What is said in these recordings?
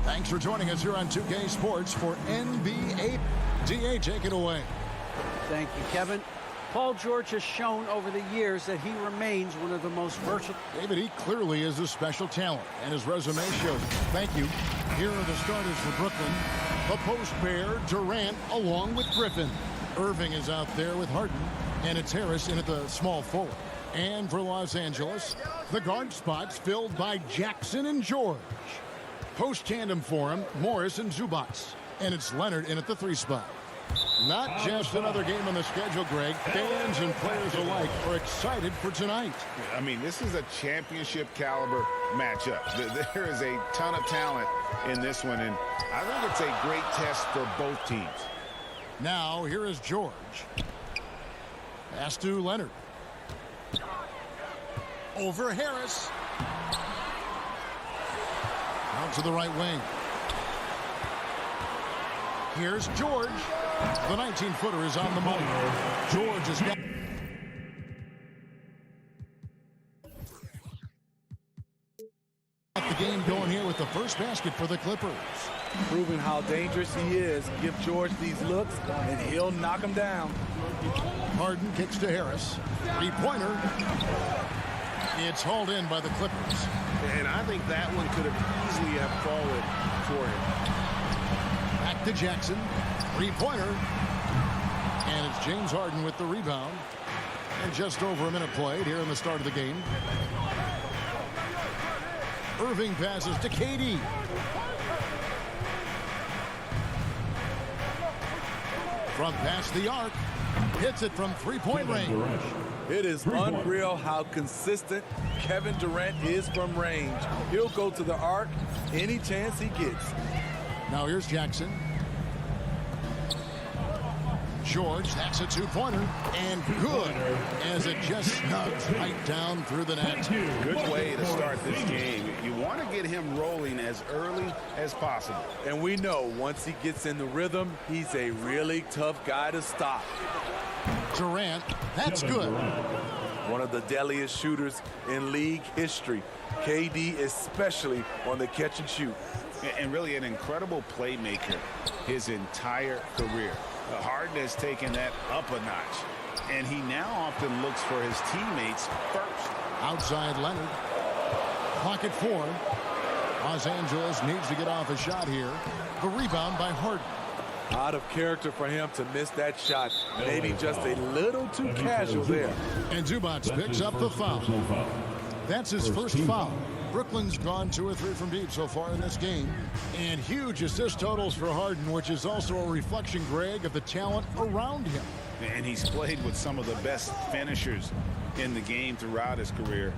Thanks for joining us here on 2K Sports for NBA. DA, take it away. Thank you, Kevin. Paul George has shown over the years that he remains one of the most versatile. David, he clearly is a special talent, and his resume shows. Thank you. Here are the starters for Brooklyn. The post pair, Durant, along with Griffin. Irving is out there with Harden, and it's Harris in at the small forward. And for Los Angeles, the guard spots filled by Jackson and George. Post tandem for him, Morris and Zubac. And it's Leonard in at the 3 spot. Not just another game on the schedule, Greg. Fans and players alike are excited for tonight. I mean, this is a championship caliber matchup. There is a ton of talent in this one, and I think it's a great test for both teams. Now, here is George. Pass to Leonard. Over Harris. Out to the right wing. Here's George. The 19-footer is on the money. George has got... the game going here with the first basket for the Clippers. Proving how dangerous he is. Give George these looks, and he'll knock him down. Harden kicks to Harris. Three-pointer. It's hauled in by the Clippers. And I think that one could have easily have fallen for him. Back to Jackson. Three-pointer. And it's James Harden with the rebound. And just over a minute played here in the start of the game. Irving passes to KD. From past the arc. Hits it from three-point range. It is unreal how consistent Kevin Durant is from range. He'll go to the arc any chance he gets. Now here's Jackson. George, that's a two-pointer, and good as it just snugs right down through the net. Good way to start this game. You want to get him rolling as early as possible. And we know once he gets in the rhythm, he's a really tough guy to stop. Durant, that's good. One of the deadliest shooters in league history. KD especially on the catch and shoot. And really an incredible playmaker his entire career. Harden has taken that up a notch, and he now often looks for his teammates first. Outside Leonard. Clock at 4. Los Angeles needs to get off a shot here. The rebound by Harden. Out of character for him to miss that shot. Maybe just a little too casual there. And Zubac picks up the foul. That's his first foul. Brooklyn's gone 2 or 3 from deep so far in this game. And huge assist totals for Harden, which is also a reflection, Greg, of the talent around him. And he's played with some of the best finishers in the game throughout his career.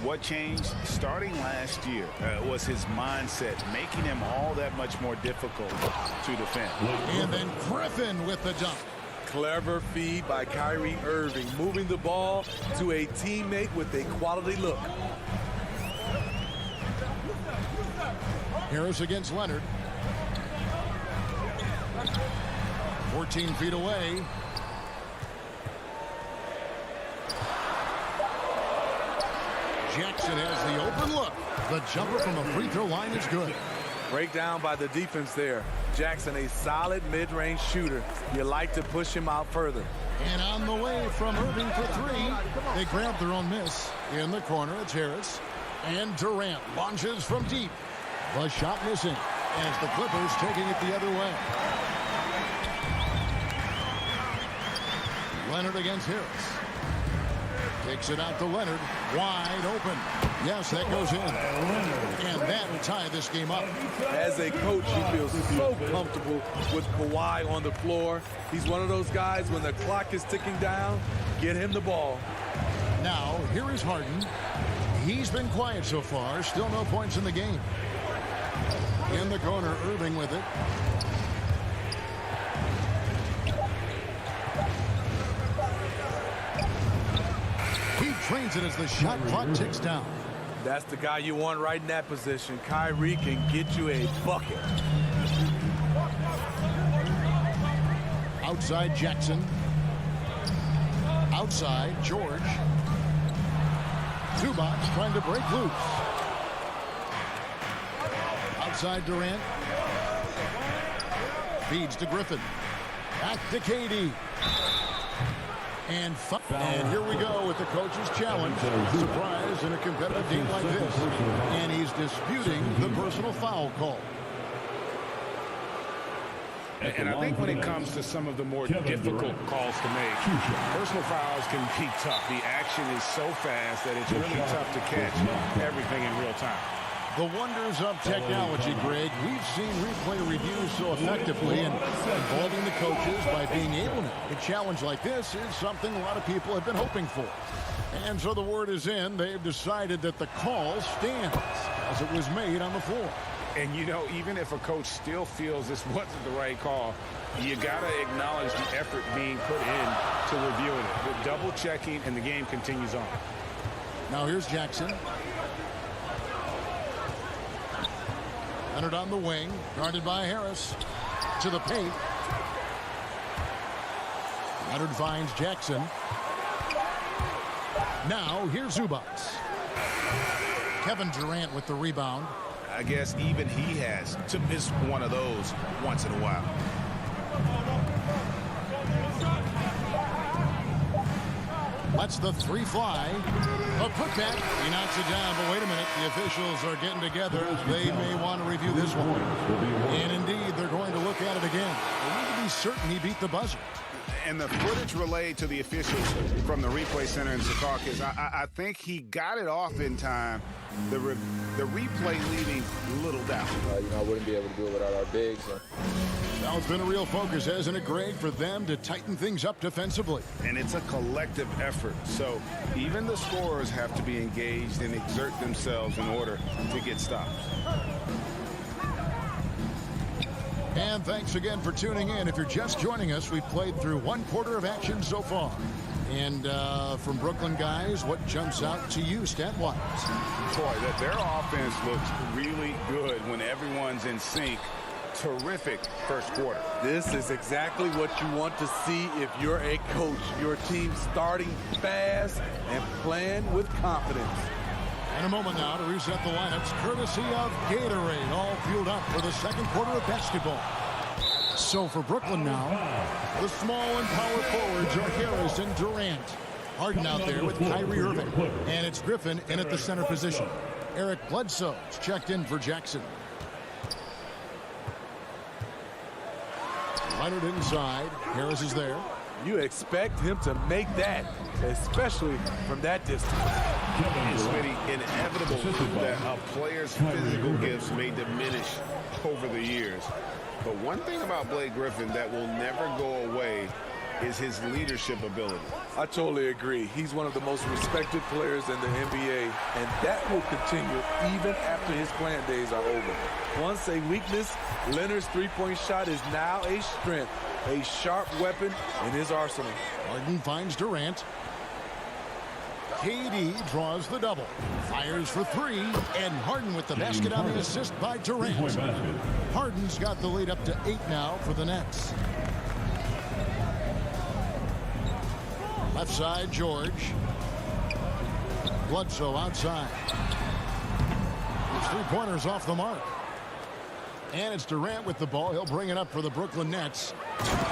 What changed starting last year was his mindset, making him all that much more difficult to defend. And then Griffin with the dunk. Clever feed by Kyrie Irving, moving the ball to a teammate with a quality look. Harris against Leonard. 14 feet away. Jackson has the open look. The jumper from the free throw line is good. Breakdown by the defense there. Jackson, a solid mid-range shooter. You like to push him out further. And on the way from Irving for 3. They grab their own miss. In the corner, it's Harris. And Durant launches from deep. The shot missing as the Clippers taking it the other way. Leonard against Harris. Takes it out to Leonard. Wide open. Yes, that goes in. And that will tie this game up. As a coach, he feels so comfortable with Kawhi on the floor. He's one of those guys, when the clock is ticking down, get him the ball. Now, here is Harden. He's been quiet so far. Still no points in the game. In the corner, Irving with it. He trains it as the shot clock ticks down. That's the guy you want right in that position. Kyrie can get you a bucket. Outside Jackson. Outside George. Zubac trying to break loose. outside Durant. Feeds to Griffin. Back to KD. And here we go with the coach's challenge. Surprise in a competitive game like this. And he's disputing the personal foul call. And I think when it comes to some of the more difficult calls to make, personal fouls can be tough. The action is so fast that it's really tough to catch everything in real time. The wonders of technology, Greg. We've seen replay reviews so effectively, and involving the coaches by being able to. A challenge like this is something a lot of people have been hoping for. And so the word is in. They've decided that the call stands as it was made on the floor. And, you know, even if a coach still feels this wasn't the right call, you got to acknowledge the effort being put in to reviewing it. With double checking, and the game continues on. Now here's Jackson. Leonard on the wing, guarded by Harris. To the paint. Leonard finds Jackson. Now here's Zubac. Kevin Durant with the rebound. I guess even he has to miss one of those once in a while. Lets the three fly. A putback. He knocks it down, but wait a minute. The officials are getting together. They may want to review this one. And indeed, they're going to look at it again. They need to be certain he beat the buzzer. And the footage relayed to the officials from the replay center in Secaucus, I think he got it off in time. The replay leaving little doubt. I wouldn't be able to do it without our bigs. Now it's been a real focus, hasn't it, Greg, for them to tighten things up defensively. And it's a collective effort. So even the scorers have to be engaged and exert themselves in order to get stops. And thanks again for tuning in. If you're just joining us, we've played through one quarter of action so far. And from Brooklyn guys, what jumps out to you stat-wise? Boy, their offense looks really good when everyone's in sync. Terrific first quarter. This is exactly what you want to see if you're a coach. Your team starting fast and playing with confidence. In a moment now to reset the lineups, courtesy of Gatorade, all fueled up for the second quarter of basketball. So for Brooklyn now, the small and power forwards are Harris and Durant. Harden out there with Kyrie Irving. And it's Griffin in at the center position. Eric Bledsoe's checked in for Jackson. Leonard inside. Harris is there. You expect him to make that, especially from that distance. It's really inevitable that a player's physical gifts may diminish over the years. But one thing about Blake Griffin that will never go away is his leadership ability. I totally agree. He's one of the most respected players in the NBA, and that will continue even after his playing days are over. Once a weakness, Leonard's three-point shot is now a strength, a sharp weapon in his arsenal. Harden finds Durant. KD draws the double. Fires for three, and Harden with the basket on the assist by Durant. Harden's got the lead up to 8 now for the Nets. Left side, George. Bledsoe outside. His three-pointers off the mark. And it's Durant with the ball. He'll bring it up for the Brooklyn Nets.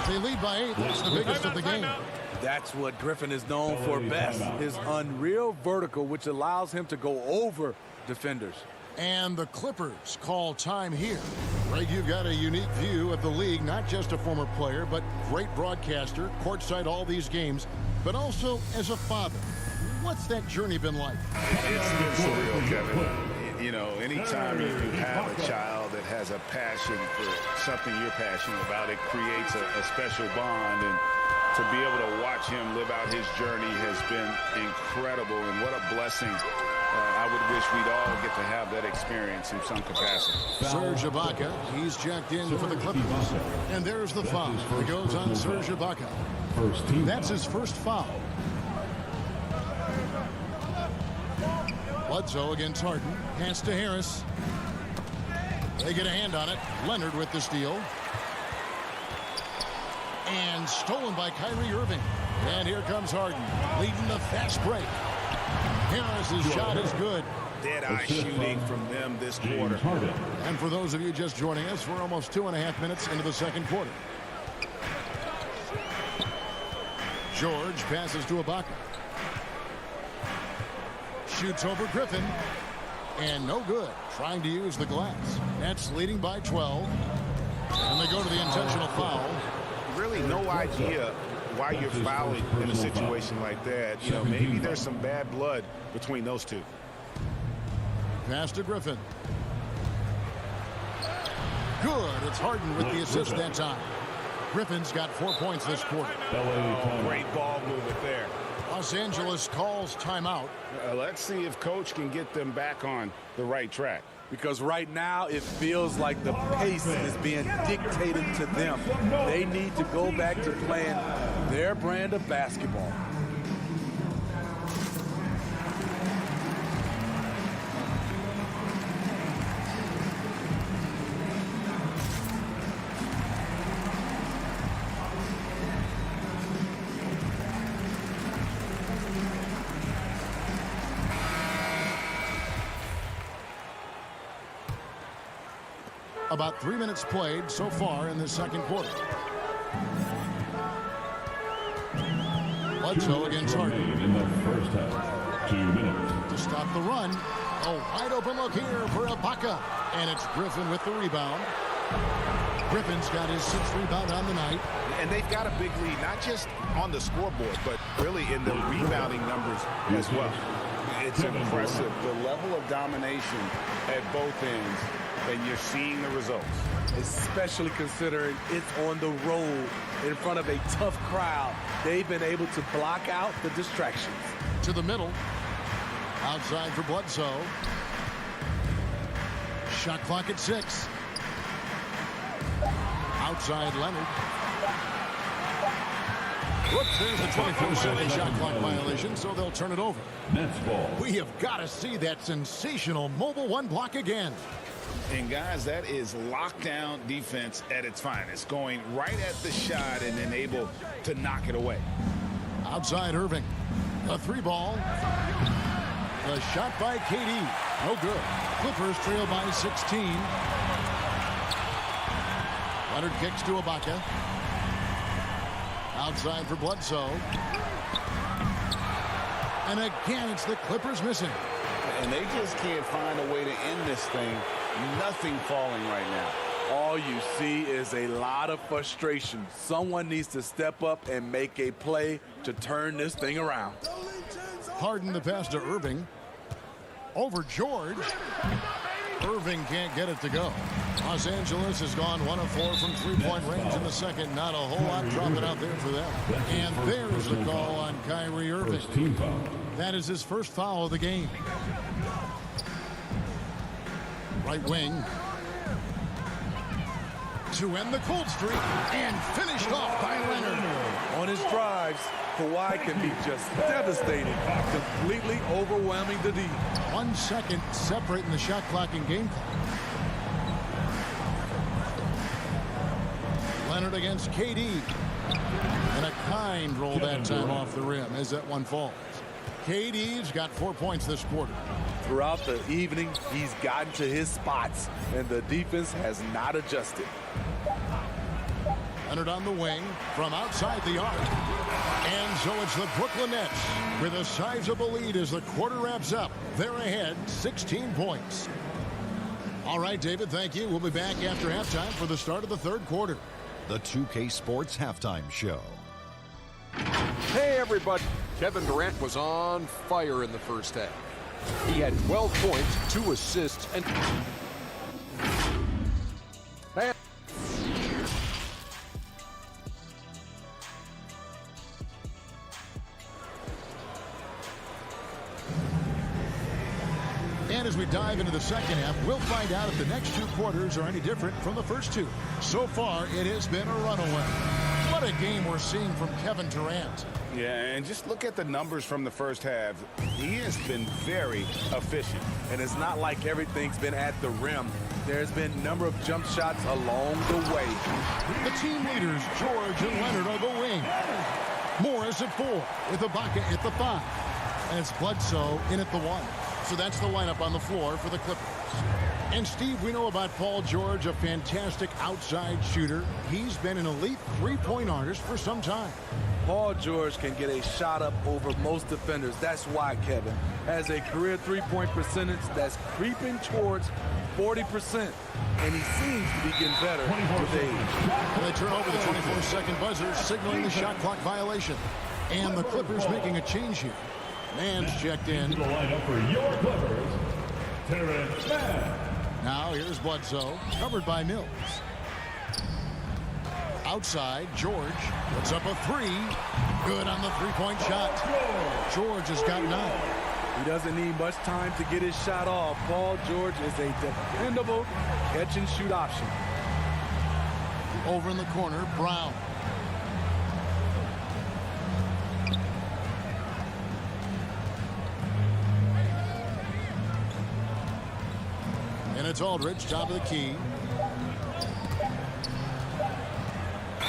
They lead by 8. That's the biggest of the game. That's what Griffin is known for best, his unreal vertical, which allows him to go over defenders. And the Clippers call time here. Greg, you've got a unique view of the league, not just a former player, but great broadcaster, courtside all these games, but also as a father. What's that journey been like? It's been surreal, Kevin. You know, anytime you have a child that has a passion for something you're passionate about, it creates a special bond. And to be able to watch him live out his journey has been incredible. And what a blessing. I would wish we'd all get to have that experience in some capacity. Serge Ibaka, he's checked in for the Clippers. And there's the foul. It goes on Serge Ibaka. That's his first foul. Bledsoe against Harden. Pass to Harris. They get a hand on it. Leonard with the steal. And stolen by Kyrie Irving. And here comes Harden, leading the fast break. Harris's shot is good. dead-eye shooting from them this quarter. And for those of you just joining us, we're almost 2.5 minutes into the second quarter. George passes to Ibaka. Shoots over Griffin. And no good. Trying to use the glass. Nets leading by 12. And they go to the intentional foul. Really no idea why you're fouling in a situation like that. You know, maybe there's some bad blood between those two. Pass to Griffin. Good. It's Harden with the assist that time. Griffin's got 4 points this quarter. Great ball movement there. Los Angeles calls timeout. Let's see if Coach can get them back on the right track. Because right now it feels like the pace is being dictated to them. They need to go back to playing their brand of basketball. About 3 minutes played so far in the second quarter. Bledsoe against Harden. In the first half, 2 minutes. To stop the run. A wide open look here for Ibaka. And it's Griffin with the rebound. Griffin's got his 6th rebound on the night. And they've got a big lead, not just on the scoreboard, but really in the rebounding numbers as well. It's impressive, the level of domination at both ends, and you're seeing the results. Especially considering it's on the road in front of a tough crowd. They've been able to block out the distractions. To the middle. Outside for Bledsoe. Shot clock at 6. Outside Leonard. Whoops, there's a 24-second shot clock violation, so they'll turn it over. Nets ball. We have got to see that sensational mobile one block again. And guys, that is lockdown defense at its finest, going right at the shot and then able to knock it away. Outside Irving. A 3-ball. The shot by KD. No good. Clippers trail by 16. Leonard kicks to Ibaka. Outside for Bledsoe. And again, it's the Clippers missing. And they just can't find a way to end this thing. Nothing falling right now. All you see is a lot of frustration. Someone needs to step up and make a play to turn this thing around. Harden the pass to Irving. Over George. Irving can't get it to go. Los Angeles has gone 1 of 4 from three-point range in the second. Not a whole lot dropping out there for them. And there's the call on Kyrie Irving. Team foul. That is his first foul of the game. Right wing. To end the cold streak. And finished off by Leonard. On his drives, Kawhi can be just devastating, completely overwhelming the D. 1 second separating the shot clock and game clock. Leonard against KD. And a kind roll that time off the rim as that one falls. KD's got 4 points this quarter. Throughout the evening, he's gotten to his spots, and the defense has not adjusted. Leonard on the wing from outside the arc. And so it's the Brooklyn Nets with a sizable lead as the quarter wraps up. They're ahead 16 points. All right, David, thank you. We'll be back after halftime for the start of the third quarter. The 2K Sports Halftime Show. Hey, everybody. Kevin Durant was on fire in the first half. He had 12 points, 2 assists, and... And as we dive into the second half, we'll find out if the next 2 quarters are any different from the first 2. So far, it has been a runaway. What a game we're seeing from Kevin Durant. Yeah, and just look at the numbers from the first half. He has been very efficient. And it's not like everything's been at the rim. There's been a number of jump shots along the way. The team leaders, George and Leonard, are the wing. Morris at 4, with Ibaka at the 5. And it's Bledsoe in at the 1. So that's the lineup on the floor for the Clippers. And Steve, we know about Paul George, a fantastic outside shooter. He's been an elite three-point artist for some time. Paul George can get a shot up over most defenders. That's why, Kevin, has a career three-point percentage that's creeping towards 40%. And he seems to be getting better with age. And they turn over the 24-second buzzer, signaling the shot clock violation. And the Clippers making a change here. Mann's checked in. The lineup for your Clippers, Terrence Mann. Now here's Bledsoe, covered by Mills. Outside, George puts up a three. Good on the three-point shot. George has got 9. He doesn't need much time to get his shot off. Paul George is a dependable catch-and-shoot option. Over in the corner, Brown. And it's Aldridge, top of the key.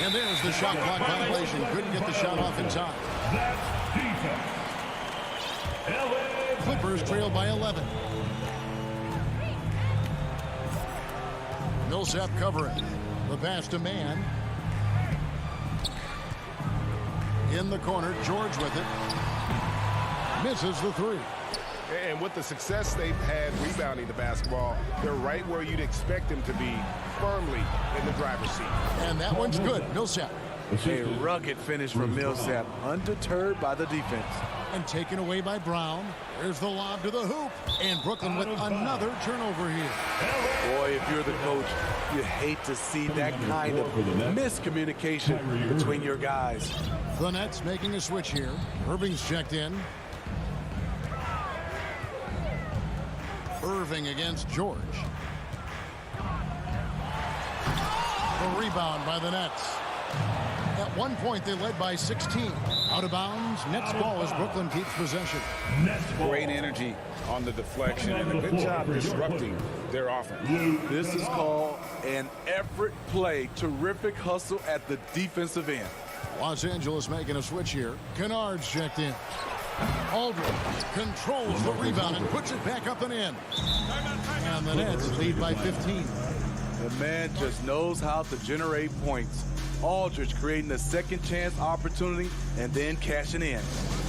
And there's the shot clock violation. Couldn't get the shot off in time. That's defense. Clippers trail by 11. Millsap covering. The pass to Mann. In the corner, George with it. Misses the three. And with the success they've had rebounding the basketball, they're right where you'd expect them to be, firmly in the driver's seat. And that one's good. Millsap. A rugged finish from Millsap, undeterred by the defense. And taken away by Brown. There's the lob to the hoop. And Brooklyn with another turnover here. Boy, if you're the coach, you hate to see that kind of miscommunication between your guys. The Nets making a switch here. Irving's checked in. Irving against George. The rebound by the Nets. At one point, they led by 16. Out of bounds. Nets ball as Brooklyn keeps possession. Great energy on the deflection and a good job disrupting their offense. This is called an effort play. Terrific hustle at the defensive end. Los Angeles making a switch here. Kennard's checked in. Aldridge controls the rebound and puts it back up and in. And the Nets lead by 15. The man just knows how to generate points. Aldridge creating a second chance opportunity and then cashing in.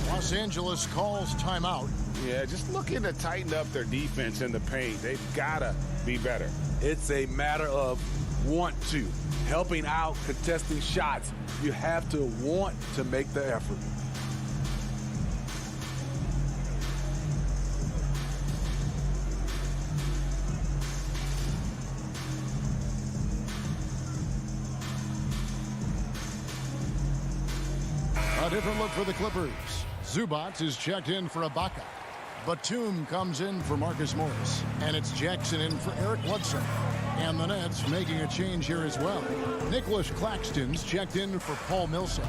Los Angeles calls timeout. Yeah, just looking to tighten up their defense in the paint. They've got to be better. It's a matter of want to. Helping out, contesting shots. You have to want to make the effort. A different look for the Clippers. Zubac is checked in for Ibaka. Batum comes in for Marcus Morris. And it's Jackson in for Eric Bledsoe. And the Nets making a change here as well. Nicholas Claxton's checked in for Paul Millsap.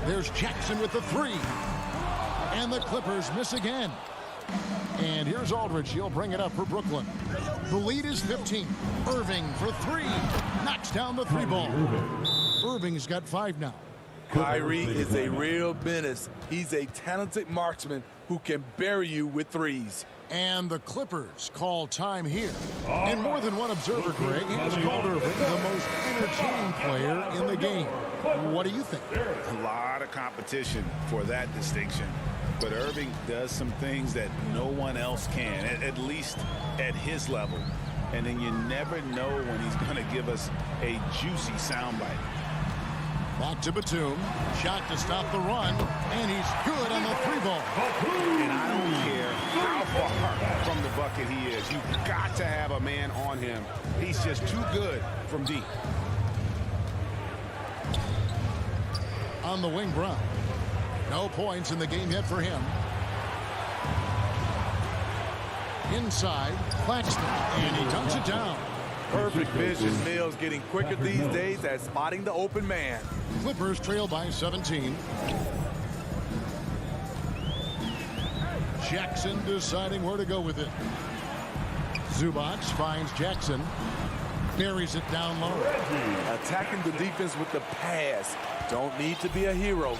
There's Jackson with the three. And the Clippers miss again. And here's Aldridge. He'll bring it up for Brooklyn. The lead is 15. Irving for three. Knocks down the three ball. Irving's got 5 now. Kyrie is a real menace. He's a talented marksman who can bury you with threes. And the Clippers call time here. And more than one observer, Greg, has called Irving the most entertaining player in the game. What do you think? A lot of competition for that distinction. But Irving does some things that no one else can, at least at his level. And then you never know when he's going to give us a juicy soundbite. Back to Batum. Shot to stop the run. And he's good on the three ball. And I don't care how far from the bucket he is. You've got to have a man on him. He's just too good from deep. On the wing, Brown. No points in the game yet for him. Inside, Claxton. And he dunks it down. Perfect vision. Mills getting quicker these days at spotting the open man. Clippers trail by 17. Jackson deciding where to go with it. Zubac finds Jackson. Buries it down low. Attacking the defense with the pass. Don't need to be a hero.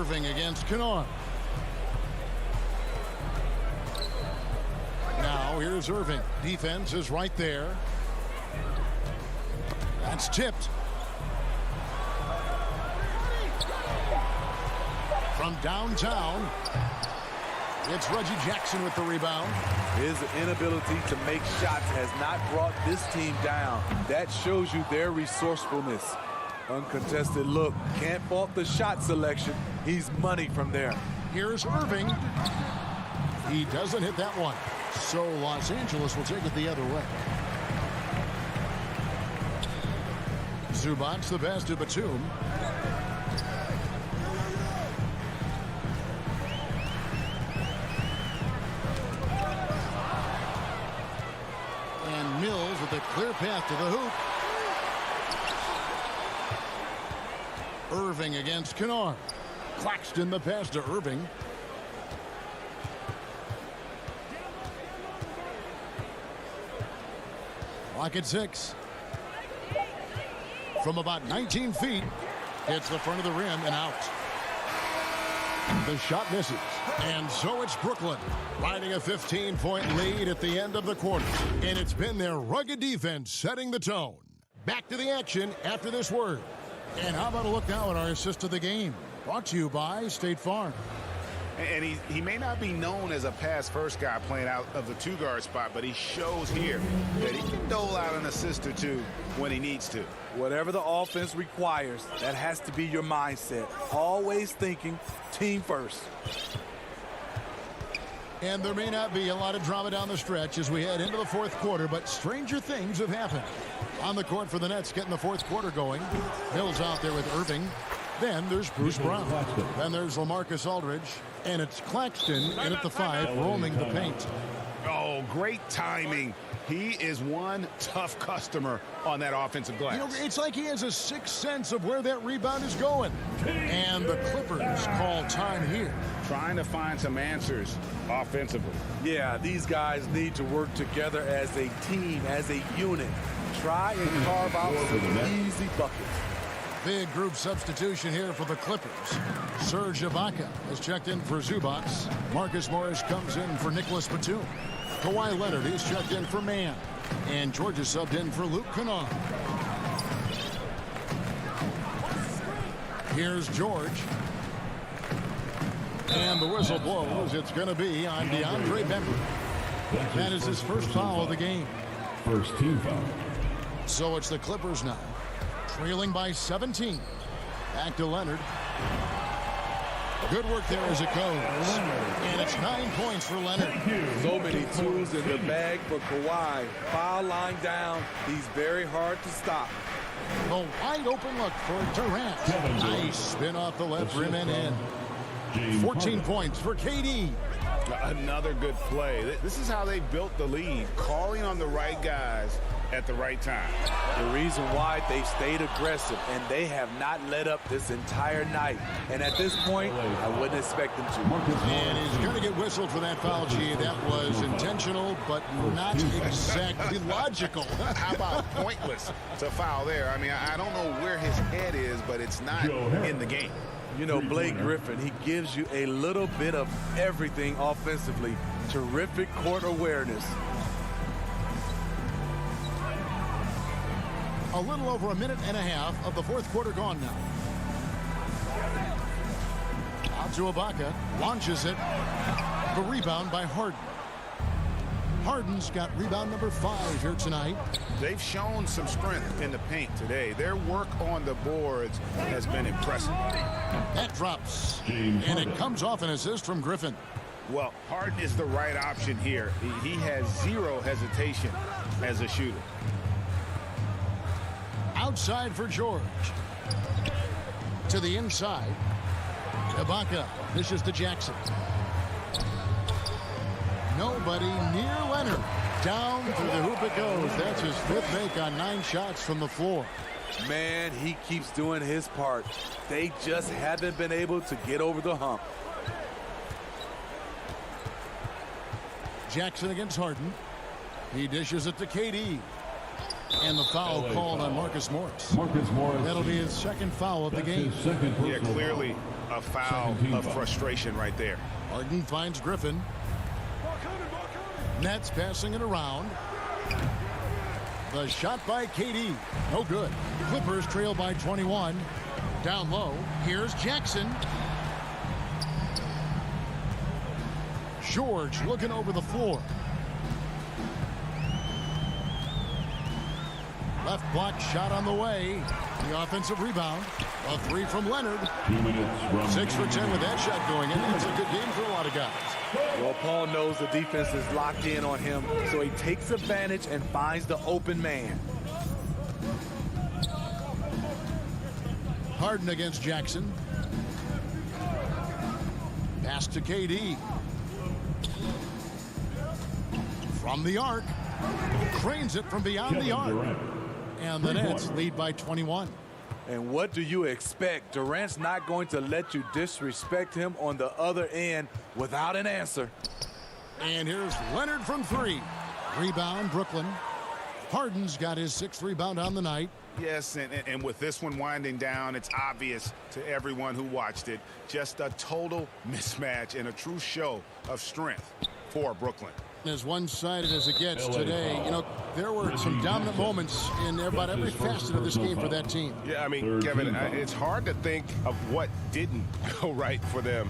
Irving against Kennard. Now here's Irving. Defense is right there. That's tipped. From downtown, it's Reggie Jackson with the rebound. His inability to make shots has not brought this team down. That shows you their resourcefulness. Uncontested look. Can't fault the shot selection. He's money from there. Here's Irving. He doesn't hit that one. So Los Angeles will take it the other way. Zubac the pass to Batum. And Mills with a clear path to the hoop. Irving against Kennard. Claxton the pass to Irving. Clock at 6. From about 19 feet, hits the front of the rim and out. The shot misses. And so it's Brooklyn riding a 15-point lead at the end of the quarter. And it's been their rugged defense setting the tone. Back to the action after this word. And how about a look now at our assist of the game? Brought to you by State Farm. And he may not be known as a pass-first guy playing out of the two-guard spot, but he shows here that he can dole out an assist or two when he needs to. Whatever the offense requires, that has to be your mindset. Always thinking team first. And there may not be a lot of drama down the stretch as we head into the fourth quarter, but stranger things have happened. On the court for the Nets, getting the fourth quarter going. Mills out there with Irving. Then there's Bruce Brown. Then there's LaMarcus Aldridge. And it's Claxton in at the 5, roaming the paint. Oh, great timing. He is one tough customer on that offensive glass. You know, it's like he has a sixth sense of where that rebound is going. And the Clippers call time here. Trying to find some answers offensively. Yeah, these guys need to work together as a team, as a unit. Try and carve out some easy buckets. Big group substitution here for the Clippers. Serge Ibaka has checked in for Zubac. Marcus Morris comes in for Nicholas Batum. Kawhi Leonard, he's checked in for Mann. And George is subbed in for Luke Kennard. Here's George. And the whistle blows. It's going to be on DeAndre Bembry. That is his first foul of the game. First team foul. So it's the Clippers now, trailing by 17. Back to Leonard. Good work there as it goes. And it's 9 points for Leonard. So many tools in the bag for Kawhi. Foul line down. He's very hard to stop. A wide open look for Durant. Nice spin off the left rim and in. 14 points for KD. Another good play. This is how they built the lead, calling on the right guys at the right time. The reason why they stayed aggressive, and they have not let up this entire night. And at this point, I wouldn't expect them to. And he's going to get whistled for that foul, G. That was intentional, but not exactly logical. How about pointless to foul there? I mean, I don't know where his head is, but it's not in the game. You know, Blake Griffin, he gives you a little bit of everything offensively. Terrific court awareness. A little over a minute and a half of the fourth quarter gone now. Out to Ibaka, launches it. The rebound by Harden. Harden's got rebound number 5 here tonight. They've shown some strength in the paint today. Their work on the boards has been impressive. That drops. And it comes off an assist from Griffin. Well, Harden is the right option here. He has zero hesitation as a shooter. Outside for George. To the inside. Ibaka. This is to Jackson. Nobody near Leonard. Down through the hoop it goes. That's his 5th make on 9 shots from the floor. Man, he keeps doing his part. They just haven't been able to get over the hump. Jackson against Harden. He dishes it to KD. And the foul called on Marcus Morris. That'll be his 2nd foul of the game. Yeah, clearly a foul of frustration right there. Harden finds Griffin. Nets passing it around. The shot by KD. No good. Clippers trail by 21. Down low. Here's Jackson. George looking over the floor. Left block shot on the way. The offensive rebound. A three from Leonard. 2 minutes. 6 for 10 with that shot going in. It's a good game for a lot of guys. Well, Paul knows the defense is locked in on him, so he takes advantage and finds the open man. Harden against Jackson. Pass to KD. From the arc. Cranes it from beyond the arc. And the Nets lead by 21. And what do you expect? Durant's not going to let you disrespect him on the other end without an answer. And here's Leonard from 3. Rebound, Brooklyn. Harden's got his 6th rebound on the night. Yes, and with this one winding down, it's obvious to everyone who watched it. Just a total mismatch and a true show of strength for Brooklyn. As one-sided as it gets today, you know, there were some dominant moments in about every facet of this game for that team. Yeah, I mean, Kevin, it's hard to think of what didn't go right for them.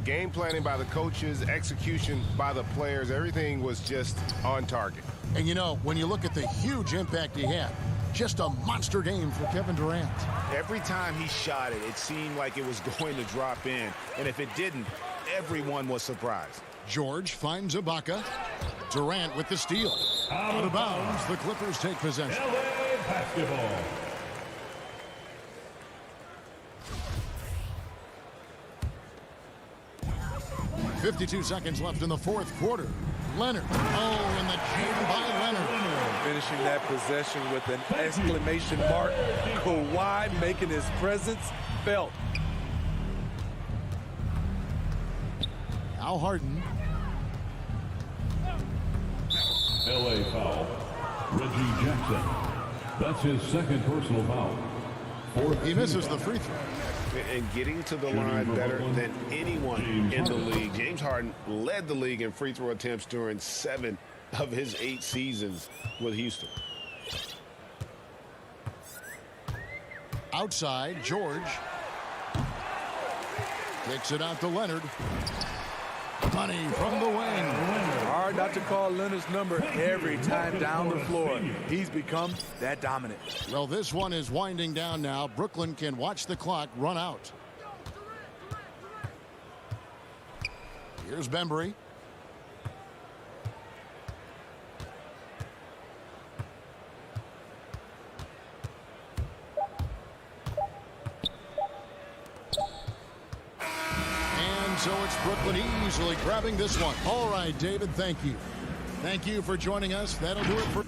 Game planning by the coaches, execution by the players, everything was just on target. And, you know, when you look at the huge impact he had, just a monster game for Kevin Durant. Every time he shot it, it seemed like it was going to drop in. And if it didn't, everyone was surprised. George finds Ibaka. Durant with the steal. Out of bounds. The Clippers take possession. LA basketball. .52 seconds left in the 4th quarter. Leonard. Oh, and the jam by Leonard. Finishing that possession with an exclamation mark. Kawhi making his presence felt. Now Harden. LA foul. Reggie Jackson. That's his 2nd personal foul. 4th He misses the free throw. And getting to the line better than anyone in the league. James Harden led the league in free throw attempts during 7 of his 8 seasons with Houston. Outside, George. Kicks it out to Leonard. Money from the wing. Hard not to call Leonard's number every time down the floor. He's become that dominant. Well, this one is winding down now. Brooklyn can watch the clock run out. Here's Bembry. So it's Brooklyn easily grabbing this one. All right, David, thank you. Thank you for joining us. That'll do it for...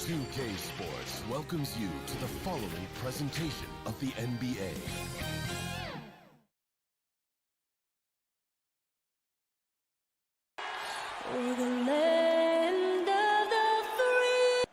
2K Sports welcomes you to the following presentation of the NBA. For the land of the free.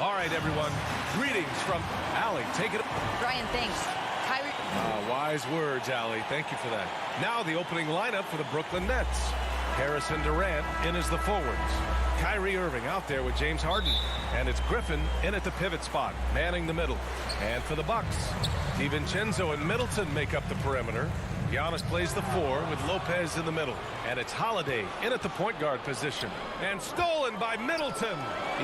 All right, everyone. Greetings from Allie. Take it. Brian, thanks. Kyrie. Wise words, Allie. Thank you for that. Now the opening lineup for the Brooklyn Nets. Harrison Durant in as the forwards. Kyrie Irving out there with James Harden. And it's Griffin in at the pivot spot, manning the middle. And for the Bucks, DiVincenzo and Middleton make up the perimeter. Giannis plays the 4 with Lopez in the middle. And it's Holiday in at the point guard position. And stolen by Middleton.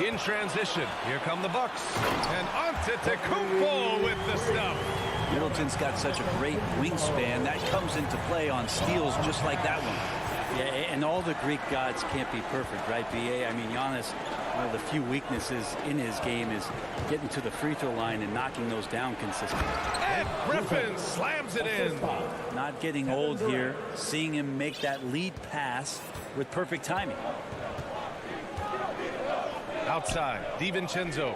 In transition. Here come the Bucks. And Antetokounmpo with the stuff. Middleton's got such a great wingspan. That comes into play on steals just like that one. Yeah, and all the Greek gods can't be perfect, right, B.A.? I mean, Giannis, one of the few weaknesses in his game is getting to the free throw line and knocking those down consistently. And Griffin slams it in. Not getting old here. Seeing him make that lead pass with perfect timing. Outside, DiVincenzo.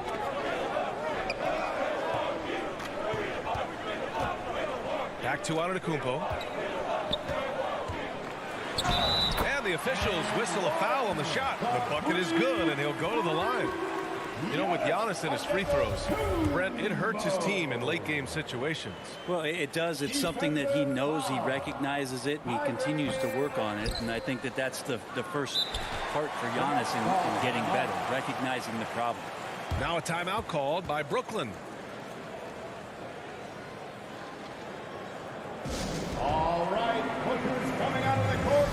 Back to Antetokounmpo. And the officials whistle a foul on the shot. The bucket is good, and he'll go to the line. You know, with Giannis and his free throws, Brent, it hurts his team in late-game situations. Well, it does. It's something that he knows. He recognizes it, and he continues to work on it. And I think that that's the first part for Giannis in getting better, recognizing the problem. Now a timeout called by Brooklyn. All right, Booker's coming out of the court.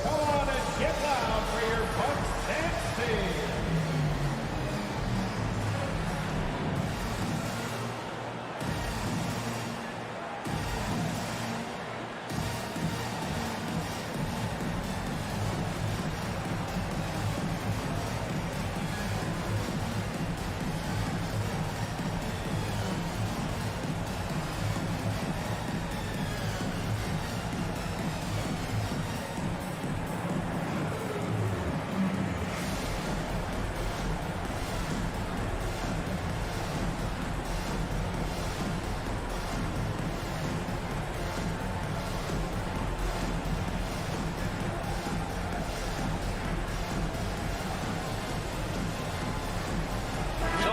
Come on and get loud for your Bucks dance team.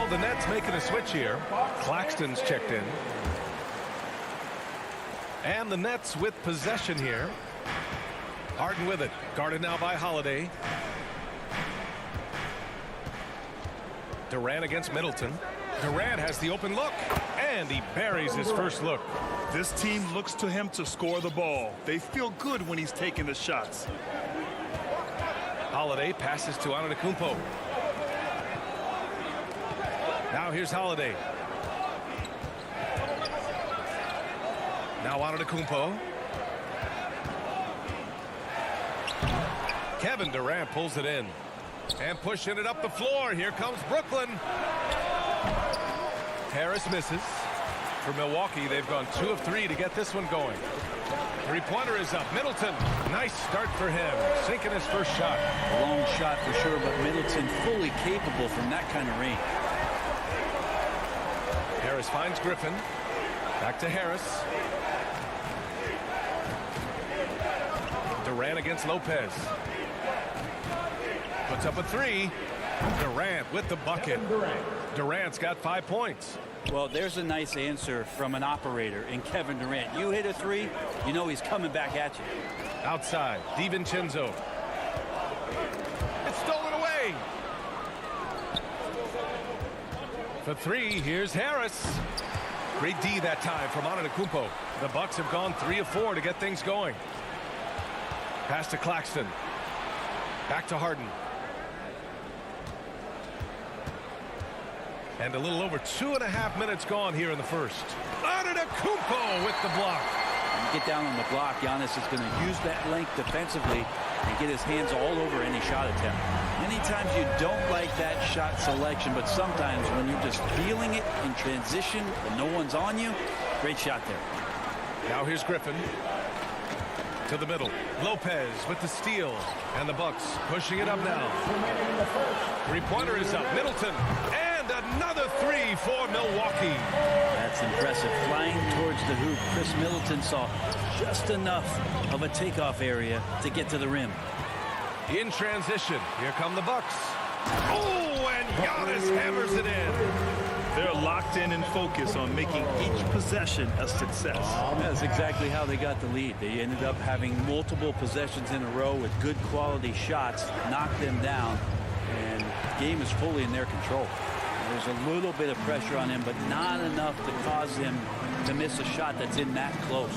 The Nets making a switch here. Claxton's checked in. And the Nets with possession here. Harden with it. Guarded now by Holiday. Durant against Middleton. Durant has the open look. And he buries his first look. This team looks to him to score the ball. They feel good when he's taking the shots. Holiday passes to Antetokounmpo. Now here's Holiday. Now Antetokounmpo. Kevin Durant pulls it in. And pushing it up the floor. Here comes Brooklyn. Harris misses. For Milwaukee, they've gone 2 of 3 to get this one going. Three-pointer is up. Middleton. Nice start for him. Sinking his first shot. A long shot for sure, but Middleton fully capable from that kind of range. Harris finds Griffin. Back to Harris. Durant against Lopez. Puts up a 3. Durant with the bucket. Durant's got 5 points. Well, there's a nice answer from an operator in Kevin Durant. You hit a 3, you know he's coming back at you. Outside, DiVincenzo. It's stolen away. For 3, here's Harris. Great D that time from Antetokounmpo. The Bucks have gone 3 of 4 to get things going. Pass to Claxton. Back to Harden. And a little over 2.5 minutes gone here in the first. Antetokounmpo with the block. You get down on the block, Giannis is going to use that length defensively and get his hands all over any shot attempt. Many times you don't like that shot selection, but sometimes when you're just feeling it in transition and no one's on you, great shot there. Now here's Griffin. To the middle. Lopez with the steal. And the Bucks pushing it up now. Three-pointer is up. Middleton. And another 3 for Milwaukee. That's impressive. Flying towards the hoop. Chris Middleton saw just enough of a takeoff area to get to the rim. In transition. Here come the Bucks. Oh, and Giannis hammers it in. They're locked in and focused on making each possession a success. That's exactly how they got the lead. They ended up having multiple possessions in a row with good quality shots, knocked them down, and the game is fully in their control. There's a little bit of pressure on him, but not enough to cause him to miss a shot that's in that close.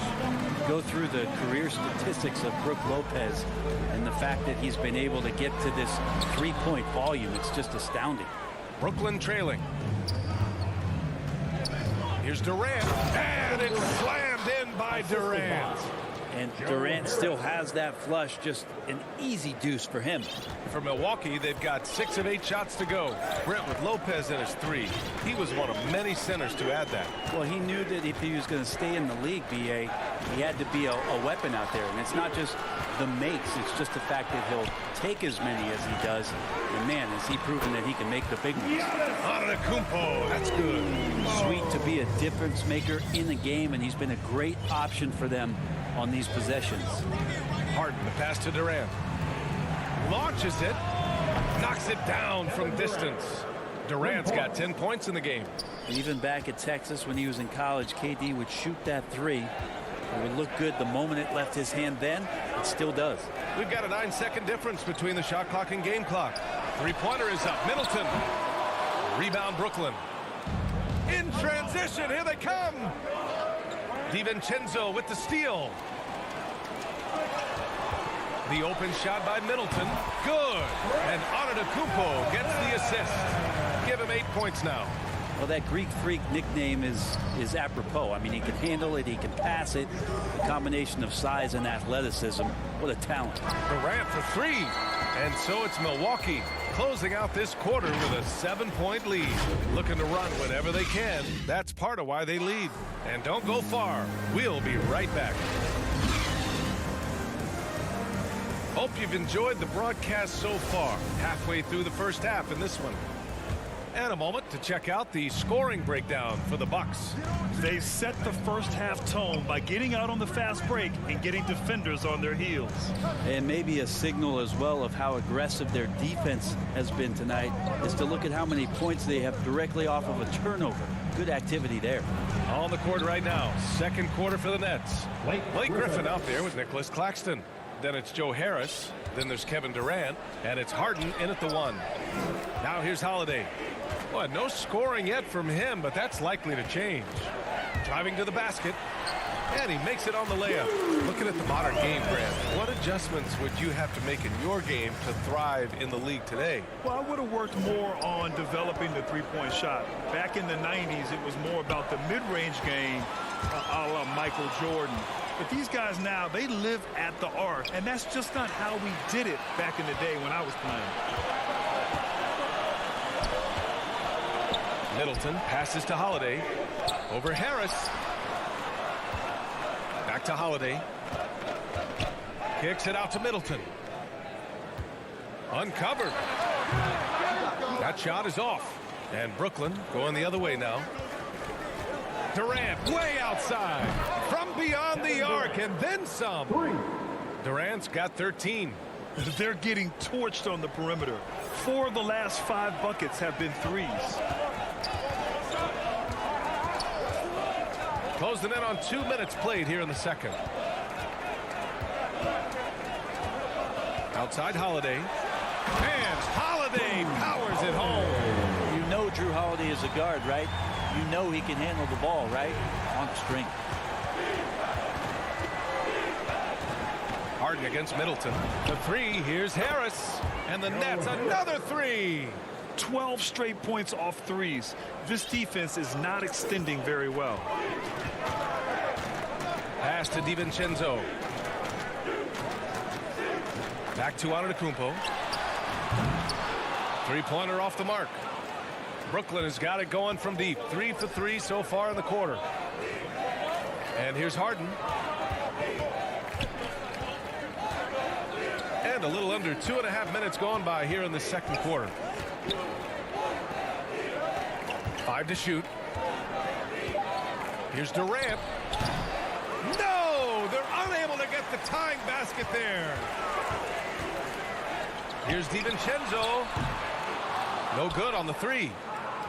Go through the career statistics of Brook Lopez and the fact that he's been able to get to this three-point volume. It's just astounding. Brooklyn trailing. Here's Durant, and it's slammed in by Durant. And Durant still has that flush, just an easy deuce for him. For Milwaukee, they've got 6 of 8 shots to go. Brent with Lopez in his 3. He was one of many centers to add that. Well, he knew that if he was going to stay in the league, BA, he had to be a weapon out there. And it's not just the makes, it's just the fact that he'll take as many as he does. And man, has he proven that he can make the big ones. Antetokounmpo, that's good. Sweet to be a difference maker in the game, and he's been a great option for them on these possessions. Harden, the pass to Durant. Launches it. Knocks it down from distance. Durant's got 10 points in the game. Even back at Texas when he was in college, KD would shoot that 3. It would look good the moment it left his hand then. It still does. We've got a 9-second difference between the shot clock and game clock. Three-pointer is up. Middleton. Rebound Brooklyn. In transition. Here they come. DiVincenzo with the steal. The open shot by Middleton. Good. And Antetokounmpo gets the assist. Give him 8 points now. Well, that Greek Freak nickname is apropos. I mean, he can handle it, he can pass it. The combination of size and athleticism, what a talent. Durant for 3. And so it's Milwaukee closing out this quarter with a 7-point lead. Looking to run whenever they can. That's part of why they lead. And don't go far. We'll be right back. Hope you've enjoyed the broadcast so far. Halfway through the first half in this one. And a moment to check out the scoring breakdown for the Bucks. They set the first half tone by getting out on the fast break and getting defenders on their heels. And maybe a signal as well of how aggressive their defense has been tonight is to look at how many points they have directly off of a turnover. Good activity there. On the court right now, second quarter for the Nets. Blake Griffin out there with Nicholas Claxton. Then it's Joe Harris. Then there's Kevin Durant. And it's Harden in at the 1. Now here's Holiday. Well, no scoring yet from him, but that's likely to change. Driving to the basket. And he makes it on the layup. Looking at the modern game, Grant, what adjustments would you have to make in your game to thrive in the league today? Well, I would have worked more on developing the three-point shot. Back in the 90s, it was more about the mid-range game, a la Michael Jordan. But these guys now, they live at the arc, and that's just not how we did it back in the day when I was playing. Middleton passes to Holiday. Over Harris. Back to Holiday. Kicks it out to Middleton. Uncovered. That shot is off. And Brooklyn going the other way now. Durant way outside. From beyond the arc and then some. Durant's got 13. They're getting torched on the perimeter. 4 of the last 5 buckets have been threes. Closing in on 2 minutes played here in the second. Outside Holiday. And Holiday powers it home. You know Drew Holiday is a guard, right? You know he can handle the ball, right? On strength. Harden against Middleton. The 3, here's Harris. And the Nets, another 3. 12 straight points off threes. This defense is not extending very well. Pass to DiVincenzo. Back to Antetokounmpo. Three-pointer off the mark. Brooklyn has got it going from deep. 3 for 3 so far in the quarter. And here's Harden. And a little under 2.5 minutes gone by here in the second quarter. 5 to shoot. Here's Durant. No! They're unable to get the tying basket there. Here's DiVincenzo. No good on the 3.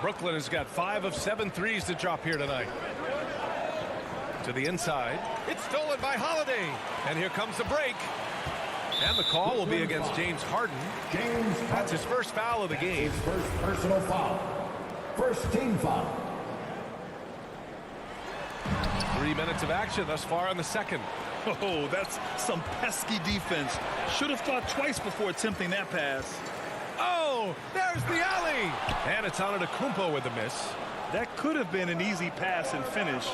Brooklyn has got 5 of 7 threes to drop here tonight. To the inside. It's stolen by Holiday. And here comes the break. And the call will be against James Harden. That's his first foul of the game. His first personal foul. First team foul. 3 minutes of action thus far in the second. Oh, that's some pesky defense. Should have thought twice before attempting that pass. Oh, there's the alley. And it's Antetokounmpo with the miss. That could have been an easy pass and finish.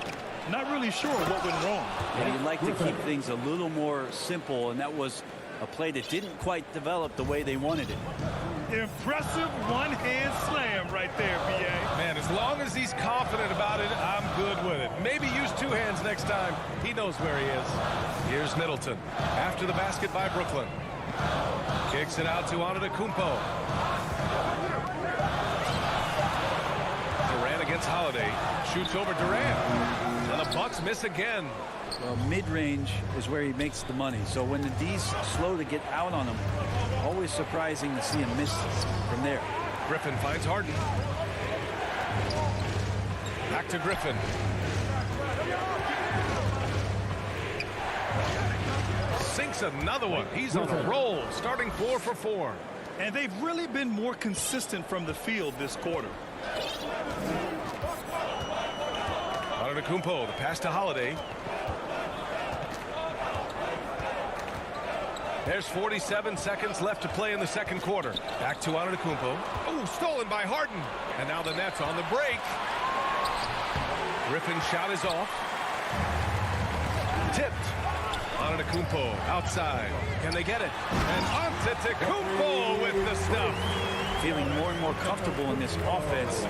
Not really sure what went wrong. And you'd like to keep things a little more simple, and that was a play that didn't quite develop the way they wanted it. Impressive one-hand slam right there, B.A. Man, as long as he's confident about it, I'm good with it. Maybe use two hands next time. He knows where he is. Here's Middleton. After the basket by Brooklyn. Kicks it out to Antetokounmpo. Durant against Holiday. Shoots over Durant. And the Bucks miss again. Well, mid-range is where he makes the money. So when the D's slow to get out on him, always surprising to see him miss from there. Griffin finds Harden. Back to Griffin. Sinks another one. He's on a roll, starting 4 for 4. And they've really been more consistent from the field this quarter. Antetokounmpo, the pass to Holiday. There's 47 seconds left to play in the second quarter. Back to Antetokounmpo. Oh, stolen by Harden. And now the Nets on the break. Griffin's shot is off. Tipped. Antetokounmpo outside. Can they get it? And Antetokounmpo with the stuff. Feeling more and more comfortable in this offense.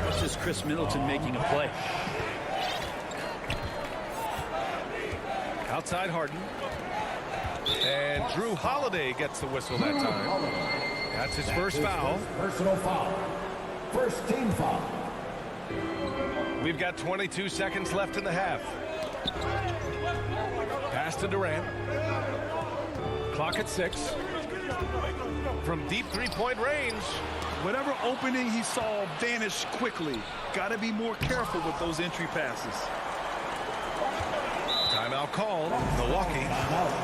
This is Chris Middleton making a play. Outside Harden. And Drew Holiday gets the whistle that time. That's his first foul. Personal foul. First team foul. We've got 22 seconds left in the half. Pass to Durant. Clock at 6. From deep three-point range. Whatever opening he saw vanished quickly. Got to be more careful with those entry passes. Timeout called. Milwaukee.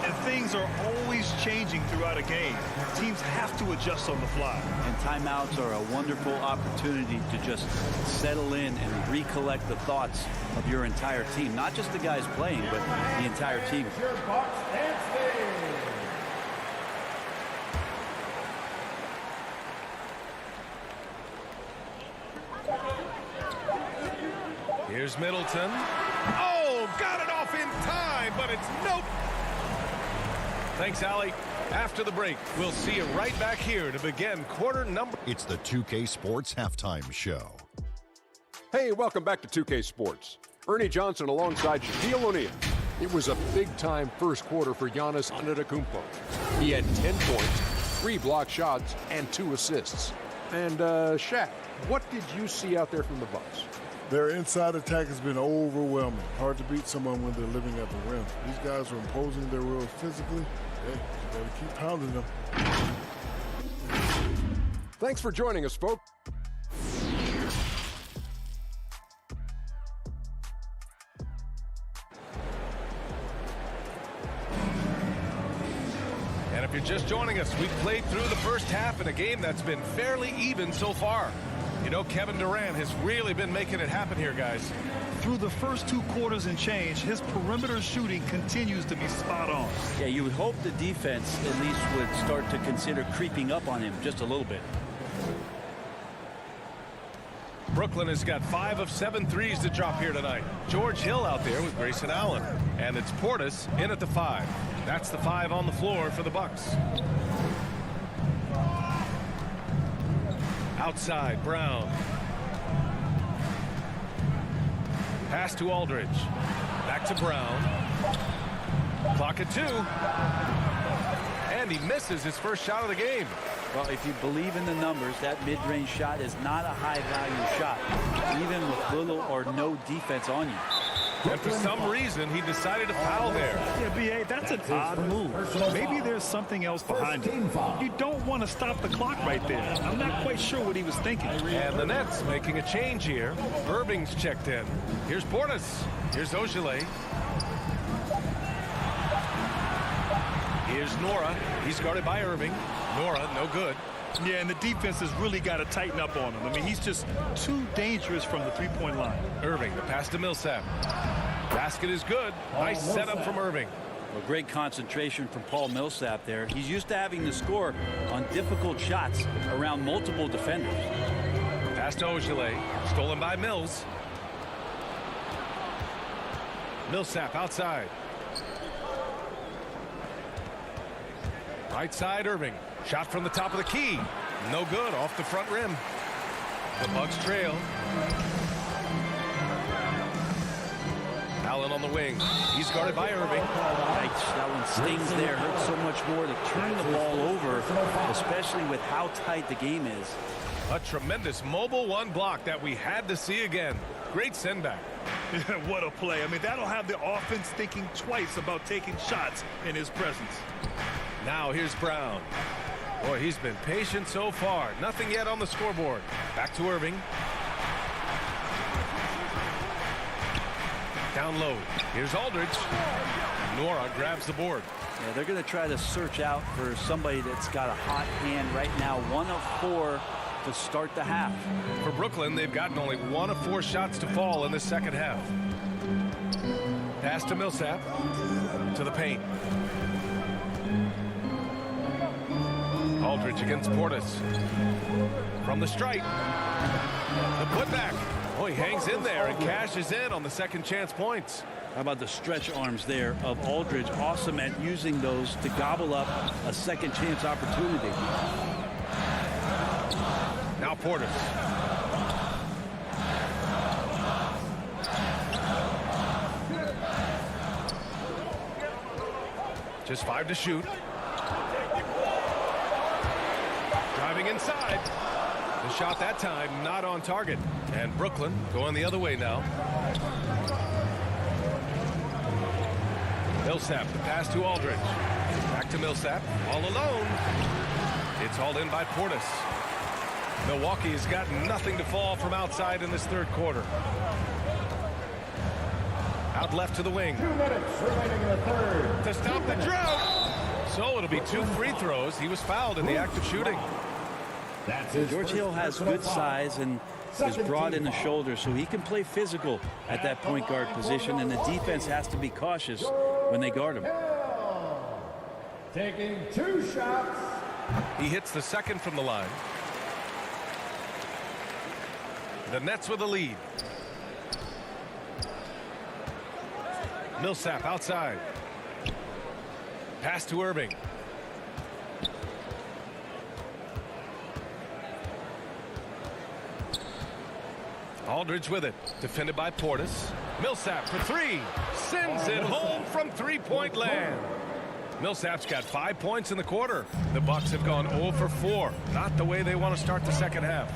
And things are always changing throughout a game. Teams have to adjust on the fly. And timeouts are a wonderful opportunity to just settle in and recollect the thoughts of your entire team. Not just the guys playing, but the entire team. Your Bucks and stay. Here's Middleton. Oh, got it off in time, but it's nope. Thanks, Allie. After the break, we'll see you right back here to begin quarter number. It's the 2K Sports Halftime Show. Hey, welcome back to 2K Sports. Ernie Johnson alongside Shaquille O'Neal. It was a big-time first quarter for Giannis Antetokounmpo. He had 10 points, 3 block shots, and 2 assists. And, Shaq, what did you see out there from the Bucks? Their inside attack has been overwhelming. Hard to beat someone when they're living at the rim. These guys are imposing their will physically. Hey, you better keep pounding them. Thanks for joining us, folks. And if you're just joining us, we've played through the first half in a game that's been fairly even so far. You know, Kevin Durant has really been making it happen here, guys. Through the first 2 quarters and change, his perimeter shooting continues to be spot on. Yeah, you would hope the defense at least would start to consider creeping up on him just a little bit. Brooklyn has got 5 of 7 threes to drop here tonight. George Hill out there with Grayson Allen. And it's Portis in at the 5. That's the 5 on the floor for the Bucks. Outside, Brown. Pass to Aldridge. Back to Brown. Clock at 2. And he misses his first shot of the game. Well, if you believe in the numbers, that mid-range shot is not a high-value shot, even with little or no defense on you. And for some reason, he decided to foul there. Yeah, B.A., that's an odd move. Maybe there's something else behind it. You don't want to stop the clock right there. I'm not quite sure what he was thinking. And the Nets making a change here. Irving's checked in. Here's Portis. Here's Ogilvy. Here's Nora. He's guarded by Irving. Nora, no good. Yeah, and the defense has really got to tighten up on him. I mean, he's just too dangerous from the three-point line. Irving, the pass to Millsap. Basket is good. Nice setup from Irving. Well, great concentration from Paul Millsap there. He's used to having to score on difficult shots around multiple defenders. Pass to Ogilvy. Stolen by Mills. Millsap outside. Right side, Irving. Shot from the top of the key. No good, off the front rim. The Bucks trail. Allen on the wing. He's guarded by Irving. Yikes, that one stings there. Hurts so much more to turn the ball over, especially with how tight the game is. A tremendous mobile one block that we had to see again. Great send back. What a play. I mean, that'll have the offense thinking twice about taking shots in his presence. Now here's Brown. Boy, he's been patient so far. Nothing yet on the scoreboard. Back to Irving. Down low. Here's Aldridge. Nora grabs the board. Yeah, they're going to try to search out for somebody that's got a hot hand right now. 1 of 4 to start the half. For Brooklyn, they've gotten only 1 of 4 shots to fall in the second half. Pass to Millsap. To the paint. Aldridge against Portis. From the stripe. The putback. Oh, he hangs in there and cashes in on the second chance points. How about the stretch arms there of Aldridge? Awesome at using those to gobble up a second chance opportunity. Now Portis. Just 5 to shoot. Driving inside. The shot that time not on target. And Brooklyn going the other way now. Millsap, the pass to Aldridge. Back to Millsap, all alone. It's hauled in by Portis. Milwaukee has got nothing to fall from outside in this third quarter. Out left to the wing. 2 minutes remaining in the third. To stop the drought. So it'll be 2 free throws. He was fouled in the act of shooting. George Hill has good size and is broad in the shoulders, so he can play physical at that point guard position, and the defense has to be cautious when they guard him. Taking 2 shots. He hits the second from the line. The Nets with the lead. Millsap outside. Pass to Irving. Aldridge with it. Defended by Portis. Millsap for 3. Sends it home from three-point land. Millsap's got 5 points in the quarter. The Bucks have gone 0 for 4. Not the way they want to start the second half.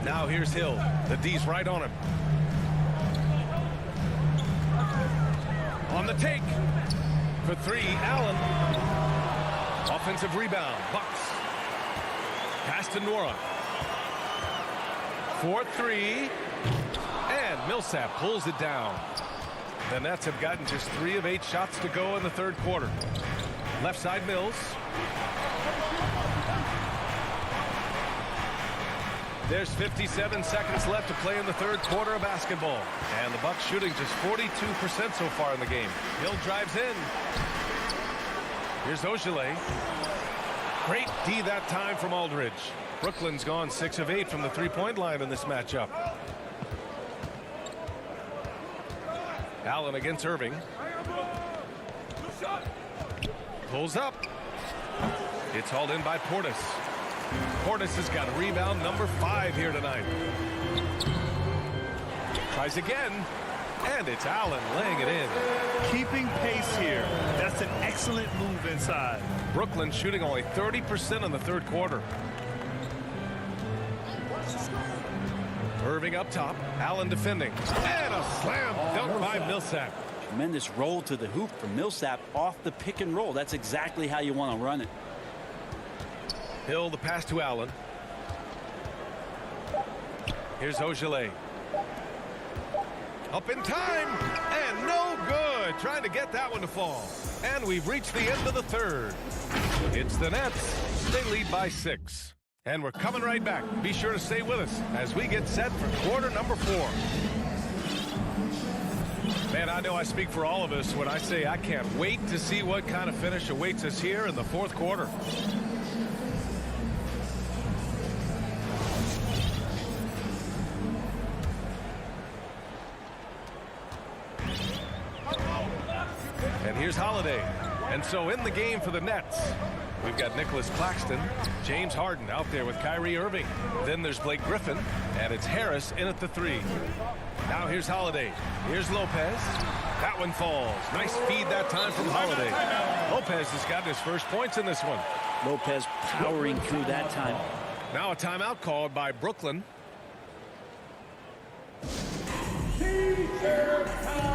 Now here's Hill. The D's right on him. On the take. For 3, Allen. Offensive rebound. Bucks. Pass to Nora. 4-3. And Millsap pulls it down. The Nets have gotten just 3 of 8 shots to go in the third quarter. Left side Mills. There's 57 seconds left to play in the third quarter of basketball. And the Bucks shooting just 42% so far in the game. Hill drives in. Here's Ogilvy. Great D that time from Aldridge. Brooklyn's gone 6 of 8 from the three-point line in this matchup. Allen against Irving. Pulls up. It's hauled in by Portis. Portis has got rebound number 5 here tonight. Tries again. And it's Allen laying it in. Keeping pace here. That's an excellent move inside. Brooklyn shooting only 30% in the third quarter. Irving up top. Allen defending. And a slam dunk by Millsap. Tremendous roll to the hoop from Millsap off the pick and roll. That's exactly how you want to run it. Hill, the pass to Allen. Here's Ogilvy. Up in time, and no good. trying to get that one to fall. And we've reached the end of the third. It's the Nets. They lead by 6. And we're coming right back. Be sure to stay with us as we get set for quarter number 4. Man, I know I speak for all of us when I say I can't wait to see what kind of finish awaits us here in the fourth quarter. And here's Holiday. And so in the game for the Nets, we've got Nicholas Claxton, James Harden out there with Kyrie Irving. Then there's Blake Griffin, and it's Harris in at the 3. Now here's Holiday. Here's Lopez. That one falls. Nice feed that time from Holiday. Lopez has gotten his first points in this one. Lopez powering through that time. Now a timeout called by Brooklyn. T-shirt time.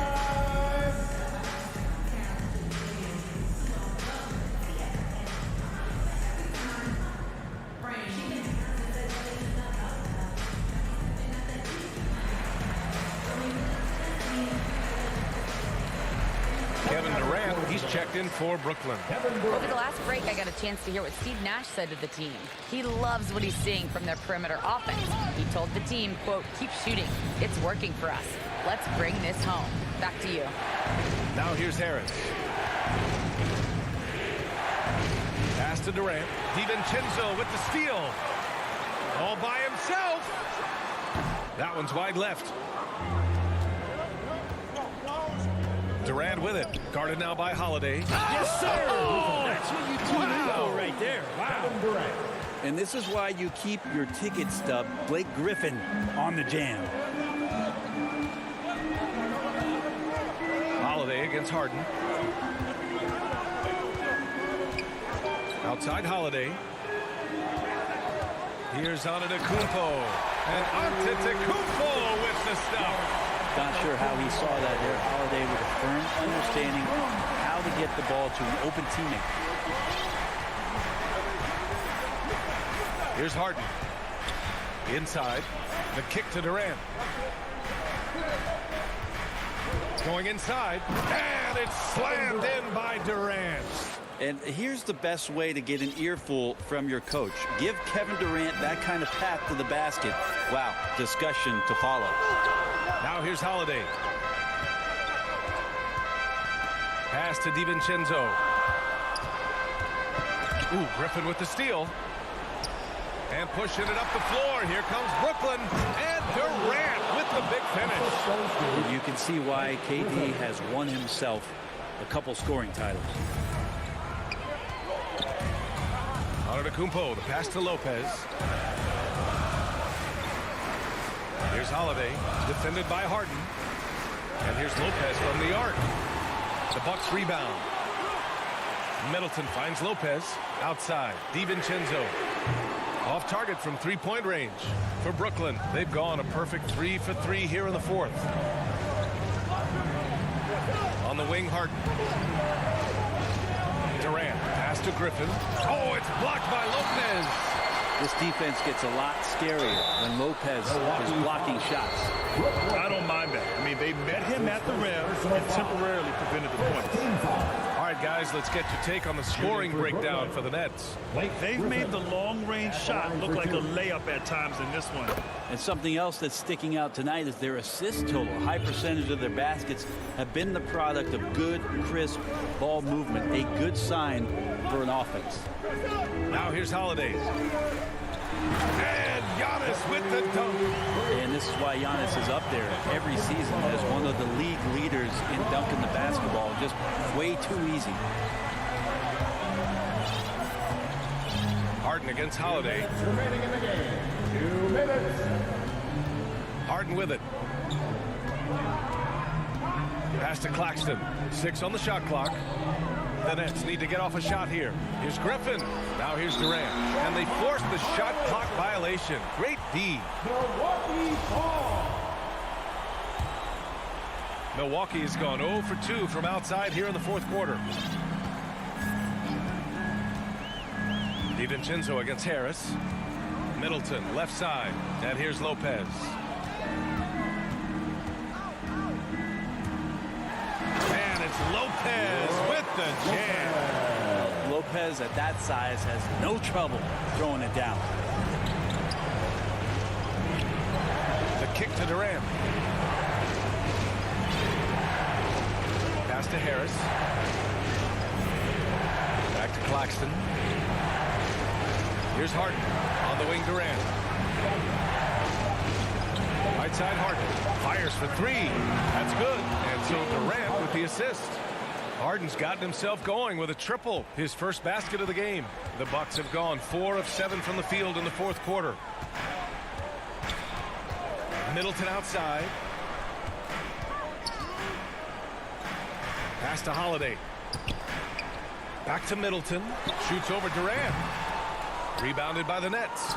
Kevin Durant, he's checked in for Brooklyn. Over the last break, I got a chance to hear what Steve Nash said to the team. He loves what he's seeing from their perimeter offense. He told the team, quote, keep shooting. It's working for us. Let's bring this home. Back to you. Now here's Harris. Pass to Durant. DiVincenzo with the steal. All by himself. That one's wide left. Durant with it. Guarded now by Holiday. Yes, sir! Oh, that's what you tune into right there. Wow. And this is why you keep your ticket stub, Blake Griffin, on the jam. Holiday against Harden. Outside Holiday. Here's Antetokounmpo. And Antetokounmpo with the stuff. Not sure how he saw that there. Holiday with a firm understanding how to get the ball to an open teammate. Here's Harden. Inside. The kick to Durant. Going inside. And it's slammed in by Durant. And here's the best way to get an earful from your coach. Give Kevin Durant that kind of path to the basket. Wow, discussion to follow. Now here's Holiday. Pass to DiVincenzo. Ooh, Griffin with the steal. And pushing it up the floor. Here comes Brooklyn. And Durant with the big finish. You can see why KD has won himself a couple scoring titles. Antetokounmpo, the pass to Lopez. Here's Holiday, defended by Harden. And here's Lopez from the arc. The Bucks rebound. Middleton finds Lopez outside. DiVincenzo off target from three-point range for Brooklyn. They've gone a perfect 3 for 3 here in the fourth. On the wing, Harden. Durant, pass to Griffin. Oh, it's blocked by Lopez. This defense gets a lot scarier when Lopez is blocking shots. I don't mind that. I mean, they met him at the rim and temporarily prevented the points. All right, guys, let's get your take on the scoring breakdown for the Nets. They've made the long-range shot look like a layup at times in this one. And something else that's sticking out tonight is their assist total. A high percentage of their baskets have been the product of good, crisp ball movement. A good sign for an offense. Now here's Holiday. And Giannis with the dunk. And this is why Giannis is up there every season as one of the league leaders in dunking the basketball. Just way too easy. Harden against Holiday. Remaining in the game, 2 minutes. Harden with it. Pass to Claxton. 6 on the shot clock. The Nets need to get off a shot here. Here's Griffin. Now here's Durant. And they force the shot clock violation. Great D. Milwaukee has gone 0 for 2 from outside here in the fourth quarter. DiVincenzo against Harris. Middleton, left side. And here's Lopez. And it's a jam. Lopez at that size has no trouble throwing it down. The kick to Durant. Pass to Harris. Back to Claxton. Here's Harden. On the wing, Durant. Right side, Harden. Fires for three. That's good. And so Durant with the assist. Harden's gotten himself going with a triple. His first basket of the game. The Bucks have gone 4 of 7 from the field in the fourth quarter. Middleton outside. Pass to Holiday. Back to Middleton. Shoots over Durant. Rebounded by the Nets.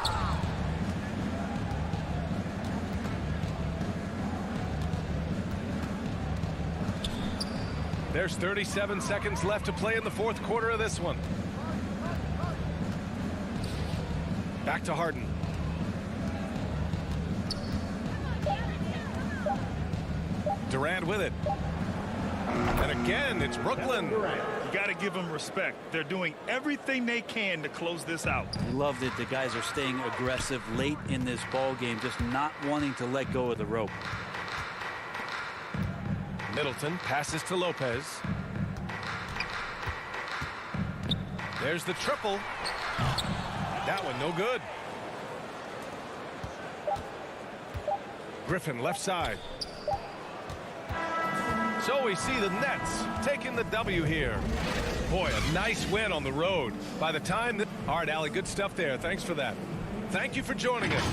There's 37 seconds left to play in the fourth quarter of this one. Back to Harden. Durant with it. And again, it's Brooklyn. You got to give them respect. They're doing everything they can to close this out. Love that the guys are staying aggressive late in this ball game, just not wanting to let go of the rope. Middleton passes to Lopez. There's the triple. That one no good. Griffin left side. So we see the Nets taking the W here. Boy, a nice win on the road. By the time that... All right, Allie, good stuff there. Thanks for that. Thank you for joining us.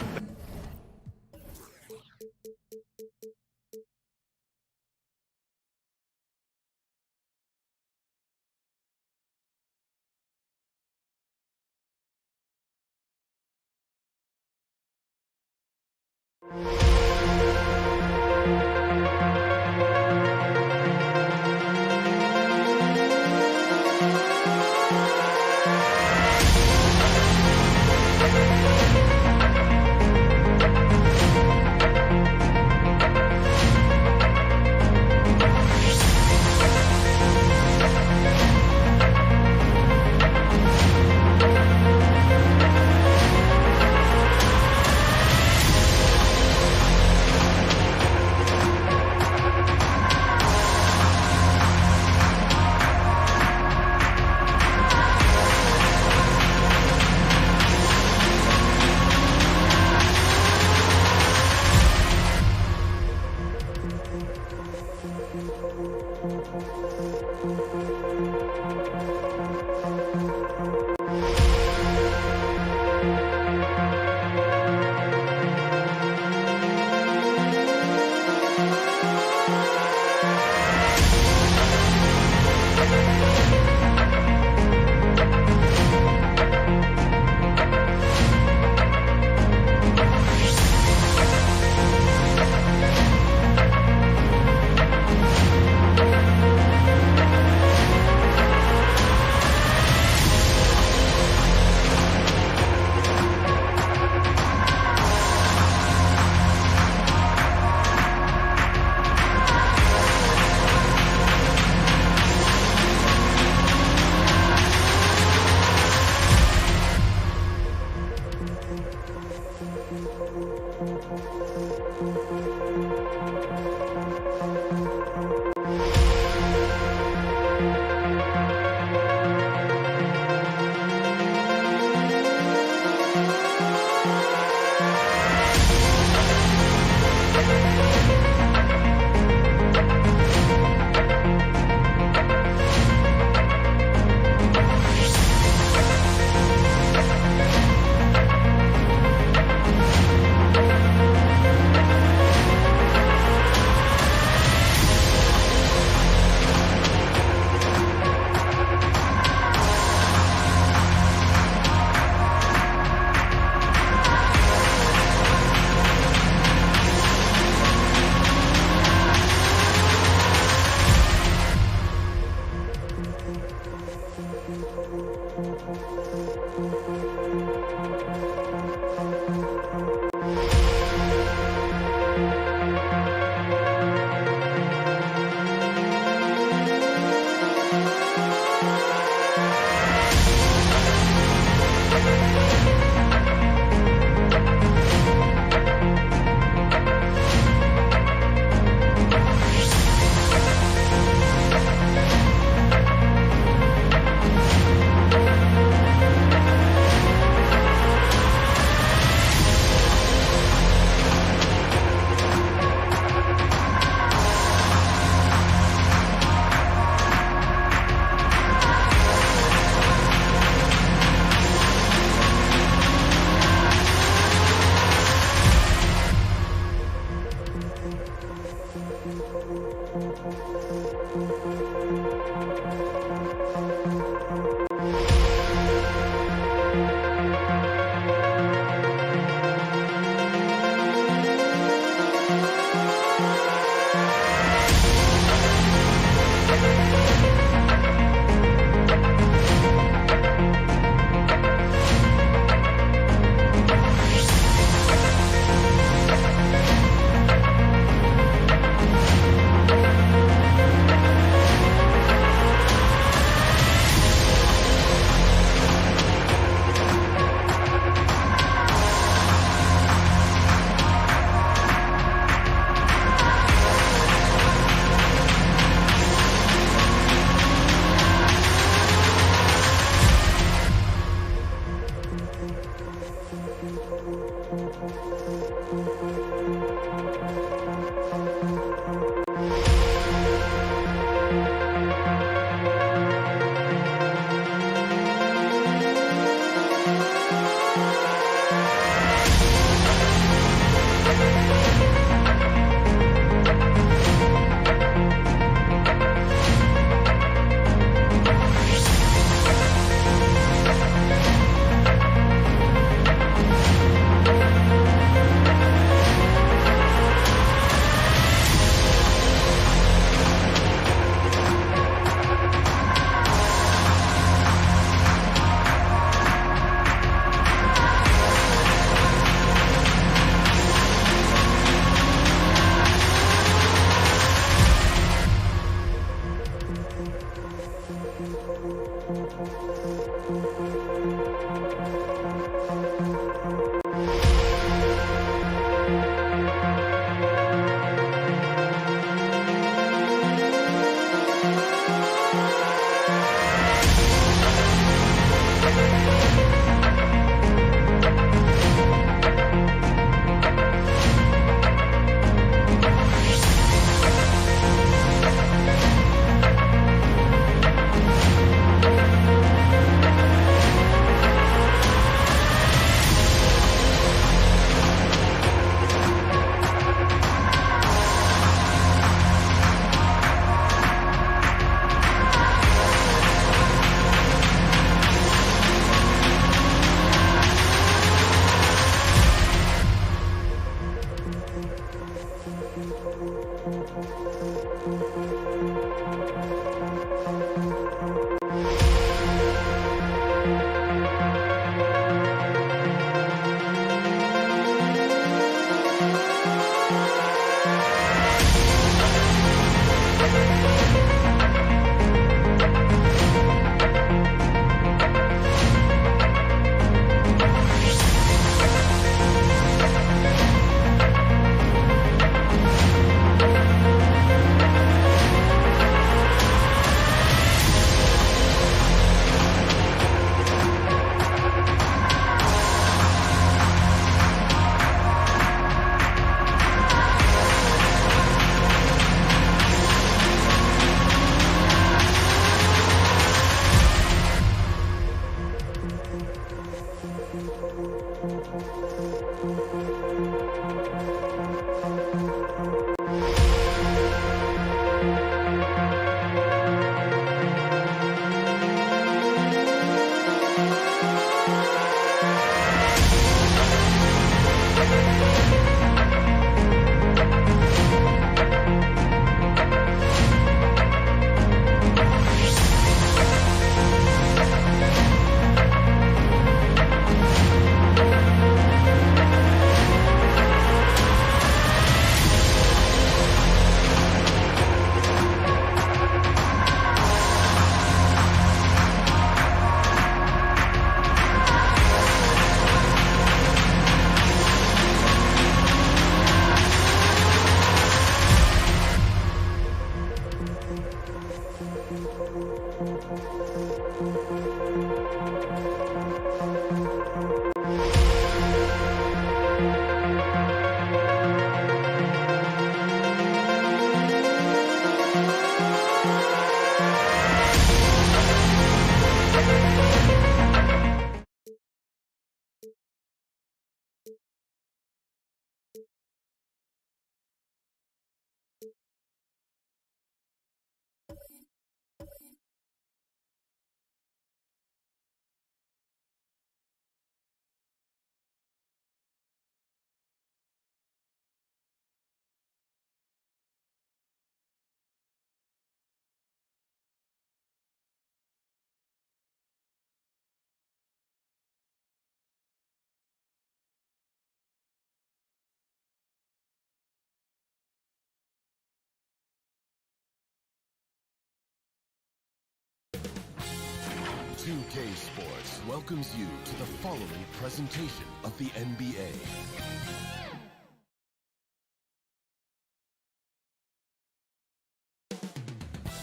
2K Sports welcomes you to the following presentation of the NBA.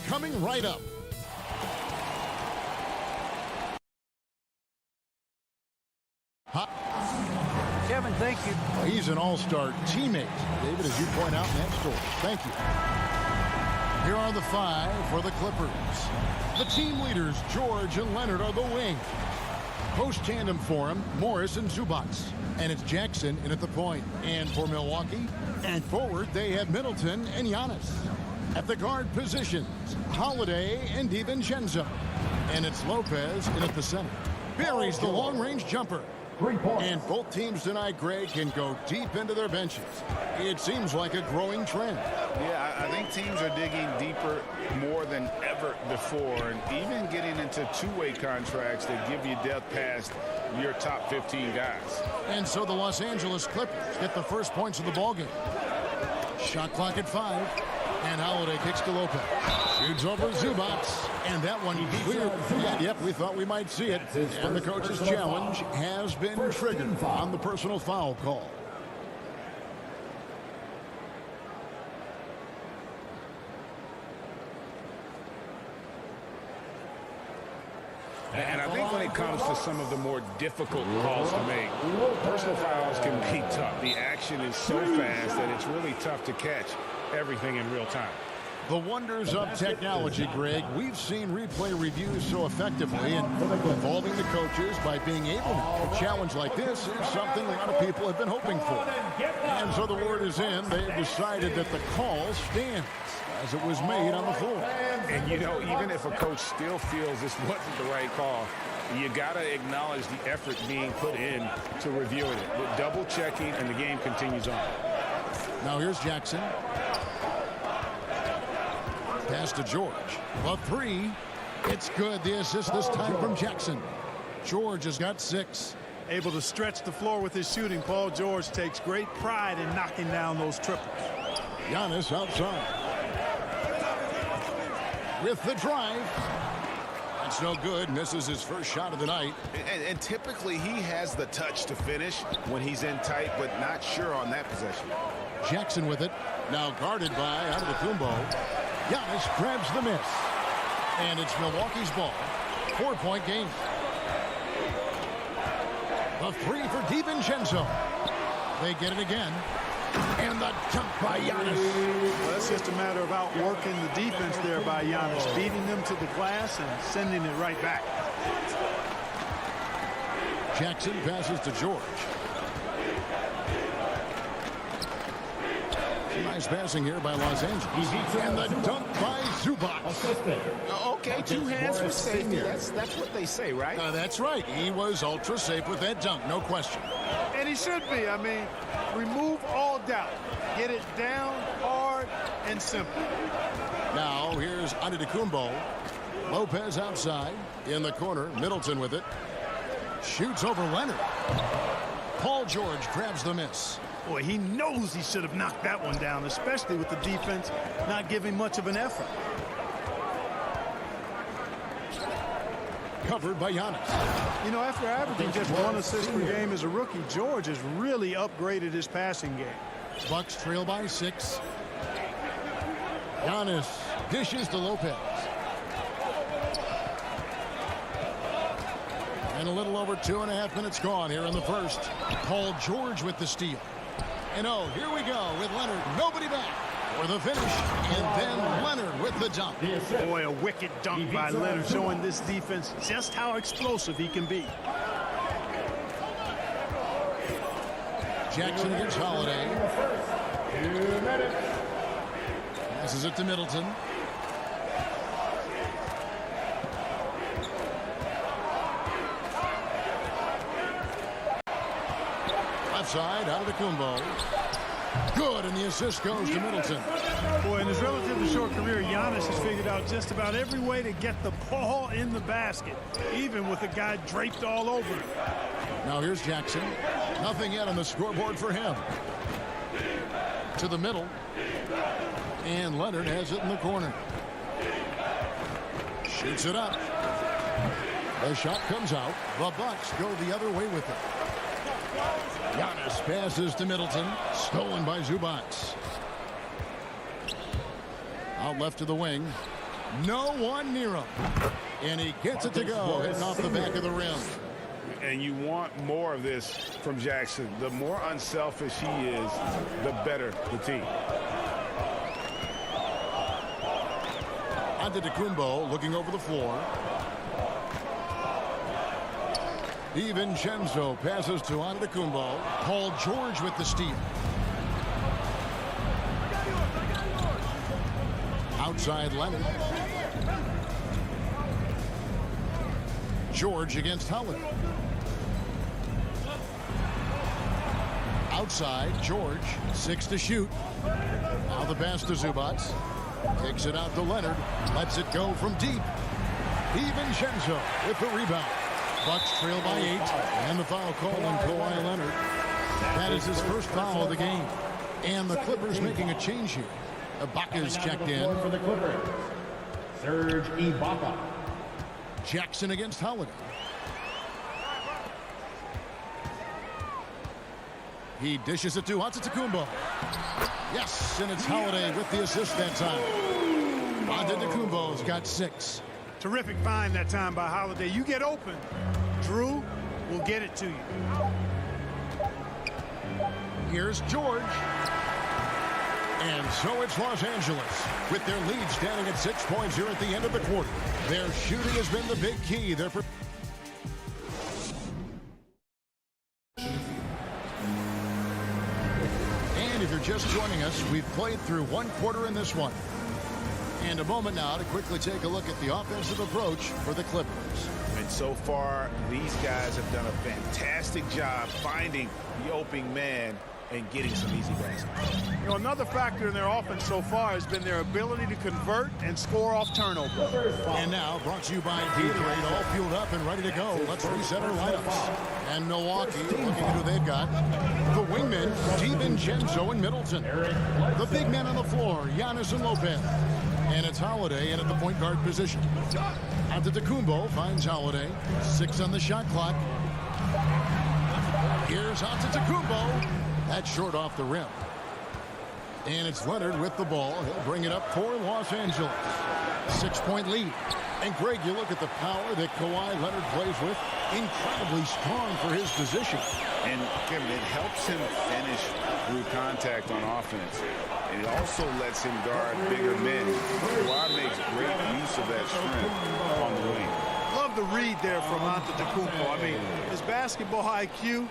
Coming right up. Kevin, thank you. Well, he's an all-star teammate, David, as you point out in that story. Thank you. Here are the five for the Clippers. The team leaders, George and Leonard, are the wing. Post tandem for him, Morris and Zubac. And it's Jackson in at the point. And for Milwaukee, and forward, they have Middleton and Giannis. At the guard positions, Holiday and DiVincenzo. And it's Lopez in at the center. Buries the long-range jumper. And both teams tonight, Greg, can go deep into their benches. It seems like a growing trend. Yeah, I think teams are digging deeper more than ever before, and even getting into two-way contracts that give you depth past your top 15 guys. And so the Los Angeles Clippers get the first points of the ballgame. Shot clock at 5. And Holiday kicks to Lopez. Shoots over Zubats. And that one cleared. And yep, we thought we might see it. And the coach's challenge has been triggered on the personal foul call. And I think when it comes to some of the more difficult calls to make, personal fouls can be tough. The action is so fast that it's really tough to catch everything in real time. The wonders of technology, Greg. We've seen replay reviews so effectively and involving the coaches by being able to. A challenge like this is something a lot of people have been hoping for. And so the word is in. They've decided that the call stands as it was made on the floor. And, you know, even if a coach still feels this wasn't the right call, you got to acknowledge the effort being put in to reviewing it. With double checking, and the game continues on. Now here's Jackson. Pass to George. A three. It's good. The assist this time from Jackson. George has got 6. Able to stretch the floor with his shooting. Paul George takes great pride in knocking down those triples. Giannis outside. With the drive. That's no good. Misses his first shot of the night. And typically he has the touch to finish when he's in tight, but not sure on that possession. Jackson with it. Now guarded by Antetokounmpo. Giannis grabs the miss. And it's Milwaukee's ball. 4-point game. The three for DiVincenzo. They get it again. And the jump by Giannis. Well, that's just a matter of outworking the defense there by Giannis, beating them to the glass and sending it right back. Jackson passes to George. Nice passing here by Los Angeles. And the dunk by Zubac. Okay, 2 hands for safety. That's what they say, right? That's right. He was ultra safe with that dunk, no question. And he should be. I mean, remove all doubt. Get it down hard and simple. Now here's Antetokounmpo. Lopez outside in the corner. Middleton with it. Shoots over Leonard. Paul George grabs the miss. Boy, he knows he should have knocked that one down, especially with the defense not giving much of an effort. Covered by Giannis. You know, after averaging just 1 assist per game as a rookie, George has really upgraded his passing game. Bucks trail by 6. Giannis dishes to Lopez. And a little over 2.5 minutes gone here in the first. Paul George with the steal. And oh, here we go with Leonard. Nobody back for the finish. And then Leonard with the dunk. Boy, a wicked dunk by Leonard, showing this defense just how explosive he can be. Jackson against Holiday. 2 minutes. Passes it to Middleton. Left side, Antetokounmpo. Good, and the assist goes to Middleton. Boy, in his relatively short career, Giannis has figured out just about every way to get the ball in the basket, even with a guy draped all over him. Now here's Jackson. Nothing yet on the scoreboard for him. To the middle. And Leonard has it in the corner. Shoots it up. The shot comes out. The Bucks go the other way with it. Giannis passes to Middleton. Stolen by Zubac. Out left to the wing. No one near him. And he gets it to go, hitting off the back of the rim. And you want more of this from Jackson. The more unselfish he is, the better the team. Antetokounmpo looking over the floor. DiVincenzo passes to Antetokounmpo. Paul George with the steal. Outside Leonard. George against Howard. Outside, George, 6 to shoot. Now the pass to Zubac. Takes it out to Leonard. Lets it go from deep. DiVincenzo with the rebound. Bucks trail by 8. And the foul call on Kawhi Leonard. That is his first foul of the game. And the Clippers making a change here. Ibaka's checked in. For the Clippers, Serge Ibaka. Jackson against Holiday. He dishes it to Antetokounmpo. Yes, and it's Holiday with the assist that time. Antetokounmpo's got 6. Terrific find that time by Holiday. You get open, Drew will get it to you. Here's George. And so it's Los Angeles with their lead standing at 6 points here at the end of the quarter. Their shooting has been the big key. And if you're just joining us, we've played through 1 quarter in this one. And a moment now to quickly take a look at the offensive approach for the Clippers. And so far, these guys have done a fantastic job finding the opening man and getting some easy baskets. You know, another factor in their offense so far has been their ability to convert and score off turnovers. And now, brought to you by Gatorade, all fueled up and ready to go. Let's reset our lineups. And Milwaukee, looking at who they've got. The wingmen, DiVincenzo and Middleton. The big men on the floor, Giannis and Lopez. And it's Holiday in at the point guard position. Antetokounmpo finds Holiday. 6 on the shot clock. Here's Antetokounmpo. That's short off the rim. And it's Leonard with the ball. He'll bring it up for Los Angeles. 6-point lead. And Greg, you look at the power that Kawhi Leonard plays with. Incredibly strong for his position. And Kevin, it helps him finish through contact on offense. And it also lets him guard bigger men. Kawhi makes great use of that strength on the wing. Love the read there from Antetokounmpo. I mean, his basketball IQ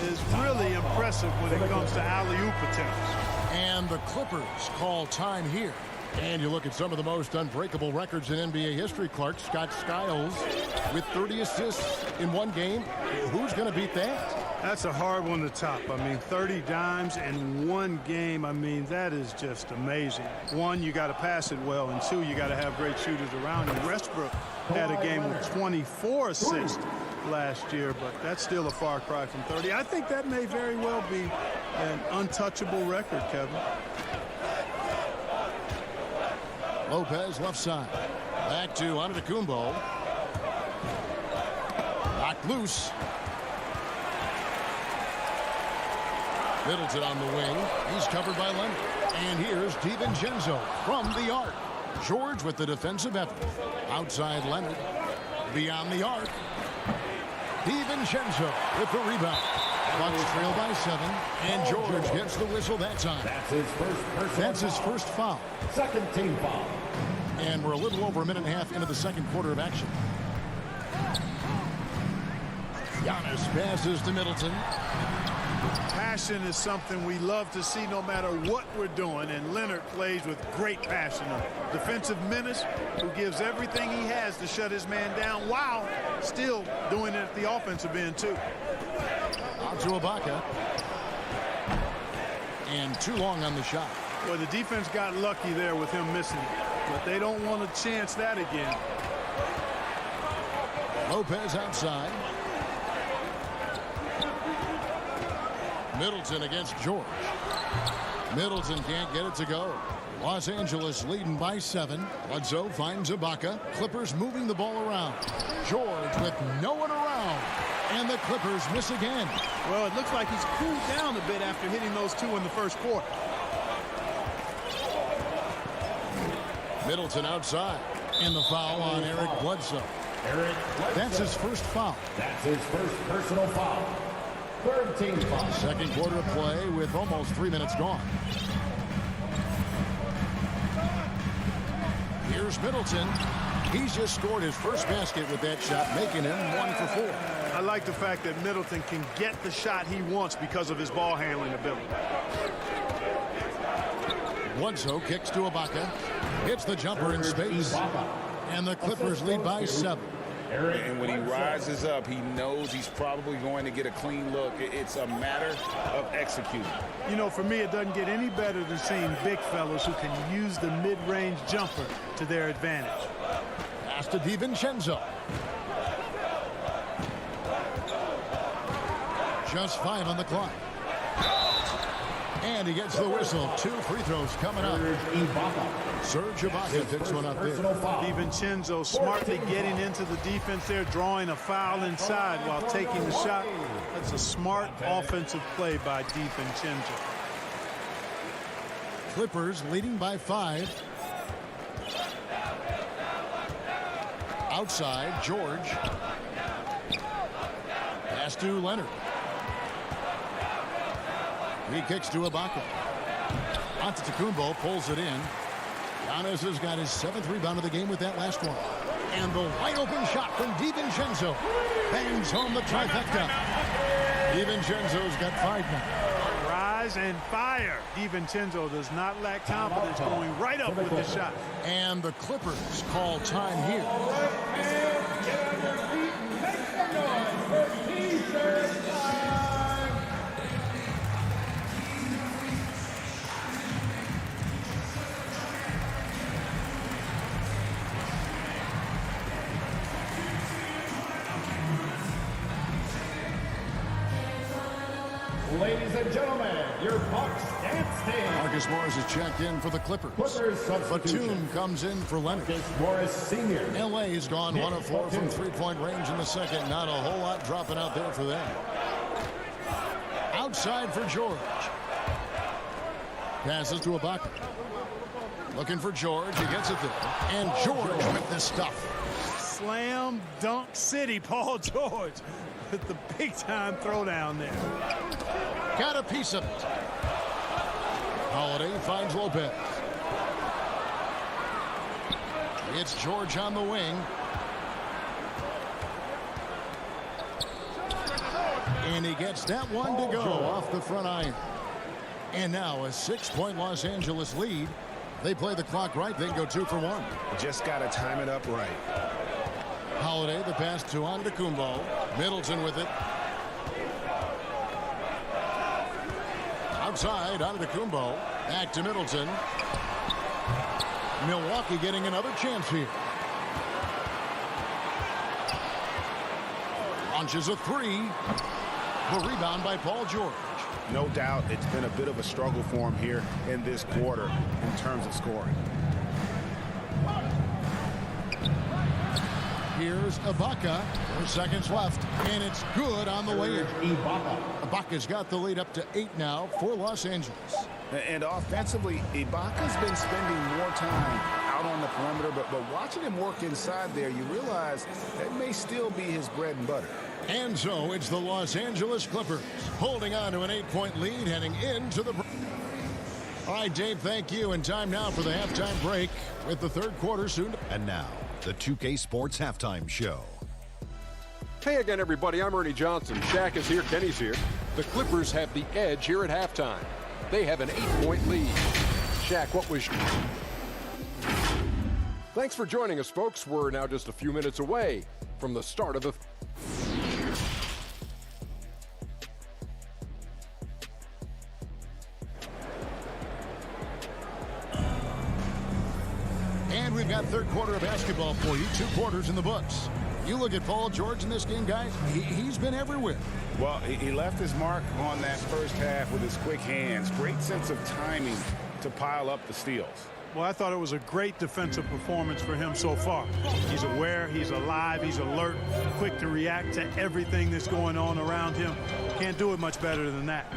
is really impressive when it comes to alley-oop attempts. And the Clippers call time here. And you look at some of the most unbreakable records in NBA history, Clark. Scott Skiles with 30 assists in 1 game. Who's going to beat that? That's a hard one to top. I mean, 30 dimes in 1 game. I mean, that is just amazing. 1, you got to pass it well. And 2, you got to have great shooters around you. Westbrook had a game with 24 assists last year, but that's still a far cry from 30. I think that may very well be an untouchable record, Kevin. Lopez left side. Back to Antetokounmpo. Knocked loose. Middleton on the wing. He's covered by Leonard. And here's DiVincenzo from the arc. George with the defensive effort. Outside Leonard. Beyond the arc. DiVincenzo with the rebound. Bucks trail by 7. And George gets the whistle that time. That's his first foul. Second team foul. And we're a little over a minute and a half into the second quarter of action. Giannis passes to Middleton. Passion is something we love to see no matter what we're doing, and Leonard plays with great passion. A defensive menace who gives everything he has to shut his man down while still doing it at the offensive end too. On to Ibaka. And too long on the shot. Well, the defense got lucky there with him missing it, but they don't want to chance that again. Lopez outside. Middleton against George. Middleton can't get it to go. Los Angeles leading by 7. Bledsoe finds Ibaka. Clippers moving the ball around. George with no one around. And the Clippers miss again. Well, it looks like he's cooled down a bit after hitting those 2 in the first quarter. Middleton outside. And the foul on Eric Bledsoe. That's his first foul. That's his first personal foul. Third team foul. Second quarter of play with almost 3 minutes gone. Here's Middleton. He's just scored his first basket with that shot, making him 1 for 4. I like the fact that Middleton can get the shot he wants because of his ball handling ability. Bledsoe kicks to Ibaka. Hits the jumper in space. And the Clippers lead by 7. And when he rises up, he knows he's probably going to get a clean look. It's a matter of executing. You know, for me, it doesn't get any better than seeing big fellas who can use the mid-range jumper to their advantage. Pass to DiVincenzo. Just 5 on the clock. And he gets the whistle. 2 free throws coming up. Serge Ibaka picks one up there. DiVincenzo smartly getting into the defense there, drawing a foul inside while taking the shot. That's a smart offensive play by DiVincenzo. Clippers leading by 5. Outside, George. Pass to Leonard. He kicks to Ibaka. Antetokounmpo pulls it in. Giannis has got his 7th rebound of the game with that last one. And the wide open shot from DiVincenzo bangs home the trifecta. DiVincenzo's got 5 now. Rise and fire. DiVincenzo does not lack confidence, going right up with the shot. And the Clippers call time here. Ladies and gentlemen, your Bucks dance team. Marcus Morris is checked in for the Clippers. Batum comes in for Leonard. Morris Sr. L.A. has gone 1 of 4 from three-point range in the second. Not a whole lot dropping out there for them. Outside for George. Passes to Ibaka. Looking for George. He gets it there. And George with the stuff. Slam dunk city, Paul George, with the big-time throwdown there. Got a piece of it. Holiday finds Lopez. It's George on the wing. And he gets that one to go off the front iron. And now a 6-point Los Angeles lead. They play the clock right. They can go 2 for 1. Just got to time it up right. Holiday, the pass to Antetokounmpo. Middleton with it. Outside, Antetokounmpo. Back to Middleton. Milwaukee getting another chance here. Launches a 3. The rebound by Paul George. No doubt it's been a bit of a struggle for him here in this quarter in terms of scoring. Here's Ibaka. 4 seconds left, and it's good on the way in. Ibaka's got the lead up to 8 now for Los Angeles. And offensively, Ibaka's been spending more time out on the perimeter, but watching him work inside there, you realize that may still be his bread and butter. And so it's the Los Angeles Clippers holding on to an 8-point lead heading into the break. All right, Dave, thank you. And time now for the halftime break with the third quarter soon. And now, the 2K Sports Halftime Show. Hey again, everybody. I'm Ernie Johnson. Shaq is here. Kenny's here. The Clippers have the edge here at halftime. They have an 8-point lead. Shaq, what was... Thanks for joining us, folks. We're now just a few minutes away from the start of the... And we've got third quarter of basketball for you. 2 quarters in the books. You look at Paul George in this game, guys. He's been everywhere. Well, he left his mark on that first half with his quick hands. Great sense of timing to pile up the steals. Well, I thought it was a great defensive performance for him so far. He's aware, he's alive, he's alert, quick to react to everything that's going on around him. Can't do it much better than that.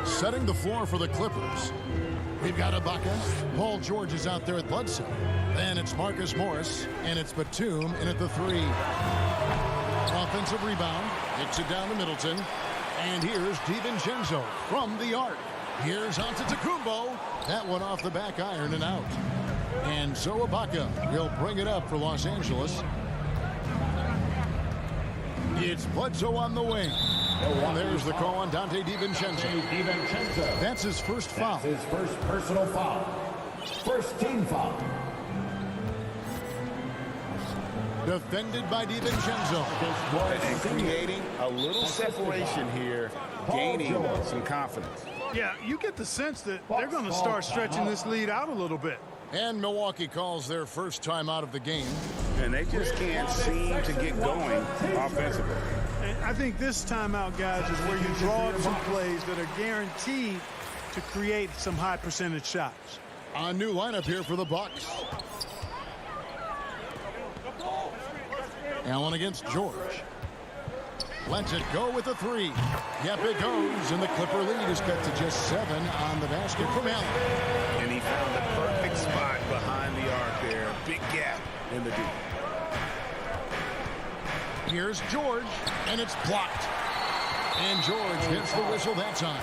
Setting the floor for the Clippers. We've got Ibaka. Paul George is out there at Bledsoe. Then it's Marcus Morris, and it's Batum in at the 3. Offensive rebound. Kicks it down to Middleton. And here's DiVincenzo from the arc. Here's Antetokounmpo. That one off the back iron and out. And so Ibaka will bring it up for Los Angeles. It's Bledsoe on the wing. And there's the call on Dante DiVincenzo. That's his first foul. That's his first personal foul. First team foul. Defended by DiVincenzo. And creating a little separation here, gaining some confidence. Yeah, you get the sense that they're going to start stretching this lead out a little bit. And Milwaukee calls their first time out of the game. And they just can't seem to get going offensively. And I think this timeout, guys, is where you draw up some plays that are guaranteed to create some high percentage shots. A new lineup here for the Bucks. Allen against George. Lets it go with a three. Yep, it goes, and the Clipper lead is cut to just 7 on the basket from Allen. And he found the perfect spot behind the arc there. Big gap in the D. Here's George, and it's blocked. And George hits the whistle that time.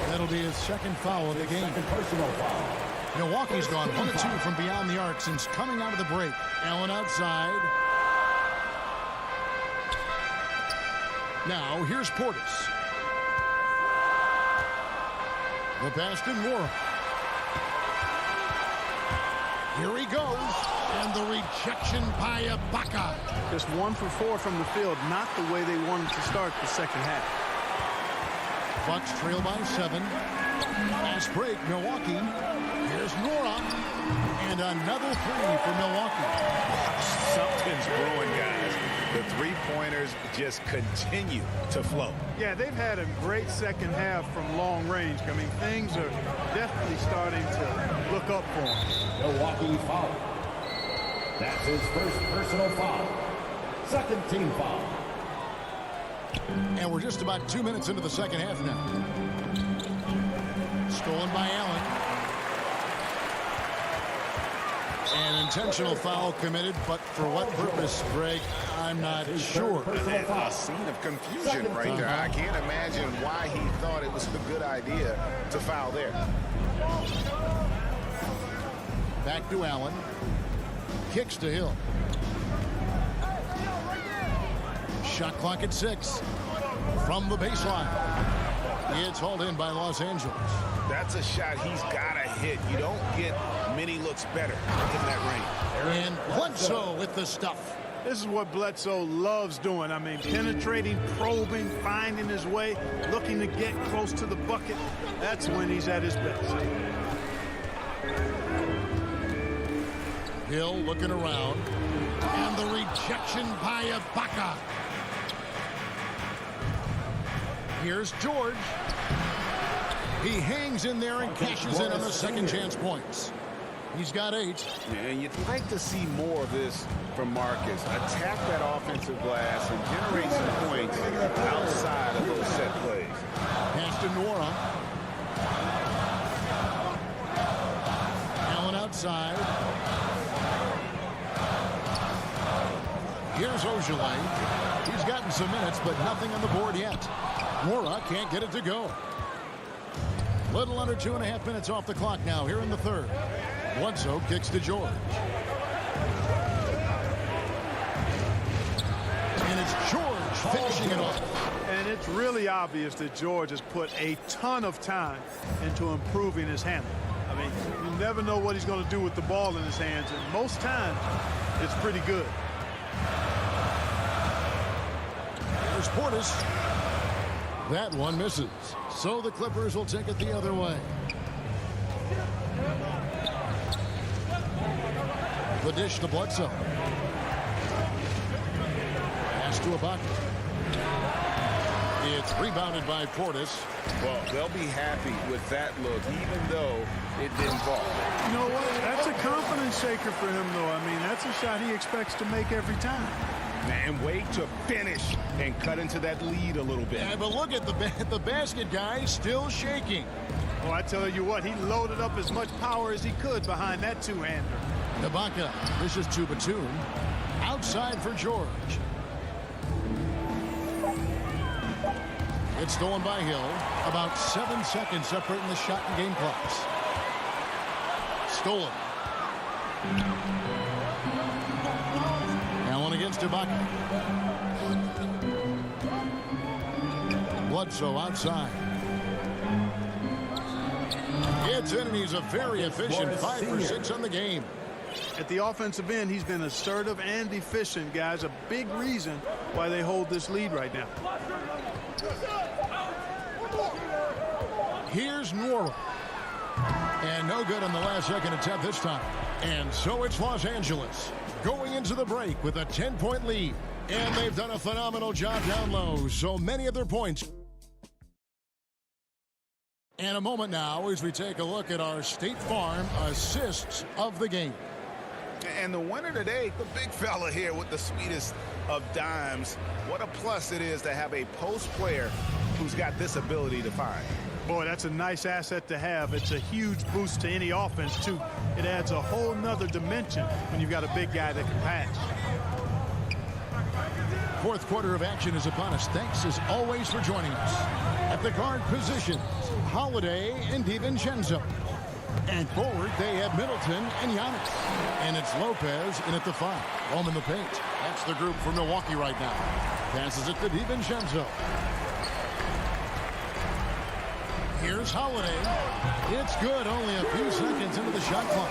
That'll be his second foul of the game. Milwaukee's gone 1 of 2 from beyond the arc since coming out of the break. Allen outside. Now here's Portis. The pass to Moore. Here he goes. And the rejection by Ibaka. Just 1 for 4 from the field. Not the way they wanted to start the second half. Bucks trail by 7. Fast break, Milwaukee. Here's Nora. And another 3 for Milwaukee. Something's brewing, guys. The three-pointers just continue to flow. Yeah, they've had a great second half from long range. I mean, things are definitely starting to look up for them. Milwaukee foul. That's his first personal foul. Second team foul. And we're just about 2 minutes into the second half now. Stolen by Allen. An intentional foul committed, but for what purpose, Greg, I'm not sure. A scene of confusion right there. I can't imagine why he thought it was a good idea to foul there. Back to Allen. Kicks to Hill. Shot clock at 6. From the baseline. It's hauled in by Los Angeles. That's a shot he's got to hit. You don't get many looks better in that range. And Bledsoe with the stuff. This is what Bledsoe loves doing. I mean, penetrating, probing, finding his way, looking to get close to the bucket. That's when he's at his best. Hill looking around. And the rejection by Ibaka. Here's George. He hangs in there and cashes in on the second chance points. He's got 8. And you'd like to see more of this from Marcus. Attack that offensive glass and generate some points outside of those set plays. Pass to Nora. Allen outside. Here's Ojale. He's gotten some minutes, but nothing on the board yet. Nora can't get it to go. Little under 2.5 minutes off the clock now here in the third. Bledsoe kicks to George. And it's George finishing it off. And it's really obvious that George has put a ton of time into improving his handling. I mean, you never know what he's going to do with the ball in his hands, and most times it's pretty good. There's Portis. That one misses. So the Clippers will take it the other way. The dish to Bledsoe. Pass to Ibaka. It's rebounded by Portis. Well, they'll be happy with that look, even though it didn't fall. You know what? That's a confidence shaker for him, though. I mean, that's a shot he expects to make every time. And wait to finish and cut into that lead a little bit. Yeah, but look at the basket guy still shaking. Well, I tell you what, he loaded up as much power as he could behind that two-hander. Ibaka, this is to Batum. Outside for George. It's stolen by Hill. About 7 seconds separating the shot and game clocks. Stolen. Allen against Ibaka. Bledsoe outside. It's in, and he's a very efficient 5 for 6 on the game. At the offensive end, he's been assertive and efficient, guys. A big reason why they hold this lead right now. Here's Nora. And no good on the last second attempt this time. And so it's Los Angeles going into the break with a 10-point lead. And they've done a phenomenal job down low. So many of their points. And a moment now as we take a look at our State Farm assists of the game. And the winner today, the big fella here with the sweetest of dimes. What a plus it is to have a post player who's got this ability to find. Boy, that's a nice asset to have. It's a huge boost to any offense, too. It adds a whole nother dimension when you've got a big guy that can pass. Fourth quarter of action is upon us. Thanks as always for joining us. At the guard positions, Holiday and DiVincenzo. And forward, they have Middleton and Giannis. And it's Lopez in at the 5. Home in the paint. That's the group for Milwaukee right now. Passes it to DiVincenzo. Here's Holiday. It's good. Only a few seconds into the shot clock.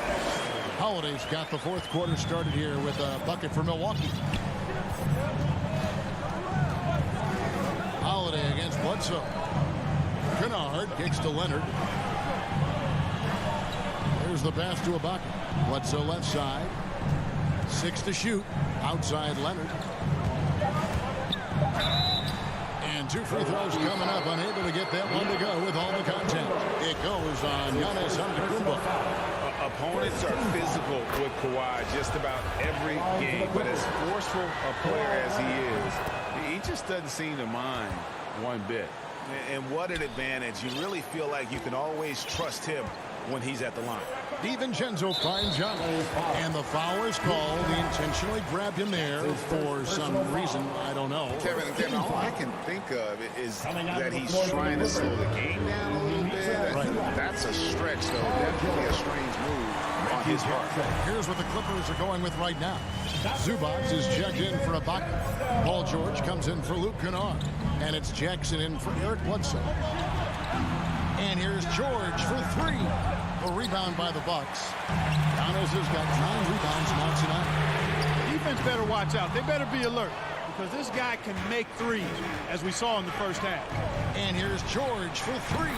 Holiday's got the fourth quarter started here with a bucket for Milwaukee. Holiday against Bledsoe. Kennard kicks to Leonard. There's the pass to Ibaka. Bledsoe left side. 6 to shoot. Outside Leonard. And 2 free throws coming up. Unable to get that one to go with all the contact. It goes on Giannis Antetokounmpo. Opponents are physical with Kawhi just about every game, but as forceful a player as he is, he just doesn't seem to mind one bit. And what an advantage. You really feel like you can always trust him when he's at the line. DiVincenzo finds Giannis, and the foul is called. He intentionally grabbed him there for some reason. I don't know. Kevin, all I can think of is that he's trying to slow the game down a little bit. Right. That's a stretch, though. Definitely a strange move on his part. Here's what the Clippers are going with right now. Zubac is checked in for Ibaka. Paul George comes in for Luke Kennard. And it's Jackson in for Eric Bledsoe. And here's George for 3. A rebound by the Bucks. Giannis has got 9 rebounds now tonight. Defense better watch out. They better be alert because this guy can make threes, as we saw in the first half. And here's George for 3.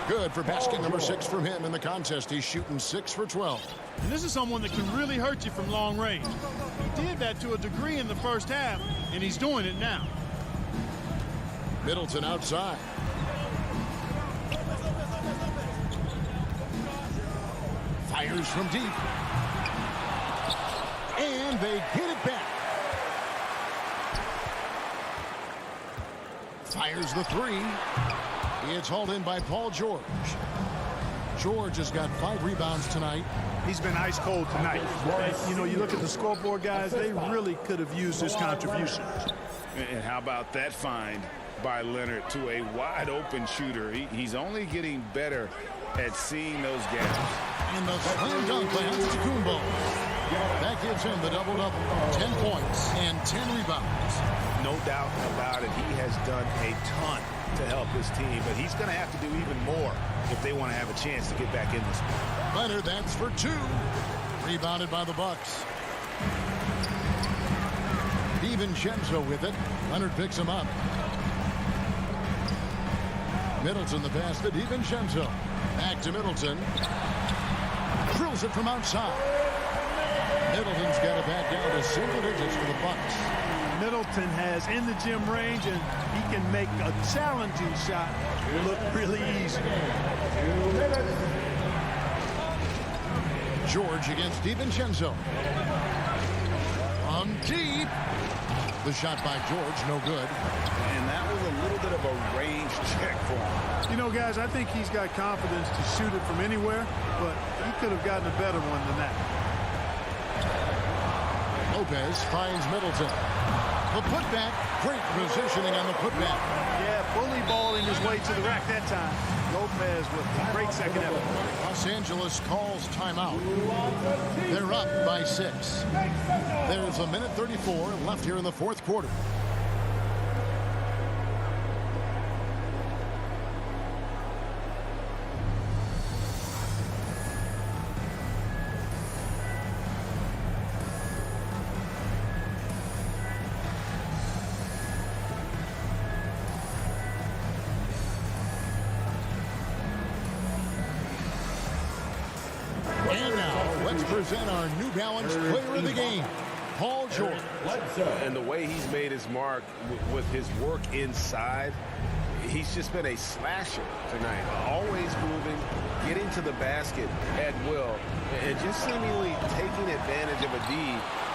Good for basket number 6 from him in the contest. He's shooting 6 for 12. And this is someone that can really hurt you from long range. He did that to a degree in the first half, and he's doing it now. Middleton outside. Fires from deep. And they get it back. Fires the 3. It's hauled in by Paul George. George has got 5 rebounds tonight. He's been ice cold tonight. You know, you look at the scoreboard, guys, they really could have used his contributions. And how about that find by Leonard to a wide open shooter? He's only getting better at seeing those gaps. And the slam dunk by Antetokounmpo. That gives him the double-double. 10 points and 10 rebounds. No doubt about it. He has done a ton to help his team, but he's going to have to do even more if they want to have a chance to get back in this one. Leonard, that's for 2. Rebounded by the Bucks. DiVincenzo with it. Leonard picks him up. Middleton the pass to DiVincenzo. Back to Middleton. Drills it from outside. Middleton's got it back down to single digits for the Bucks. Middleton has in the gym range, and he can make a challenging shot look really easy. George against DiVincenzo. From deep. The shot by George, no good. And that was a little bit of a range check for him. You know, guys, I think he's got confidence to shoot it from anywhere, but he could have gotten a better one than that. Lopez finds Middleton. The putback, great positioning on the putback. Yeah, bully balling his way to the rack that time. Lopez with a great second effort. Los Angeles calls timeout. They're up by 6. There's a minute 34 left here in the fourth quarter. Present our New Balance player of the game, Paul George. And the way he's made his mark with his work inside, He's just been a slasher tonight. Always moving, getting to the basket at will, and just seemingly taking advantage of a D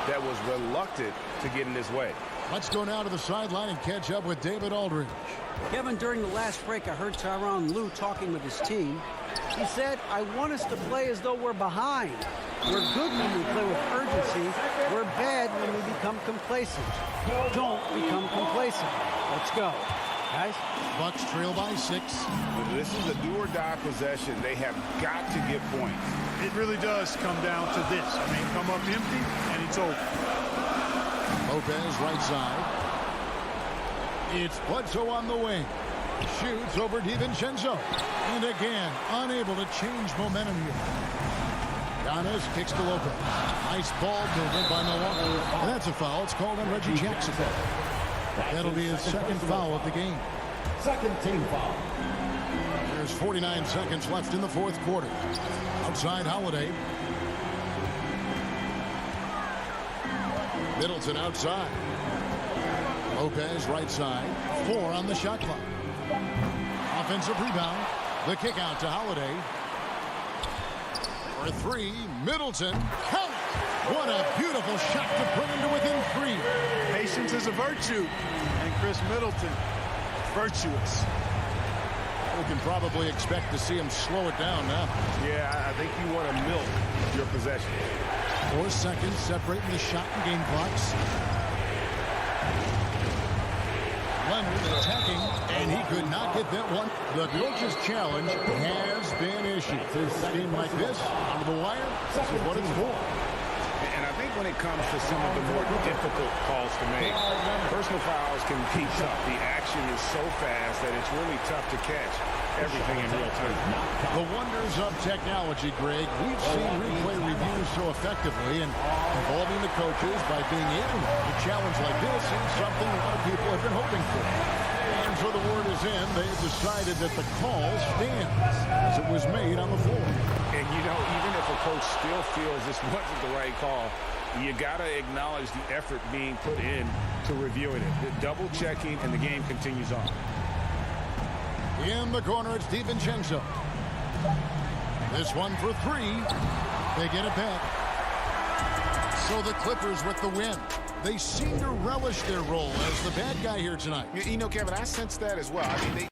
that was reluctant to get in his way. Let's go now to the sideline and catch up with David Aldridge. Kevin, during the last break, I heard Tyronn Lue talking with his team. He said, I want us to play as though we're behind. We're good when we play with urgency. We're bad when we become complacent. Don't become complacent. Let's go. Guys? Bucks trail by 6. This is a do-or-die possession. They have got to get points. It really does come down to this. I mean, come up empty, and it's over. Lopez right side. It's Bledsoe on the wing. Shoots over DiVincenzo. And again, unable to change momentum here. Giannis kicks to Lopez. Nice ball movement by Milwaukee. And that's a foul. It's called on Reggie Jackson. That'll be his second foul of the game. Second team foul. There's 49 seconds left in the fourth quarter. Outside Holiday. Middleton outside. Lopez right side. 4 on the shot clock. Offensive rebound. The kick out to Holiday. For 3, Middleton. Count it! What a beautiful shot to put into within 3. Patience is a virtue. And Chris Middleton, virtuous. We can probably expect to see him slow it down now. Yeah, I think you want to milk your possession. 4 seconds separating the shot and game clocks. Leonard attacking, and he could not get that one. The coach's challenge has been issued. A game like this, on the wire, this is what it's for. And I think when it comes to some of the more difficult calls to make, personal fouls can be tough. The action is so fast that it's really tough to catch everything in real time. The wonders of technology, Greg. We've seen replay reviews so effectively, and involving the coaches by being able to challenge like this is something a lot of people have been hoping for. And so the word is in. They've decided that the call stands as it was made on the floor. And, you know, even if a coach still feels this wasn't the right call, you got to acknowledge the effort being put in to reviewing it. The double checking, and the game continues on. In the corner, it's DiVincenzo. This one for 3. They get it back. So the Clippers with the win. They seem to relish their role as the bad guy here tonight. You know, Kevin, I sense that as well. I mean,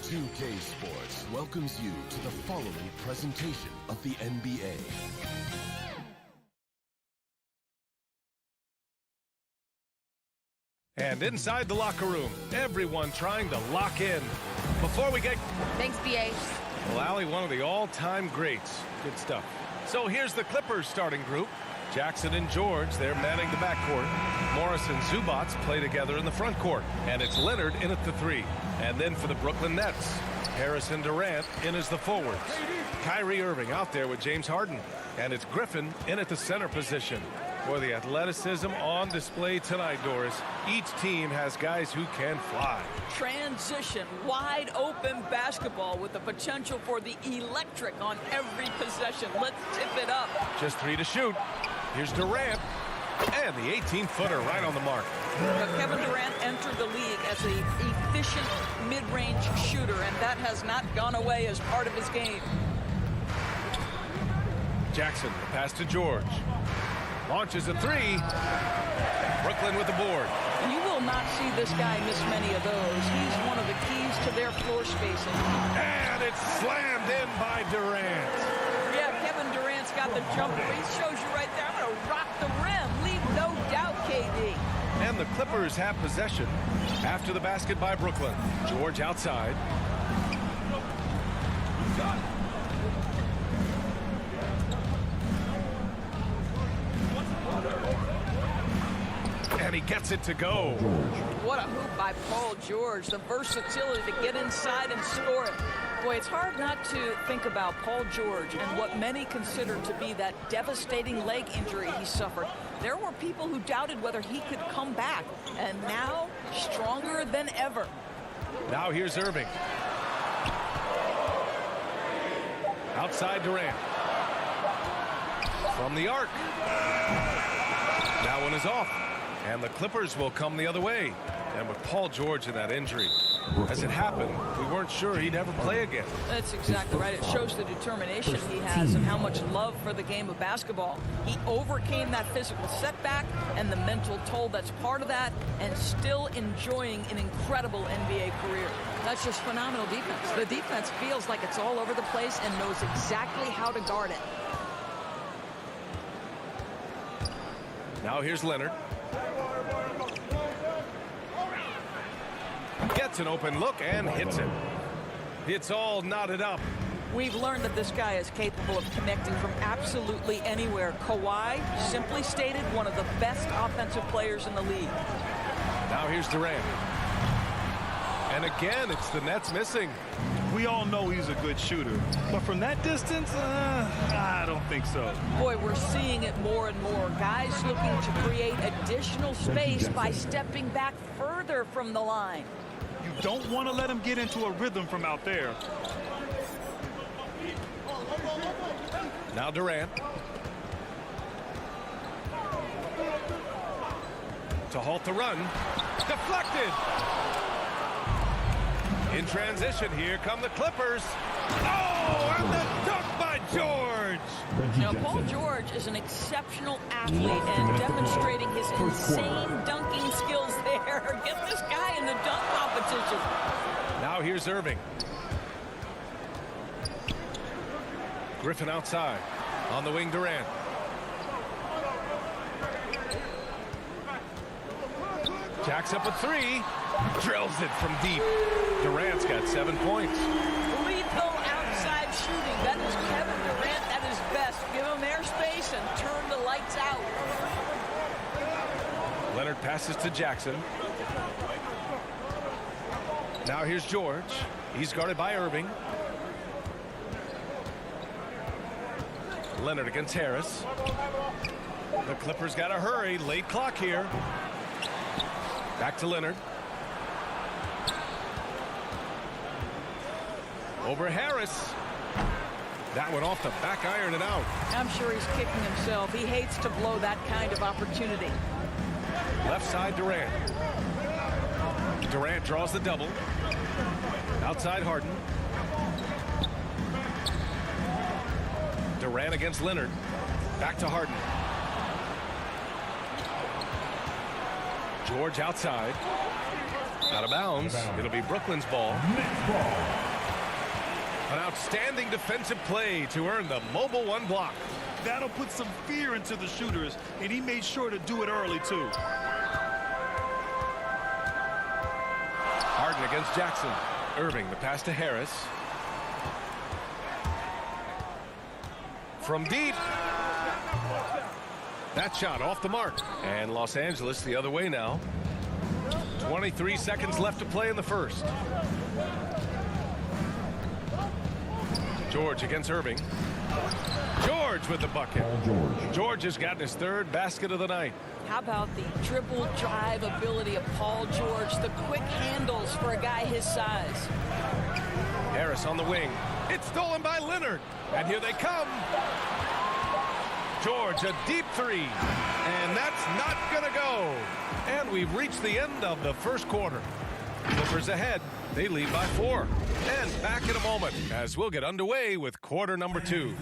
2K Sports welcomes you to the following presentation of the NBA. And inside the locker room, everyone trying to lock in. Before we get... Thanks, BA. Well, Allie, one of the all-time greats. Good stuff. So here's the Clippers starting group. Jackson and George, they're manning the backcourt. Morris and Zubats play together in the front court. And it's Leonard in at the 3. And then for the Brooklyn Nets, Harris and Durant in as the forwards. Kyrie Irving out there with James Harden. And it's Griffin in at the center position. Boy, the athleticism on display tonight, Doris. Each team has guys who can fly. Transition, wide open basketball with the potential for the electric on every possession. Let's tip it up. Just 3 to shoot. Here's Durant. And the 18-footer right on the mark. But Kevin Durant entered the league as an efficient mid-range shooter, and that has not gone away as part of his game. Jackson, the pass to George. Launches a 3. Brooklyn with the board. You will not see this guy miss many of those. He's one of the keys to their floor spacing. And it's slammed in by Durant. Yeah, Kevin Durant's got the jumper. He shows you right there. I'm going to rock the rim. Leave no doubt, KD. And the Clippers have possession after the basket by Brooklyn. George outside. And he gets it to go. What a hoop by Paul George. The versatility to get inside and score it. Boy, it's hard not to think about Paul George and what many consider to be that devastating leg injury he suffered. There were people who doubted whether he could come back, and now stronger than ever. Now here's Irving. Outside Durant. From the arc. That one is off. And the Clippers will come the other way. And with Paul George and that injury, as it happened, we weren't sure he'd ever play again. That's exactly right. It shows the determination he has and how much love for the game of basketball. He overcame that physical setback and the mental toll that's part of that, and still enjoying an incredible NBA career. That's just phenomenal defense. The defense feels like it's all over the place and knows exactly how to guard it. Now here's Leonard. Gets an open look and hits it. It's all knotted up. We've learned that this guy is capable of connecting from absolutely anywhere. Kawhi, simply stated, one of the best offensive players in the league. Now here's Durant. And again, it's the Nets missing. We all know he's a good shooter, but from that distance, I don't think so. Boy, we're seeing it more and more. Guys looking to create additional space by stepping back further from the line. You don't want to let him get into a rhythm from out there. Now Durant. To halt the run. Deflected. In transition, here come the Clippers. Oh, and the dunk by George. Now, Paul George is an exceptional athlete and demonstrating his insane dunking skills there. Get this guy in the dunk competition. Now here's Irving. Griffin outside. On the wing, Durant. Jacks up a three. Drills it from deep. Durant's got 7 points. Lethal outside shooting. That is Kevin Durant at his best. Give him airspace and turn the lights out. Leonard passes to Jackson. Now here's George. He's guarded by Irving. Leonard against Harris. The Clippers got to hurry. Late clock here. Back to Leonard. Over Harris. That one off the back iron and out. I'm sure he's kicking himself. He hates to blow that kind of opportunity. Left side, Durant. Durant draws the double. Outside Harden. Durant against Leonard. Back to Harden. George outside. Out of bounds. It'll be Brooklyn's ball. An outstanding defensive play to earn the mobile one block. That'll put some fear into the shooters, and he made sure to do it early, too. Harden against Jackson. Irving, the pass to Harris. From deep. That shot off the mark. And Los Angeles the other way now. 23 seconds left to play in the first. George against Irving. George with the bucket. George has gotten his third basket of the night. How about the dribble drive ability of Paul George, the quick handles for a guy his size. Harris on the wing. It's stolen by Leonard. And here they come. George, a deep three. And that's not going to go. And we've reached the end of the first quarter. Clippers ahead. They lead by 4. And back in a moment as we'll get underway with quarter number 2.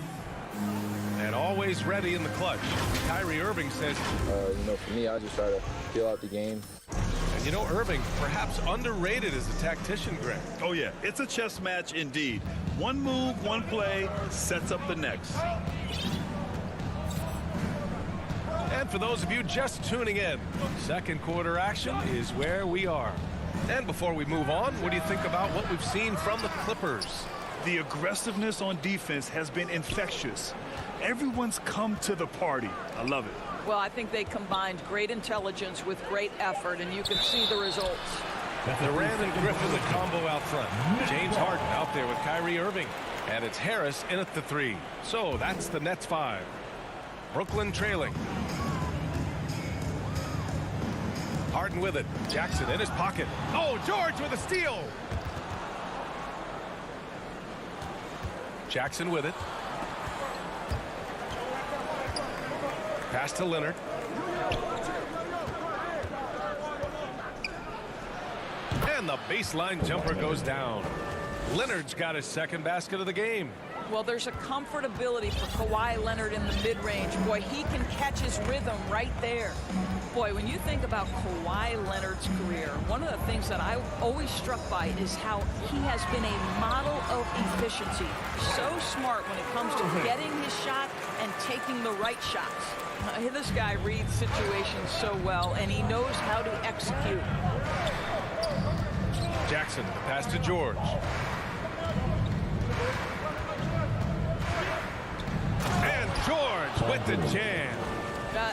And always ready in the clutch. Kyrie Irving says, for me, I just try to feel out the game. And you know, Irving, perhaps underrated as a tactician, Greg. Oh, yeah. It's a chess match indeed. One move, one play sets up the next. And for those of you just tuning in, second quarter action is where we are. And before we move on, what do you think about what we've seen from the Clippers? The aggressiveness on defense has been infectious. Everyone's come to the party. I love it. Well, I think they combined great intelligence with great effort, and you can see the results. Durant and Griffin, the combo out front. James Harden out there with Kyrie Irving. And it's Harris in at the 3. So that's the Nets 5. Brooklyn trailing. Harden with it. Jackson in his pocket. Oh, George with a steal. Jackson with it. Pass to Leonard. And the baseline jumper goes down. Leonard's got his second basket of the game. Well, there's a comfortability for Kawhi Leonard in the mid-range. Boy, he can catch his rhythm right there. Boy, when you think about Kawhi Leonard's career, one of the things that I'm always struck by is how he has been a model of efficiency. So smart when it comes to getting his shot and taking the right shots. This guy reads situations so well, and he knows how to execute. Jackson, pass to George. And George with the jam.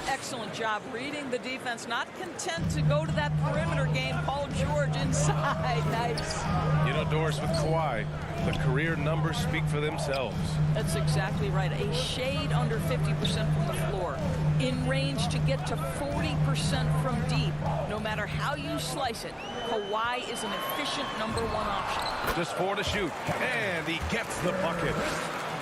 Excellent job reading the defense. Not content to go to that perimeter game. Paul George inside. Nice. You know, Doris, with Kawhi, the career numbers speak for themselves. That's exactly right. A shade under 50% from the floor. In range to get to 40% from deep. No matter how you slice it, Kawhi is an efficient #1 option. Just 4 to shoot. And he gets the bucket.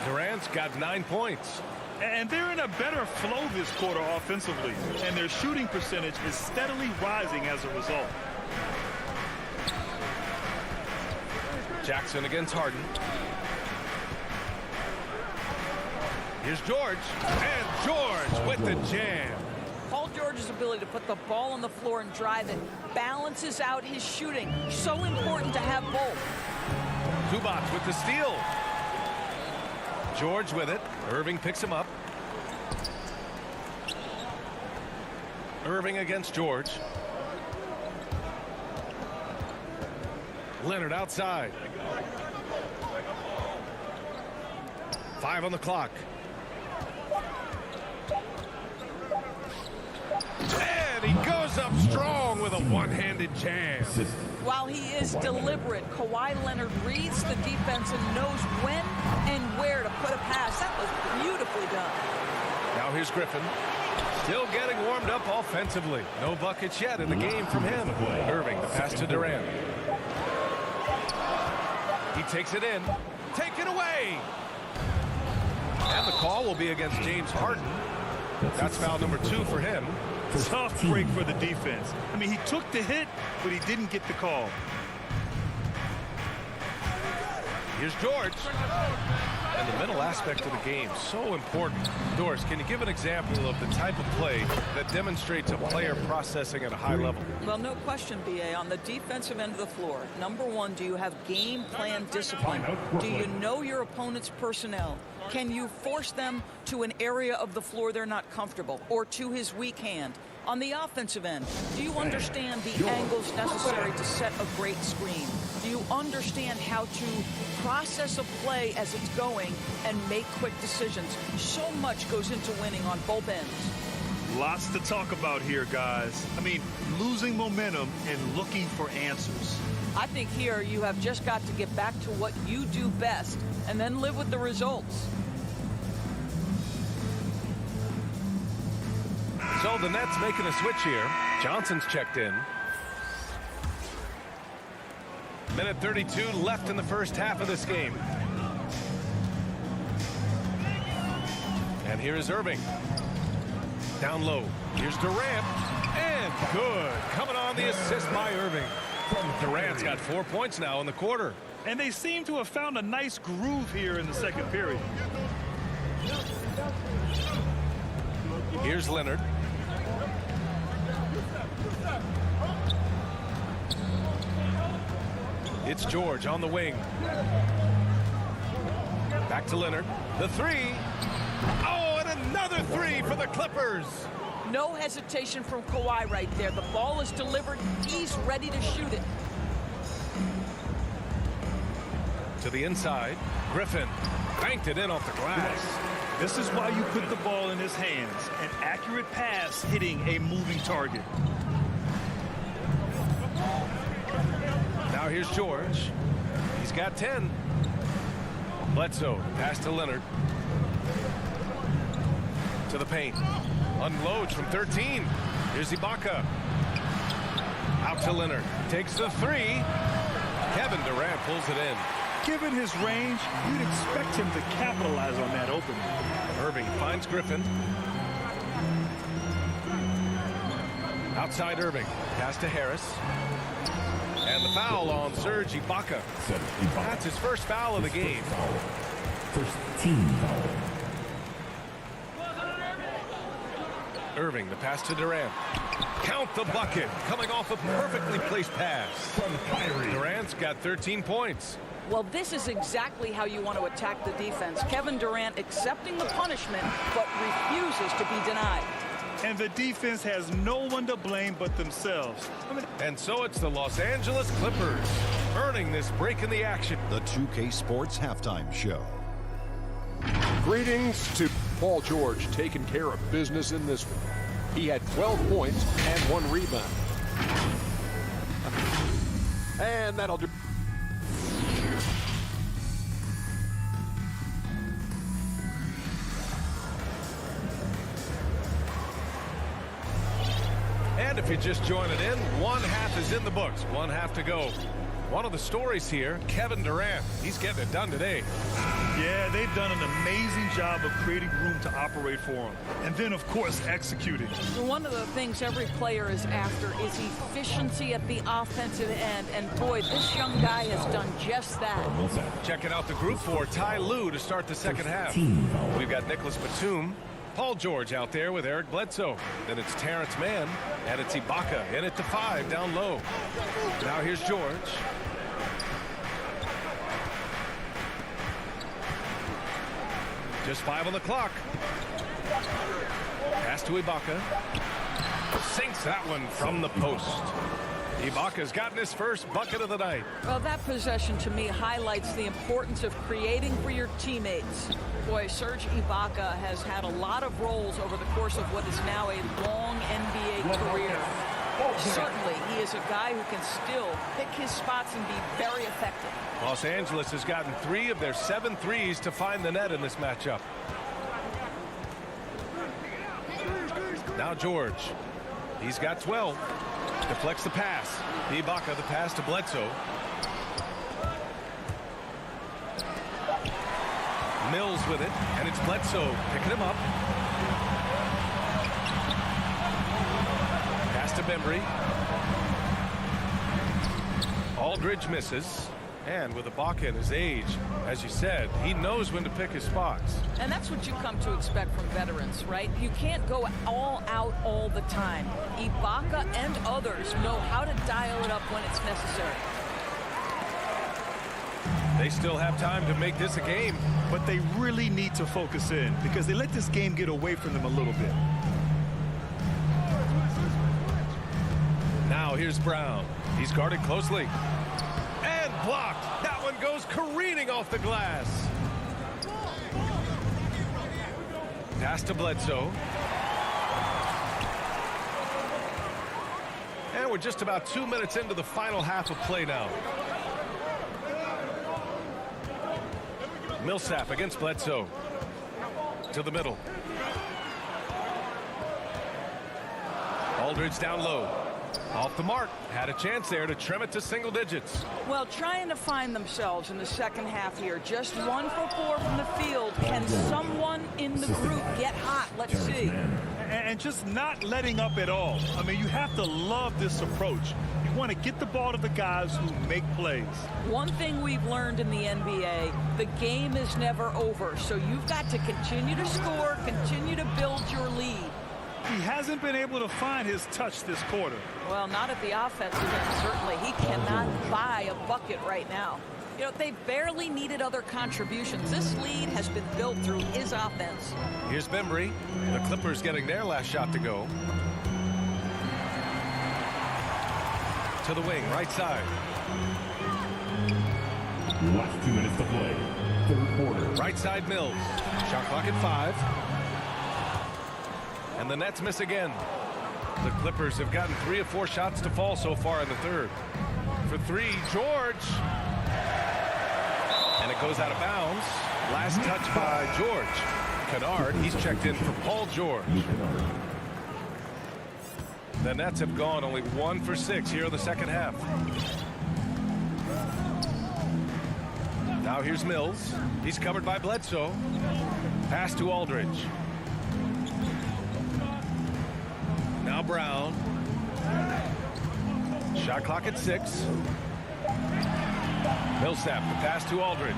Durant's got 9 points. And they're in a better flow this quarter offensively. And their shooting percentage is steadily rising as a result. Jackson against Harden. Here's George. And George with the jam. Paul George's ability to put the ball on the floor and drive it balances out his shooting. So important to have both. Zubac with the steal. George with it. Irving picks him up. Irving against George. Leonard outside. 5 on the clock. And he goes up strong with a one-handed jam. While he is deliberate, Kawhi Leonard reads the defense and knows when and where to put a pass. That was beautifully done. Now here's Griffin. Still getting warmed up offensively. No buckets yet in the game from him. Irving, the pass to Durant. He takes it in. Take it away. And the call will be against James Harden. That's foul number 2 for him. Tough break for the defense. I mean, he took the hit, but he didn't get the call. Here's George. And the mental aspect of the game, so important. Doris, can you give an example of the type of play that demonstrates a player processing at a high level? Well, no question, B.A. On the defensive end of the floor, #1, do you have game plan discipline? Do you know your opponent's personnel? Can you force them to an area of the floor they're not comfortable or to his weak hand? On the offensive end, do you understand the angles necessary to set a great screen? Do you understand how to process a play as it's going and make quick decisions? So much goes into winning on both ends. Lots to talk about here, guys. I mean, losing momentum and looking for answers. I think here you have just got to get back to what you do best and then live with the results. So the Nets making a switch here. Johnson's checked in. Minute 32 left in the first half of this game. And here is Irving. Down low. Here's Durant. And good. Coming on the assist by Irving. Durant's got 4 points now in the quarter. And they seem to have found a nice groove here in the second period. Here's Leonard. It's George on the wing. Back to Leonard. The 3. Oh, and another 3 for the Clippers. No hesitation from Kawhi right there. The ball is delivered. He's ready to shoot it. To the inside. Griffin banked it in off the glass. This is why you put the ball in his hands. An accurate pass hitting a moving target. Now here's George. He's got 10. Bledsoe, pass to Leonard. To the paint. Unloads from 13. Here's Ibaka. Out to Leonard. Takes the 3. Kevin Durant pulls it in. Given his range, you'd expect him to capitalize on that opening. Irving finds Griffin. Outside Irving. Pass to Harris. And the foul on Serge Ibaka. That's his first foul of the game. First team foul. Irving, the pass to Durant. Count the bucket. Coming off a perfectly placed pass. Durant's got 13 points. Well, this is exactly how you want to attack the defense. Kevin Durant accepting the punishment, but refuses to be denied. And the defense has no one to blame but themselves. And so it's the Los Angeles Clippers earning this break in the action. The 2K Sports Halftime Show. Greetings to Paul George, taking care of business in this one. He had 12 points and 1 rebound. And that'll do. And if you're just joining in, one half is in the books, one half to go. One of the stories here, Kevin Durant. He's getting it done today. Yeah, they've done an amazing job of creating room to operate for him. And then, of course, executing. One of the things every player is after is efficiency at the offensive end. And, boy, this young guy has done just that. Checking out the group for Ty Lue to start the second half. We've got Nicholas Batum, Paul George out there with Eric Bledsoe. Then it's Terrence Mann, and it's Ibaka in at the 5 down low. Now here's George. Just 5 on the clock. Pass to Ibaka. Sinks that one from the post. Ibaka's gotten his first bucket of the night. Well, that possession to me highlights the importance of creating for your teammates. Boy, Serge Ibaka has had a lot of roles over the course of what is now a long NBA career. Certainly, he is a guy who can still pick his spots and be very effective. Los Angeles has gotten 3 of their 7 threes to find the net in this matchup. Now George. He's got 12. Deflects the pass. Ibaka the pass to Bledsoe. Mills with it, and it's Bledsoe picking him up. Pass to Bembry. Aldridge misses. And with Ibaka in his age, as you said, he knows when to pick his spots. And that's what you come to expect from veterans, right? You can't go all out all the time. Ibaka and others know how to dial it up when it's necessary. They still have time to make this a game. But they really need to focus in because they let this game get away from them a little bit. Now here's Brown. He's guarded closely. And blocked. That one goes careening off the glass. Pass to Bledsoe. And we're just about 2 minutes into the final half of play now. Millsap against Bledsoe. To the middle. Aldridge down low. Off the mark. Had a chance there to trim it to single digits. Well, trying to find themselves in the second half here. Just 1 for 4 from the field. Can someone in the group get hot? Let's see. And just not letting up at all. I mean, you have to love this approach. You want to get the ball to the guys who make plays. One thing we've learned in the NBA, the game is never over. So you've got to continue to score, continue to build your lead. He hasn't been able to find his touch this quarter. Well, not at the offensive end, certainly. He cannot buy a bucket right now. You know, they barely needed other contributions. This lead has been built through his offense. Here's Bembry. The Clippers getting their last shot to go. To the wing, right side. Last 2 minutes to play. Third quarter. Right side Mills. Shot clock at 5. And the Nets miss again. The Clippers have gotten 3 of 4 shots to fall so far in the third. For 3, George. And it goes out of bounds. Last touch by George. Kennard, he's checked in for Paul George. The Nets have gone only 1 for 6 here in the second half. Now here's Mills. He's covered by Bledsoe. Pass to Aldridge. Now Brown. Shot clock at 6. Millsap, the pass to Aldridge.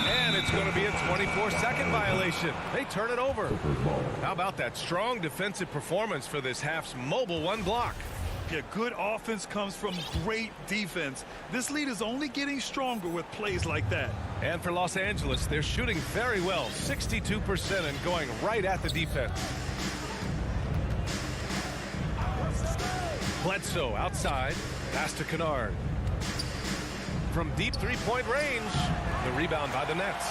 And it's going to be a 24-second violation. They turn it over. How about that strong defensive performance for this half's mobile one block? Yeah, good offense comes from great defense. This lead is only getting stronger with plays like that. And for Los Angeles, they're shooting very well, 62% and going right at the defense. Bledsoe outside, pass to Kennard. From deep three-point range, the rebound by the Nets.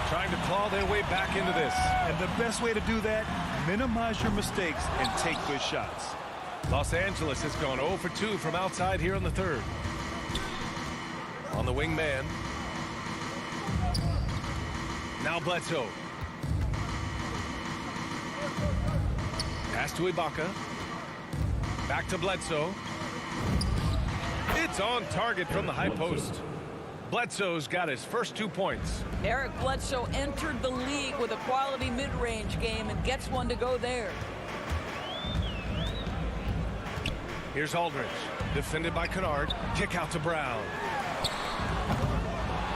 Trying to claw their way back into this. And the best way to do that, minimize your mistakes and take good shots. Los Angeles has gone 0 for 2 from outside here in the third. On the wing man. Now Bledsoe. Pass to Ibaka. Back to Bledsoe. It's on target from the high post. Bledsoe's got his first 2 points. Eric Bledsoe entered the league with a quality mid-range game and gets one to go there. Here's Aldridge, defended by Kennard. Kick out to Brown.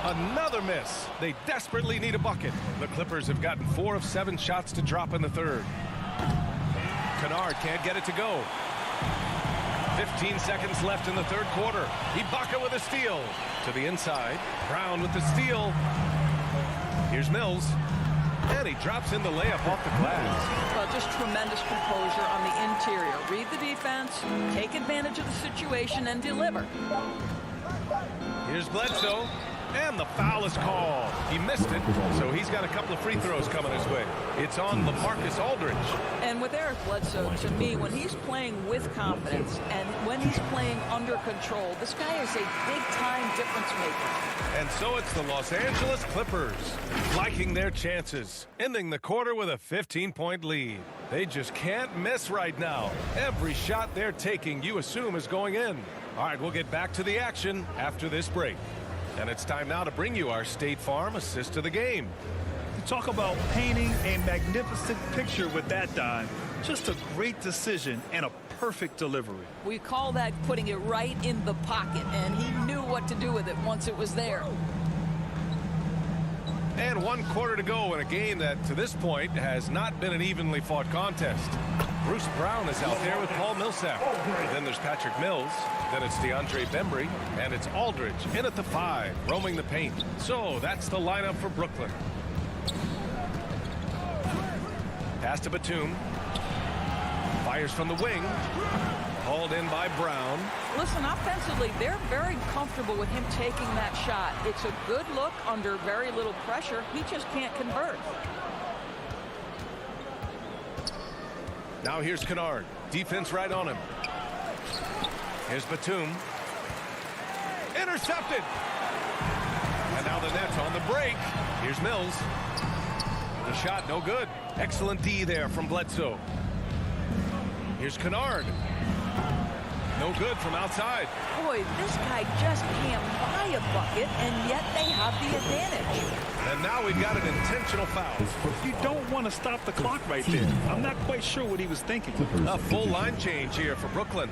Another miss. They desperately need a bucket. The Clippers have gotten 4 of 7 shots to drop in the third. Kennard can't get it to go. 15 seconds left in the third quarter. Ibaka with a steal. To the inside. Brown with the steal. Here's Mills. And he drops in the layup off the glass. Well, just tremendous composure on the interior. Read the defense, take advantage of the situation, and deliver. Here's Bledsoe. And the foul is called. He missed it, so he's got a couple of free throws coming his way. It's on LaMarcus Aldridge. And with Eric Bledsoe, to me, when he's playing with confidence and when he's playing under control, this guy is a big-time difference maker. And so it's the Los Angeles Clippers liking their chances, ending the quarter with a 15-point lead. They just can't miss right now. Every shot they're taking, you assume, is going in. All right, we'll get back to the action after this break. And it's time now to bring you our State Farm assist to the game. You talk about painting a magnificent picture with that dime. Just a great decision and a perfect delivery. We call that putting it right in the pocket, and he knew what to do with it once it was there. And 1 quarter to go in a game that, to this point, has not been an evenly fought contest. Bruce Brown is out there with Paul Millsap. Then there's Patrick Mills. Then it's DeAndre Bembry. And it's Aldridge in at the 5, roaming the paint. So that's the lineup for Brooklyn. Pass to Batum. Fires from the wing. Hauled in by Brown. Listen, offensively, they're very comfortable with him taking that shot. It's a good look under very little pressure. He just can't convert. Now here's Kennard. Defense right on him. Here's Batum. Intercepted. And now the Nets on the break. Here's Mills. The shot no good. Excellent D there from Bledsoe. Here's Kennard. No good from outside. Boy, this guy just can't buy a bucket, and yet they have the advantage. And now we've got an intentional foul. You don't want to stop the clock right there. I'm not quite sure what he was thinking. A full line change here for Brooklyn.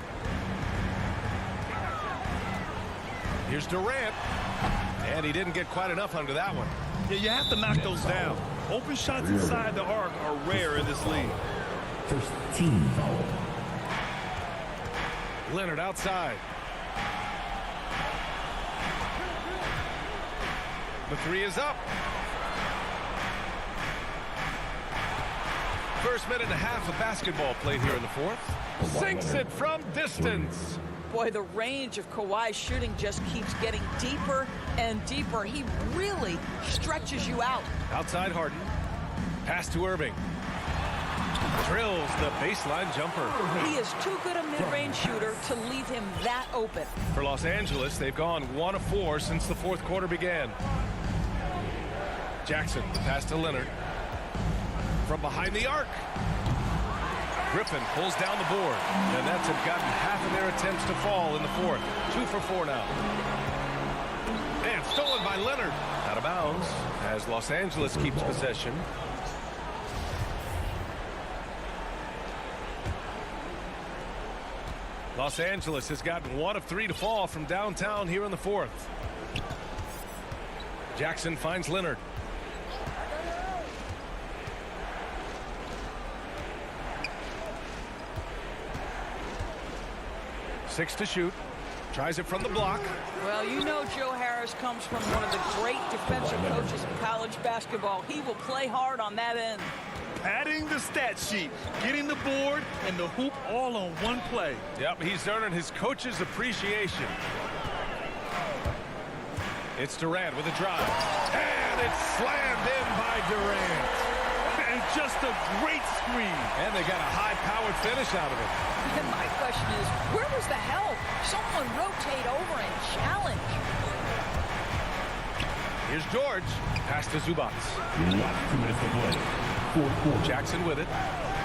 Here's Durant. And he didn't get quite enough under that one. Yeah, you have to knock those down. Open shots inside the arc are rare in this league. First team foul. Leonard outside. The 3 is up. First minute and a half of basketball played here in the fourth. Sinks it from distance. Boy, the range of Kawhi's shooting just keeps getting deeper and deeper. He really stretches you out. Outside Harden. Pass to Irving. Drills the baseline jumper. He is too good a mid-range shooter to leave him that open. For Los Angeles, they've gone 1 of 4 since the fourth quarter began. Jackson, pass to Leonard. From behind the arc. Griffin pulls down the board. The Nets have gotten half of their attempts to fall in the fourth. 2 for 4 now. And stolen by Leonard. Out of bounds as Los Angeles keeps possession. Los Angeles has gotten 1 of 3 to fall from downtown here in the fourth. Jackson finds Leonard. Six to shoot. Tries it from the block. Well, you know Joe Harris comes from one of the great defensive coaches in college basketball. He will play hard on that end. Padding the stat sheet, getting the board and the hoop all on one play. Yep, he's earning his coach's appreciation. It's Durant with a drive. And it's slammed in by Durant. And just a great screen. And they got a high-powered finish out of it. And my question is, where was the help? Someone rotate over and challenge. Here's George. Pass to Zubats. Jackson with it.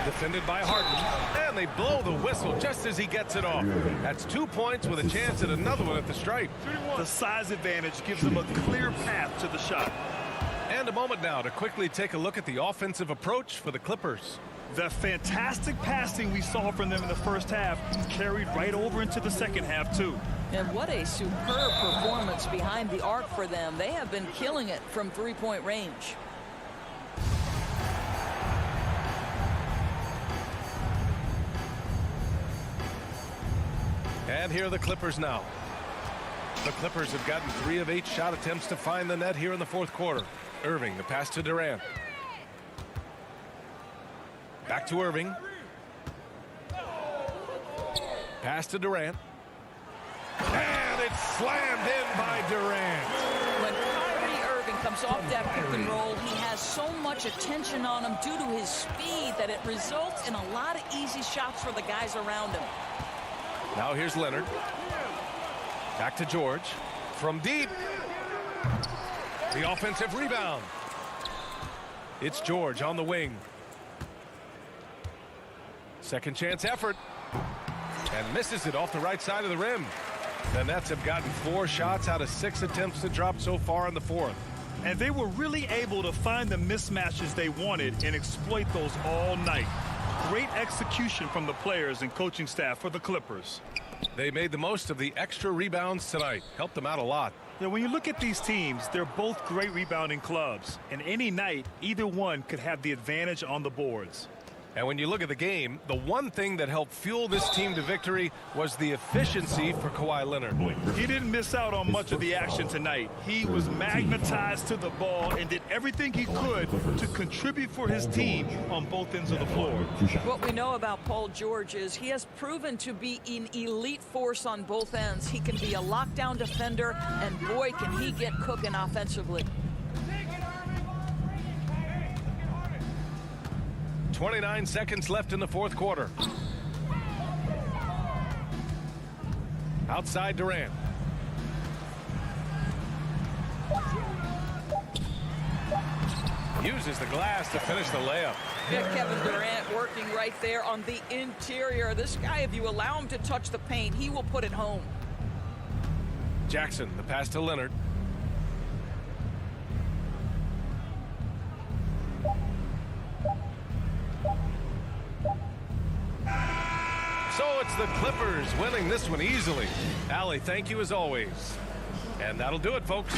Defended by Harden. And they blow the whistle just as he gets it off. That's 2 points with a chance at another one at the stripe. The size advantage gives them a clear path to the shot. And a moment now to quickly take a look at the offensive approach for the Clippers. The fantastic passing we saw from them in the first half carried right over into the second half, too. And what a superb performance behind the arc for them. They have been killing it from three-point range. And here are the Clippers now. The Clippers have gotten 3 of 8 shot attempts to find the net here in the fourth quarter. Irving, the pass to Durant. Back to Irving. Pass to Durant. And it's slammed in by Durant. When Kyrie Irving comes off that pick and roll, he has so much attention on him due to his speed that it results in a lot of easy shots for the guys around him. Now here's Leonard. Back to George. From deep. The offensive rebound. It's George on the wing. Second chance effort. And misses it off the right side of the rim. The Nets have gotten 4 shots out of 6 attempts to drop so far in the fourth. And they were really able to find the mismatches they wanted and exploit those all night. Great execution from the players and coaching staff for the Clippers. They made the most of the extra rebounds tonight. Helped them out a lot. Yeah, when you look at these teams, they're both great rebounding clubs. And any night, either one could have the advantage on the boards. And when you look at the game, the one thing that helped fuel this team to victory was the efficiency for Kawhi Leonard. He didn't miss out on much of the action tonight. He was magnetized to the ball and did everything he could to contribute for his team on both ends of the floor. What we know about Paul George is he has proven to be an elite force on both ends. He can be a lockdown defender, and boy, can he get cooking offensively. 29 seconds left in the fourth quarter. Outside Durant. Uses the glass to finish the layup. Yeah, Kevin Durant working right there on the interior. This guy, if you allow him to touch the paint, he will put it home. Jackson, the pass to Leonard. So it's the Clippers winning this one easily. Allie, thank you as always. And that'll do it, folks.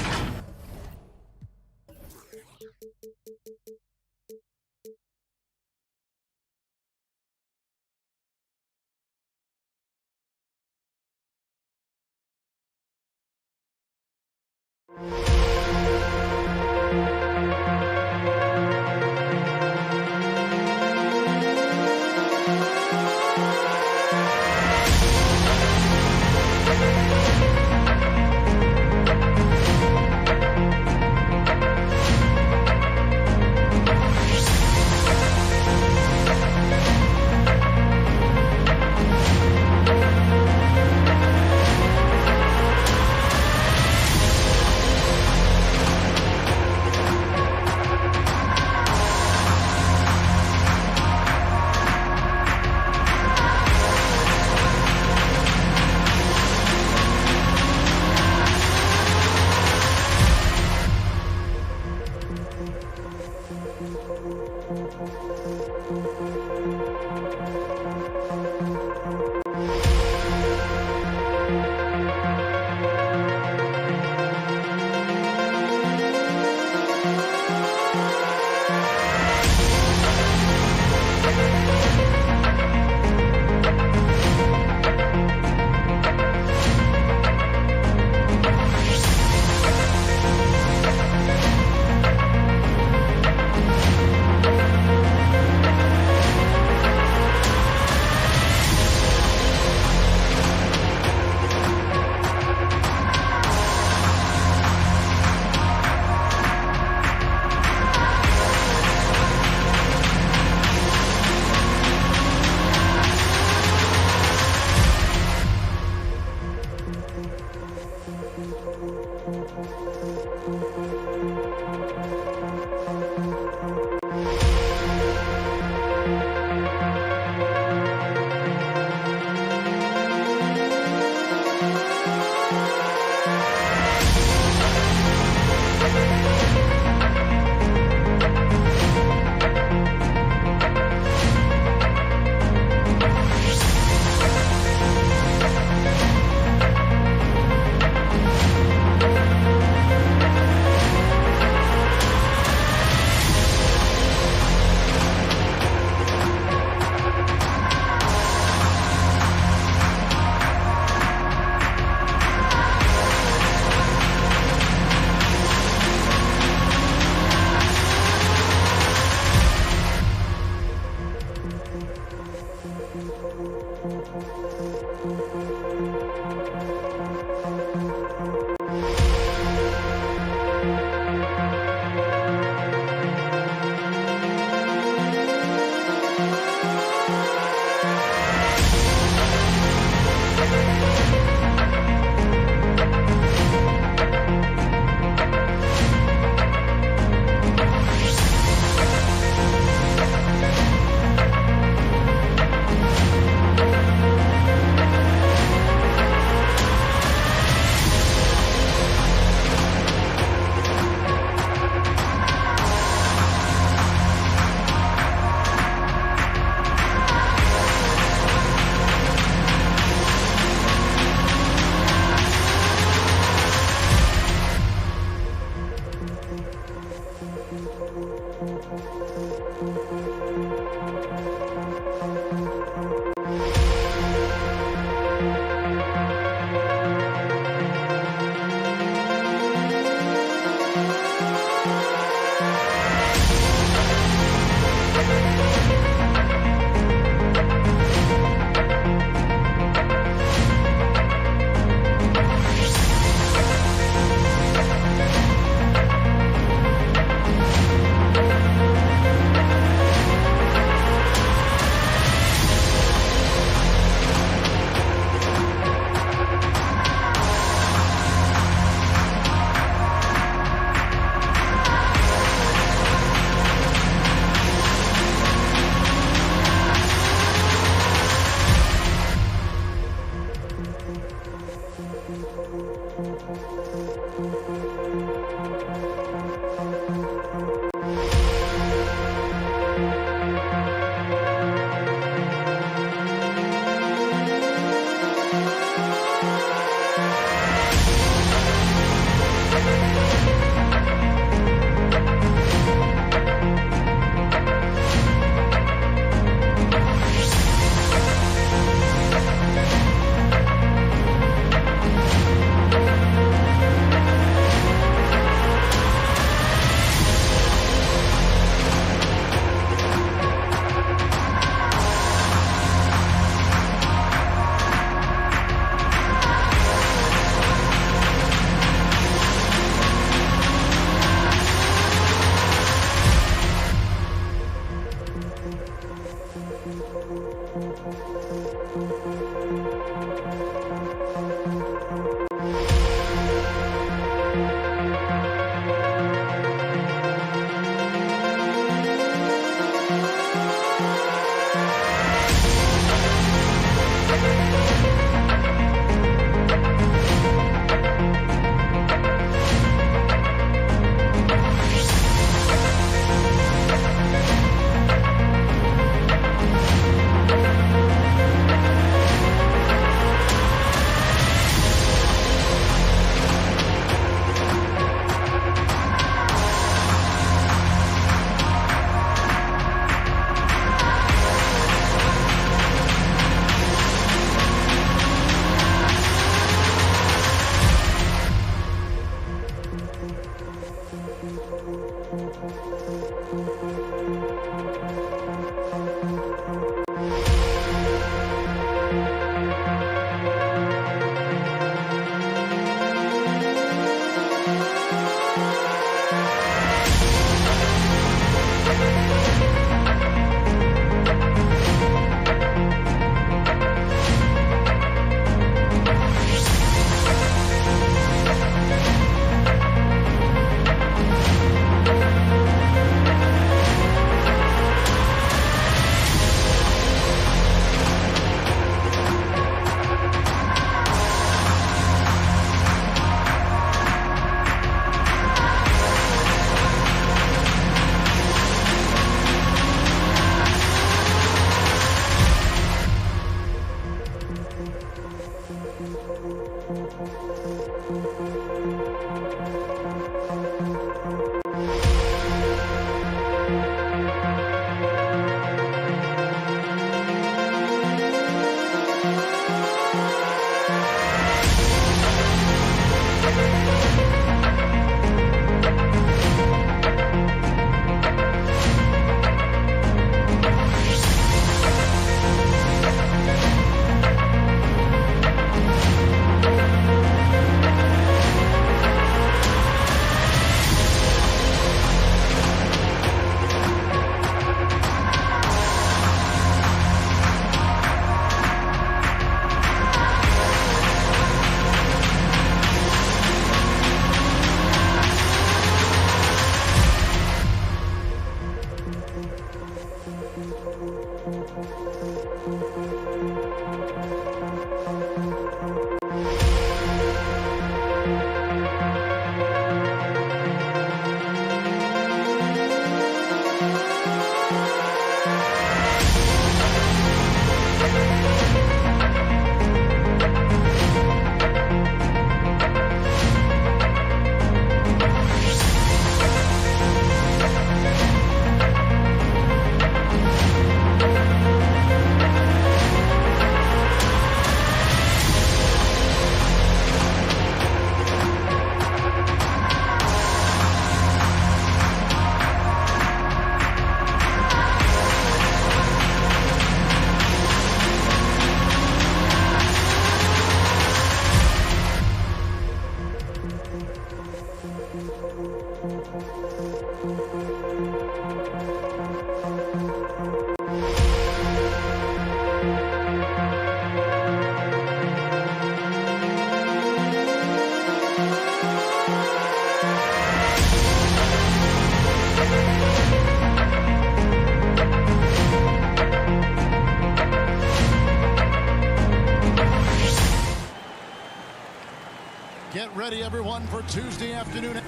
Get ready, everyone, for Tuesday afternoon.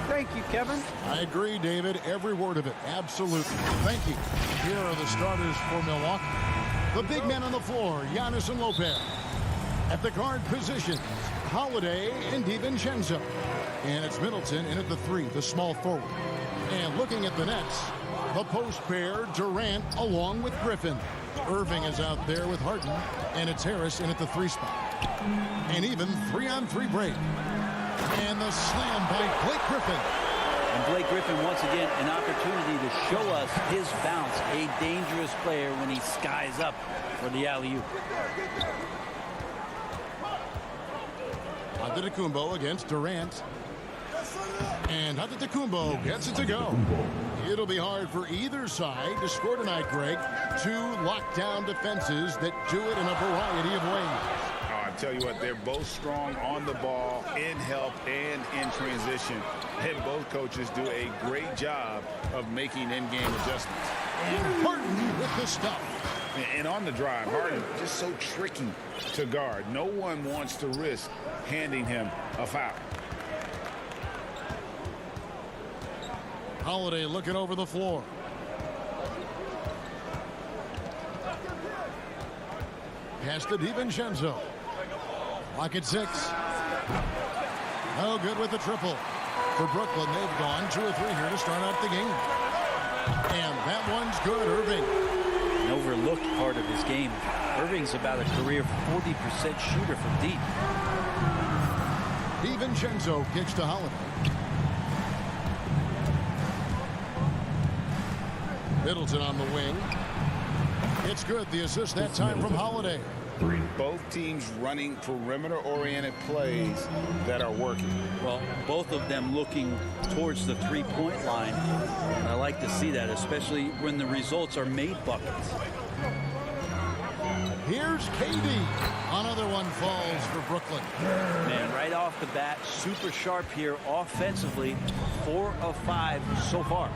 Thank you, Kevin. I agree, David. Every word of it. Absolutely. Thank you. Here are the starters for Milwaukee. The big men on the floor, Giannis and Lopez. At the guard positions, Holiday and DiVincenzo. And it's Middleton in at the 3, the small forward. And looking at the Nets, the post pair, Durant along with Griffin. Irving is out there with Harden, and it's Harris in at the 3 spot. And even 3-on-3 break. And the slam by Blake Griffin. And Blake Griffin, once again, an opportunity to show us his bounce. A dangerous player when he skies up for the alley-oop. Antetokounmpo against Durant. And Antetokounmpo gets it to go. It'll be hard for either side to score tonight, Greg. 2 lockdown defenses that do it in a variety of ways. I tell you what, they're both strong on the ball, in help, and in transition. And both coaches do a great job of making in-game adjustments. And Harden with the stuff. And on the drive, Harden just so tricky to guard. No one wants to risk handing him a foul. Holiday looking over the floor. Pass to DiVincenzo. Lock at 6. No good with the triple. For Brooklyn, they've gone 2 or 3 here to start out the game. And that one's good, Irving. An overlooked part of his game. Irving's about a career 40% shooter from deep. DiVincenzo kicks to Holiday. Middleton on the wing. It's good. The assist that time from Holiday. Both teams running perimeter-oriented plays that are working. Well, both of them looking towards the three-point line. And I like to see that, especially when the results are made buckets. Here's KD. Another one falls for Brooklyn. Man, right off the bat, super sharp here offensively. 4 of 5 so far.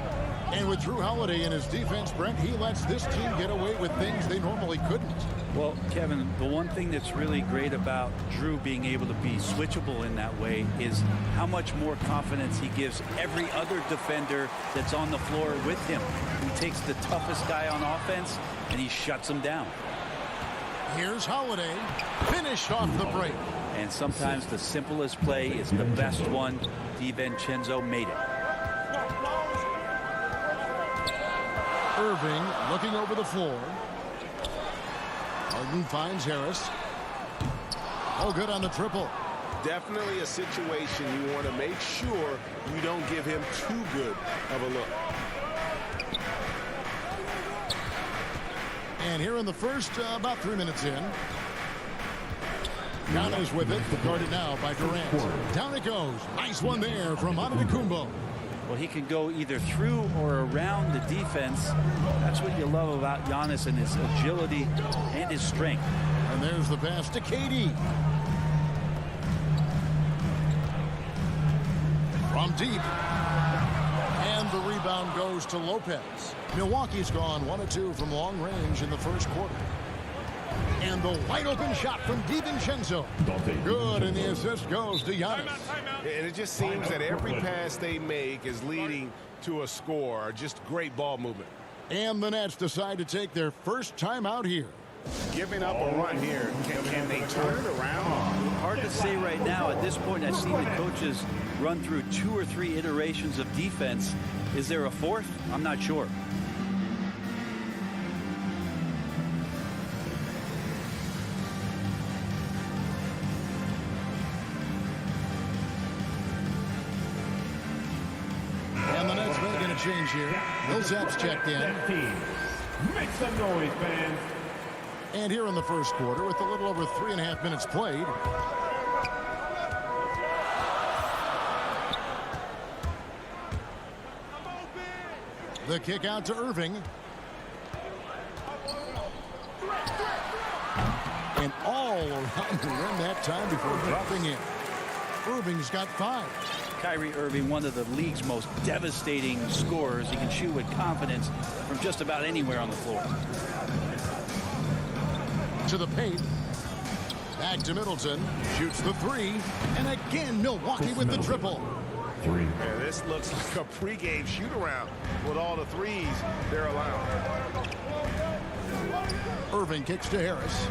And with Drew Holiday in his defense, Brent, he lets this team get away with things they normally couldn't. Well, Kevin, the one thing that's really great about Drew being able to be switchable in that way is how much more confidence he gives every other defender that's on the floor with him. He takes the toughest guy on offense and he shuts him down. Here's Holiday, finished off the break. And sometimes the simplest play is the best one. DiVincenzo made it. Irving looking over the floor. Harden finds Harris. Oh, good on the triple. Definitely a situation you want to make sure you don't give him too good of a look. And here in the first, about 3 minutes in. Giannis with it, guarded now by Durant. Down it goes. Nice one there from Antetokounmpo. Well, he can go either through or around the defense. That's what you love about Giannis and his agility and his strength. And there's the pass to KD. From deep. And the rebound goes to Lopez. Milwaukee's gone 1 of 2 from long range in the first quarter. And the wide open shot from DiVincenzo. Good, and the assist goes to Giannis. And it just seems that every pass they make is leading to a score. Just great ball movement. And the Nets decide to take their first time out here. Giving up a run here. Can they turn it around? Hard to say right now. At this point, I've seen the coaches run through 2 or 3 iterations of defense. Is there a fourth? I'm not sure. And the Nets making a change here. Millsap's checked in. Make some noise, fans. And here in the first quarter, with a little over 3.5 minutes played, the kick out to Irving. And all around the rim that time before dropping in. Irving's got 5. Kyrie Irving, one of the league's most devastating scorers. He can shoot with confidence from just about anywhere on the floor. To the paint. Back to Middleton. Shoots the 3. And again, Milwaukee with the triple. Yeah, this looks like a pregame shoot-around with all the threes they're allowing. Irving kicks to Harris.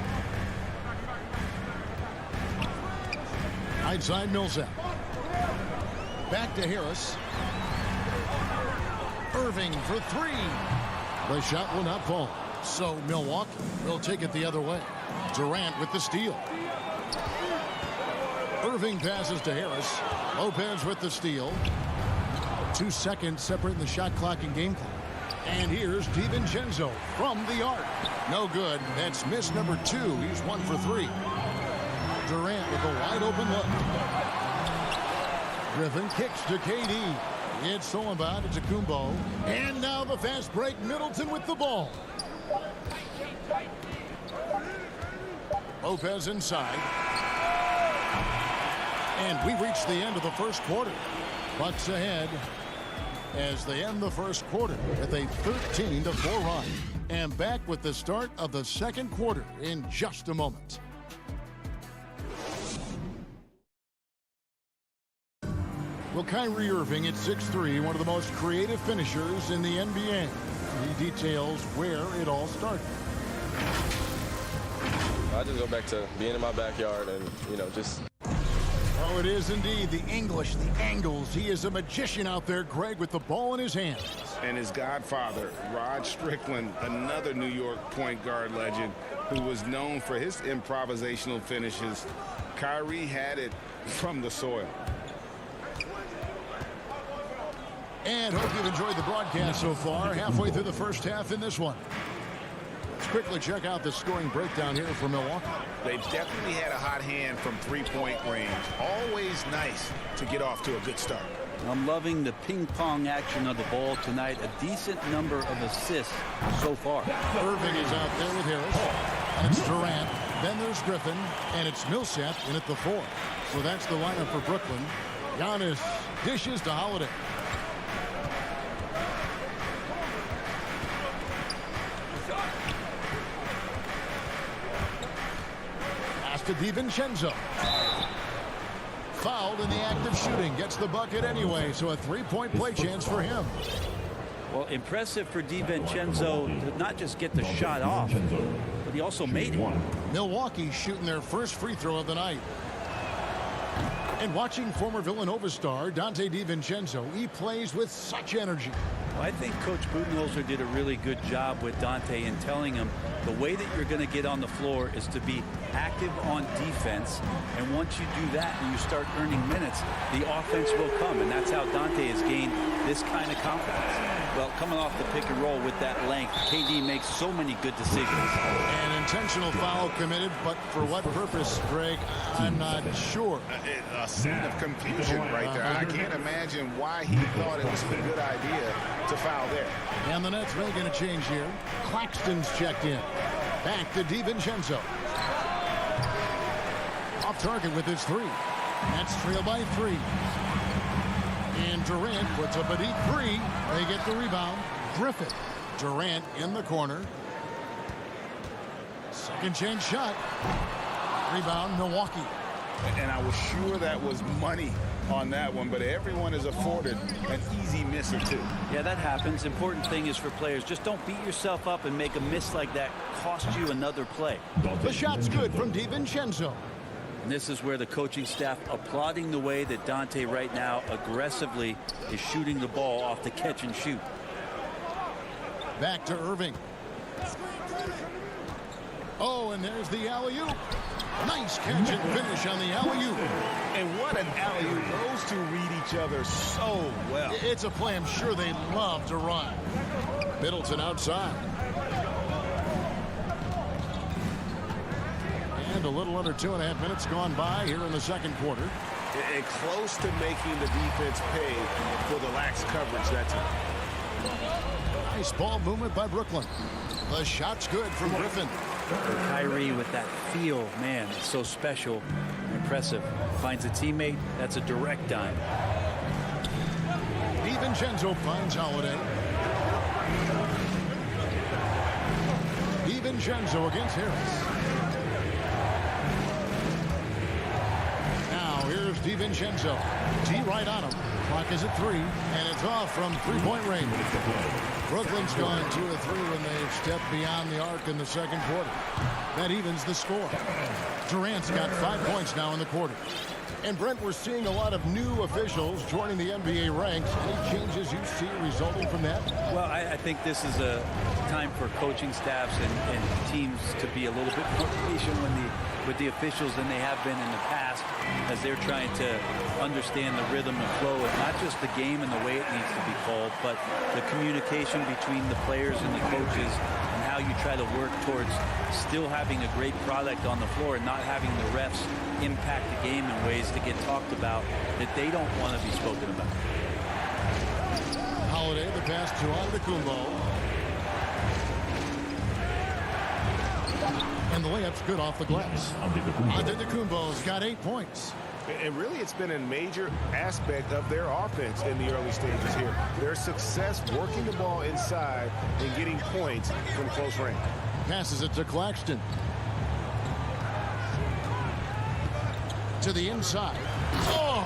Outside Millsap. Back to Harris. Irving for 3. The shot will not fall. So Milwaukee will take it the other way. Durant with the steal. Irving passes to Harris. Lopez with the steal. 2 seconds separating the shot clock and game clock. And here's DiVincenzo from the arc. No good. That's miss number 2. He's 1 for 3. Durant with a wide open look. Griffin kicks to KD. It's so about it to Kumbo. And now the fast break. Middleton with the ball. Lopez inside. And we reach the end of the first quarter. Bucks ahead as they end the first quarter with a 13-4 run. And back with the start of the second quarter in just a moment. Well, Kyrie Irving at 6'3", one of the most creative finishers in the NBA. He details where it all started. I just go back to being in my backyard and, just... Oh, it is indeed the English, the angles. He is a magician out there, Greg, with the ball in his hands. And his godfather, Rod Strickland, another New York point guard legend who was known for his improvisational finishes. Kyrie had it from the soil. And hope you've enjoyed the broadcast so far. Halfway through the first half in this one. Let's quickly check out the scoring breakdown here for Milwaukee. They've definitely had a hot hand from three-point range. Always nice to get off to a good start. I'm loving the ping-pong action of the ball tonight. A decent number of assists so far. Irving is out there with Harris. And it's Durant. Then there's Griffin. And it's Millsap in at the 4. So that's the lineup for Brooklyn. Giannis dishes to Holiday. To DiVincenzo. Fouled in the act of shooting. Gets the bucket anyway, so a three-point play chance for him. Well, impressive for DiVincenzo to not just get the shot off, but he also made it. Milwaukee shooting their first free throw of the night. And watching former Villanova star Dante DiVincenzo, he plays with such energy. Well, I think Coach Budenholzer did a really good job with Dante in telling him the way that you're going to get on the floor is to be active on defense. And once you do that and you start earning minutes, the offense will come. And that's how Dante has gained this kind of confidence. Well, coming off the pick and roll with that length, KD makes so many good decisions. An intentional foul committed, but for what purpose, Greg, I'm not sure. A scene of confusion right there. I can't imagine why he thought it was a good idea to foul there. And the Nets making a change here. Claxton's checked in. Back to DiVincenzo. Off target with his 3. Nets trail by 3. And Durant puts up a deep three. They get the rebound. Griffin. Durant in the corner. Second chance shot. Rebound, Milwaukee. And I was sure that was money on that one, but everyone is afforded an easy miss or two. Yeah, that happens. Important thing is for players, just don't beat yourself up and make a miss like that cost you another play. The shot's good from DiVincenzo. And this is where the coaching staff applauding the way that Dante right now aggressively is shooting the ball off the catch and shoot. Back to Irving. Oh, and there's the alley-oop. Nice catch and finish on the alley-oop. And what an alley-oop. Those two read each other so well. It's a play I'm sure they love to run. Middleton outside. And a little under 2.5 minutes gone by here in the second quarter. And close to making the defense pay for the lax coverage that time. Nice ball movement by Brooklyn. The shot's good from Griffin. And Kyrie with that feel, man, it's so special, impressive. Finds a teammate, that's a direct dime. DiVincenzo finds Holiday. DiVincenzo against Harris. Now here's DiVincenzo. T right on him. Clock is at 3, and it's off from three-point range. Brooklyn's gone 2 of 3 when they've stepped beyond the arc in the second quarter. That evens the score. Durant's got 5 points now in the quarter. And Brent, we're seeing a lot of new officials joining the NBA ranks. Any changes you see resulting from that? Well, I think this is a time for coaching staffs and teams to be a little bit more patient with the officials than they have been in the past, as they're trying to understand the rhythm and flow of not just the game and the way it needs to be called, but the communication between the players and the coaches, and how you try to work towards still having a great product on the floor and not having the refs impact the game in ways that get talked about that they don't want to be spoken about. Holiday, the pass to Antetokounmpo. And the layup's good off the glass. Antetokounmpo's got 8 points. And really, it's been a major aspect of their offense in the early stages here. Their success working the ball inside and getting points from close range. Passes it to Claxton. To the inside. Oh!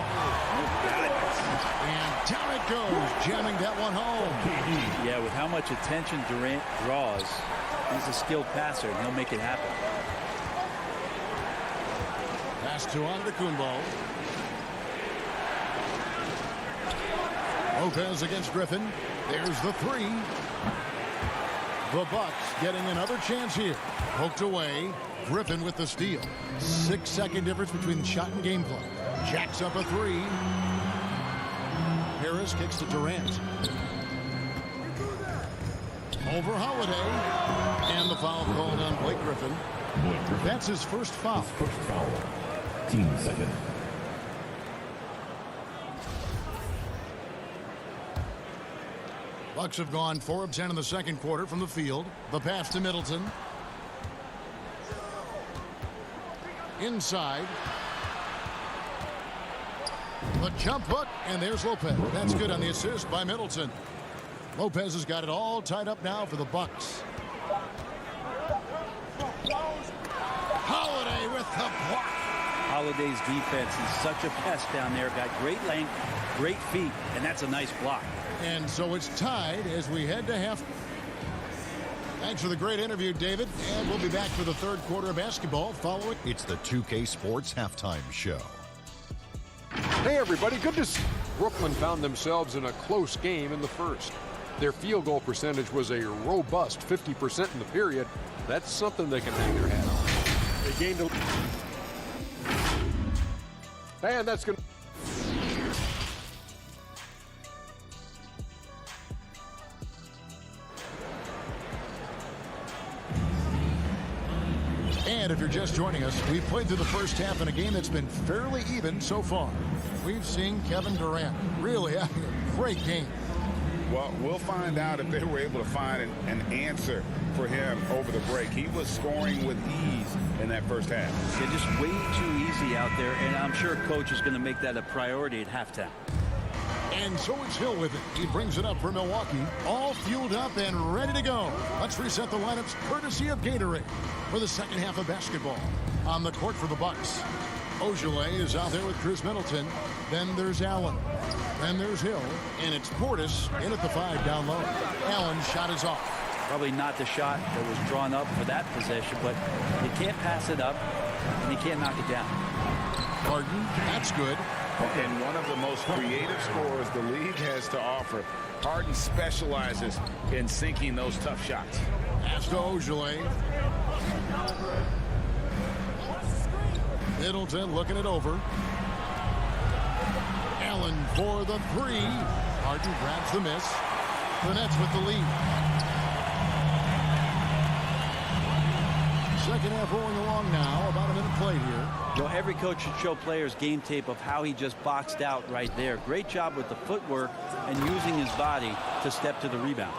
And down it goes, jamming that one home. Yeah, with how much attention Durant draws, he's a skilled passer, and he'll make it happen. Pass to Antetokounmpo. Lopez against Griffin. There's the 3. The Bucks getting another chance here. Poked away. Griffin with the steal. 6-second difference between the shot and game clock. Jacks up a 3. Harris kicks to Durant. Over Holiday. And the foul called on Blake Griffin. That's his first foul. Team second. Bucks have gone 4 of 10 in the second quarter from the field. The pass to Middleton. Inside. The jump hook, and there's Lopez. That's good on the assist by Middleton. Lopez has got it all tied up now for the Bucks. Holiday with the block. Holiday's defense is such a pest down there. Got great length, great feet, and that's a nice block. And so it's tied as we head to half. Thanks for the great interview, David. And we'll be back for the third quarter of basketball following. It's the 2K Sports Halftime Show. Hey, everybody. Good to see. Brooklyn found themselves in a close game in the first. Their field goal percentage was a robust 50% in the period. That's something they can hang their hat on. They gained a... And that's going to... And if you're just joining us, we've played through the first half in a game that's been fairly even so far. We've seen Kevin Durant really having a great game. Well, we'll find out if they were able to find an answer for him over the break. He was scoring with ease in that first half. Yeah, just way too easy out there, and I'm sure coach is going to make that a priority at halftime. And so it's Hill with it. He brings it up for Milwaukee. All fueled up and ready to go. Let's reset the lineups courtesy of Gatorade for the second half of basketball. On the court for the Bucks, Ogilvy is out there with Chris Middleton. Then there's Allen. Then there's Hill. And it's Portis in at the 5 down low. Allen's shot is off. Probably not the shot that was drawn up for that possession, but you can't pass it up, and you can't knock it down. Harden, that's good. And one of the most creative scorers the league has to offer. Harden specializes in sinking those tough shots. Pass to Ogilvy. Middleton looking it over. Allen for the 3. Harden grabs the miss. The Nets with the lead. Second half rolling along now. About a minute played here. You know, every coach should show players game tape of how he just boxed out right there. Great job with the footwork and using his body to step to the rebound.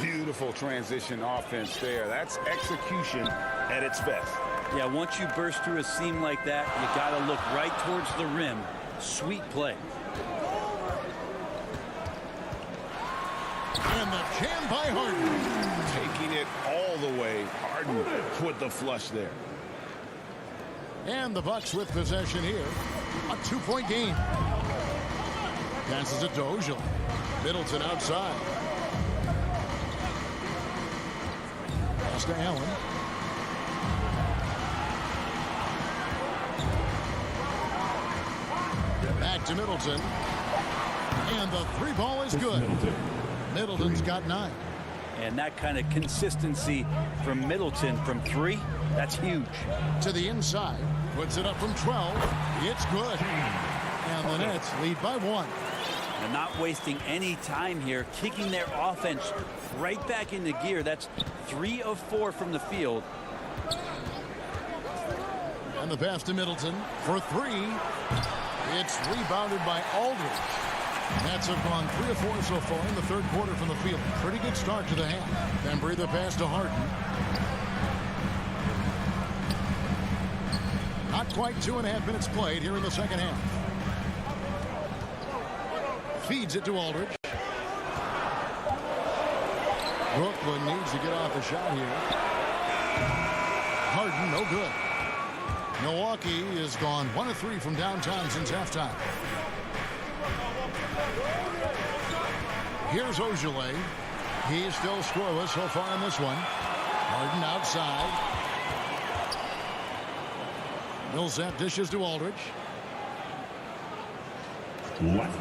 Beautiful transition offense there. That's execution at its best. Yeah, once you burst through a seam like that, you got to look right towards the rim. Sweet play. And the jam by Harden. Taking it all the way. Harden with the flush there. And the Bucks with possession here. A 2-point game. Passes it to Ojil. Middleton outside. Pass to Allen. Back to Middleton. And the 3 ball is good. Middleton's got 9. And that kind of consistency from Middleton from 3, that's huge. To the inside. Puts it up from 12. It's good. And the Nets lead by 1. And not wasting any time here, kicking their offense right back into gear. That's 3 of 4 from the field. And the pass to Middleton for 3. It's rebounded by Aldridge. Nets have gone 3 of 4 so far in the third quarter from the field. Pretty good start to the half. Then breathe the pass to Harden. Not quite 2.5 minutes played here in the second half. Feeds it to Aldridge. Brooklyn needs to get off a shot here. Harden, no good. Milwaukee has gone 1 of 3 from downtown since halftime. Here's Ogilvy. He's still scoreless so far in this one. Harden outside. Millsap dishes to Aldridge.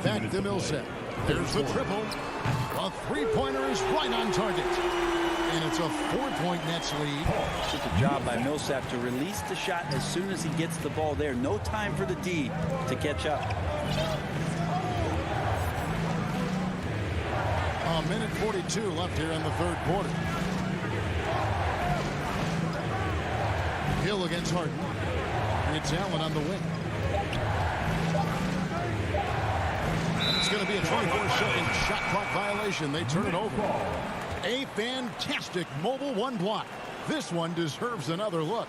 Back to Millsap. There's the triple. A 3-pointer is right on target. And it's a 4-point Nets lead. Just a job by Millsap to release the shot as soon as he gets the ball there. No time for the D to catch up. A minute 42 left here in the third quarter. Hill against Harden. It's Allen on the wing. And it's going to be a 24-second shot clock violation. They turn it over. A fantastic mobile 1 block. This one deserves another look.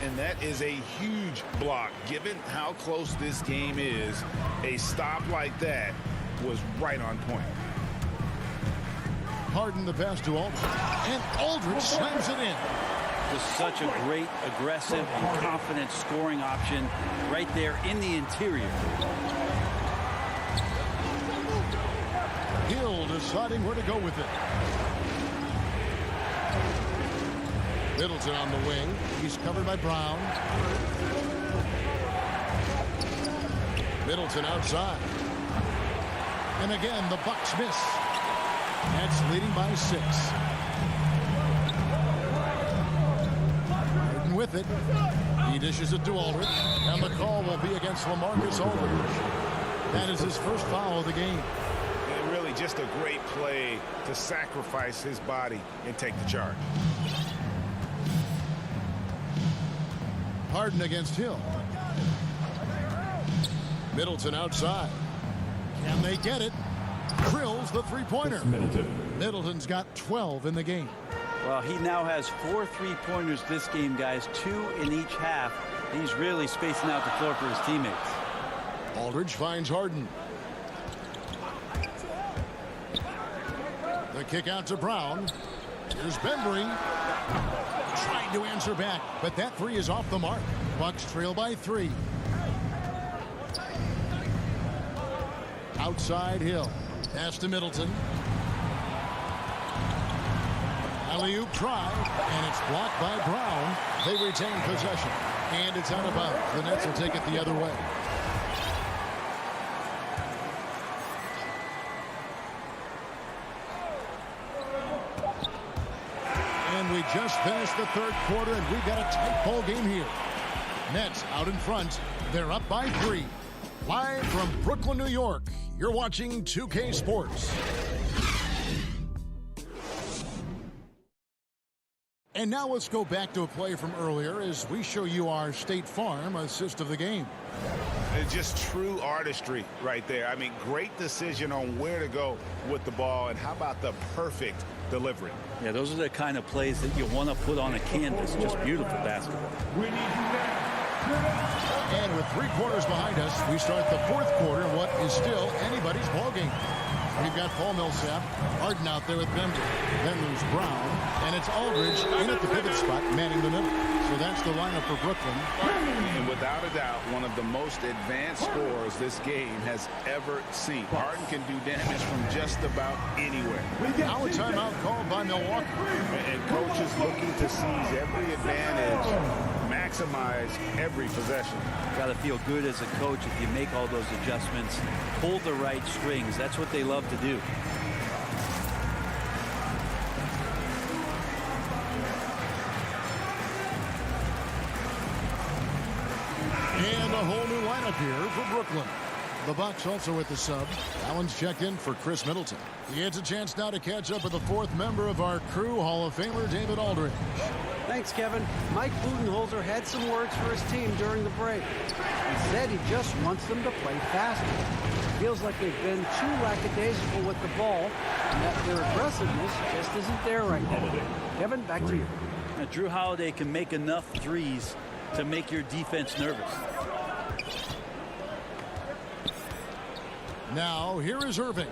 And that is a huge block. Given how close this game is, a stop like that was right on point. Harden the pass to Aldridge. And Aldridge slams it in. Just such a great, aggressive, and confident scoring option right there in the interior. Hill deciding where to go with it. Middleton on the wing. He's covered by Brown. Middleton outside. And again, the Bucks miss. Nets leading by 6. Harden with it. He dishes it to Aldridge. And the call will be against LaMarcus Aldridge. That is his first foul of the game. And really just a great play to sacrifice his body and take the charge. Harden against Hill. Middleton outside. Can they get it? Drills the 3-pointer. Middleton's got 12 in the game. Well, he now has 4 3-pointers this game, guys. 2 in each half. He's really spacing out the floor for his teammates. Aldridge finds Harden. Kick out to Brown. Here's Bembry. Trying to answer back, but that three is off the mark. Bucks trail by 3. Outside Hill. Pass to Middleton. Alley-oop try, and it's blocked by Brown. They retain possession, and it's out of bounds. The Nets will take it the other way. And we just finished the third quarter, and we've got a tight ball game here. Nets out in front. They're up by 3. Live from Brooklyn, New York, you're watching 2K Sports. And now let's go back to a play from earlier as we show you our State Farm assist of the game. It's just true artistry right there. I mean, great decision on where to go with the ball, and how about the perfect delivery? Yeah, those are the kind of plays that you want to put on a canvas. Just beautiful basketball. And with 3 quarters behind us, we start the fourth quarter in what is still anybody's ball game. We've got Paul Millsap, Harden out there with Bender. Then there's Brown, and it's Aldridge in at the pivot spot, manning the middle. So that's the lineup for Brooklyn. And without a doubt, one of the most advanced scorers this game has ever seen. Harden can do damage from just about anywhere. Now a timeout called by Milwaukee. And coaches looking to seize every advantage, maximize every possession. Got to feel good as a coach if you make all those adjustments, pull the right strings. That's what they love to do. And a whole new lineup here for Brooklyn. The Bucks also with the sub. Allen's checked in for Chris Middleton. He gets a chance now to catch up with the 4th member of our crew, Hall of Famer David Aldridge. Thanks, Kevin. Mike Budenholzer had some words for his team during the break. He said he just wants them to play faster. Feels like they've been too lackadaisical with the ball, and that their aggressiveness just isn't there right now. Kevin, back to you. Now, Drew Holiday can make enough threes to make your defense nervous. Now, here is Irving.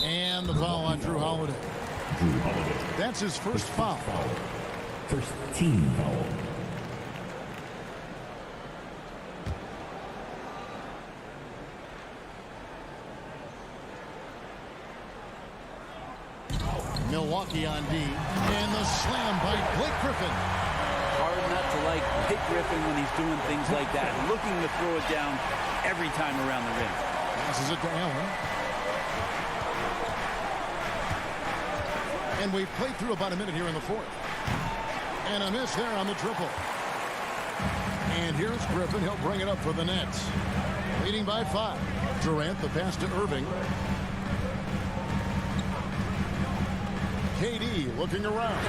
And the foul on Drew Holiday. That's his first foul. First team foul. Milwaukee on D. And the slam by Blake Griffin. Hard not to like Blake Griffin when he's doing things like that, looking to throw it down every time around the rim. Passes it to Allen. And we've played through about a minute here in the fourth. And a miss there on the triple. And here's Griffin. He'll bring it up for the Nets. Leading by 5. Durant, the pass to Irving. KD looking around.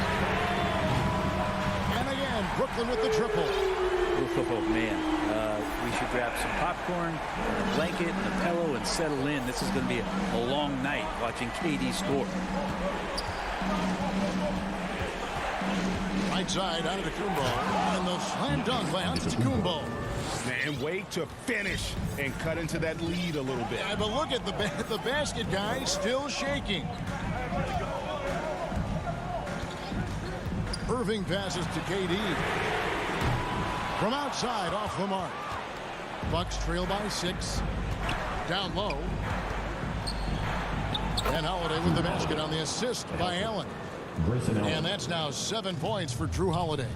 And again, Brooklyn with the triple. Oh, man. We should grab some popcorn, a blanket, a pillow, and settle in. This is going to be a long night watching KD score. Right side, Antetokounmpo. And the slam dunk by Antetokounmpo. And wait to finish and cut into that lead a little bit. Yeah, but look at the basket guy still shaking. Irving passes to KD. From outside, off the mark. Bucks trail by 6. Down low. And Holiday with the basket on the assist by Allen. And that's now 7 points for Drew Holiday.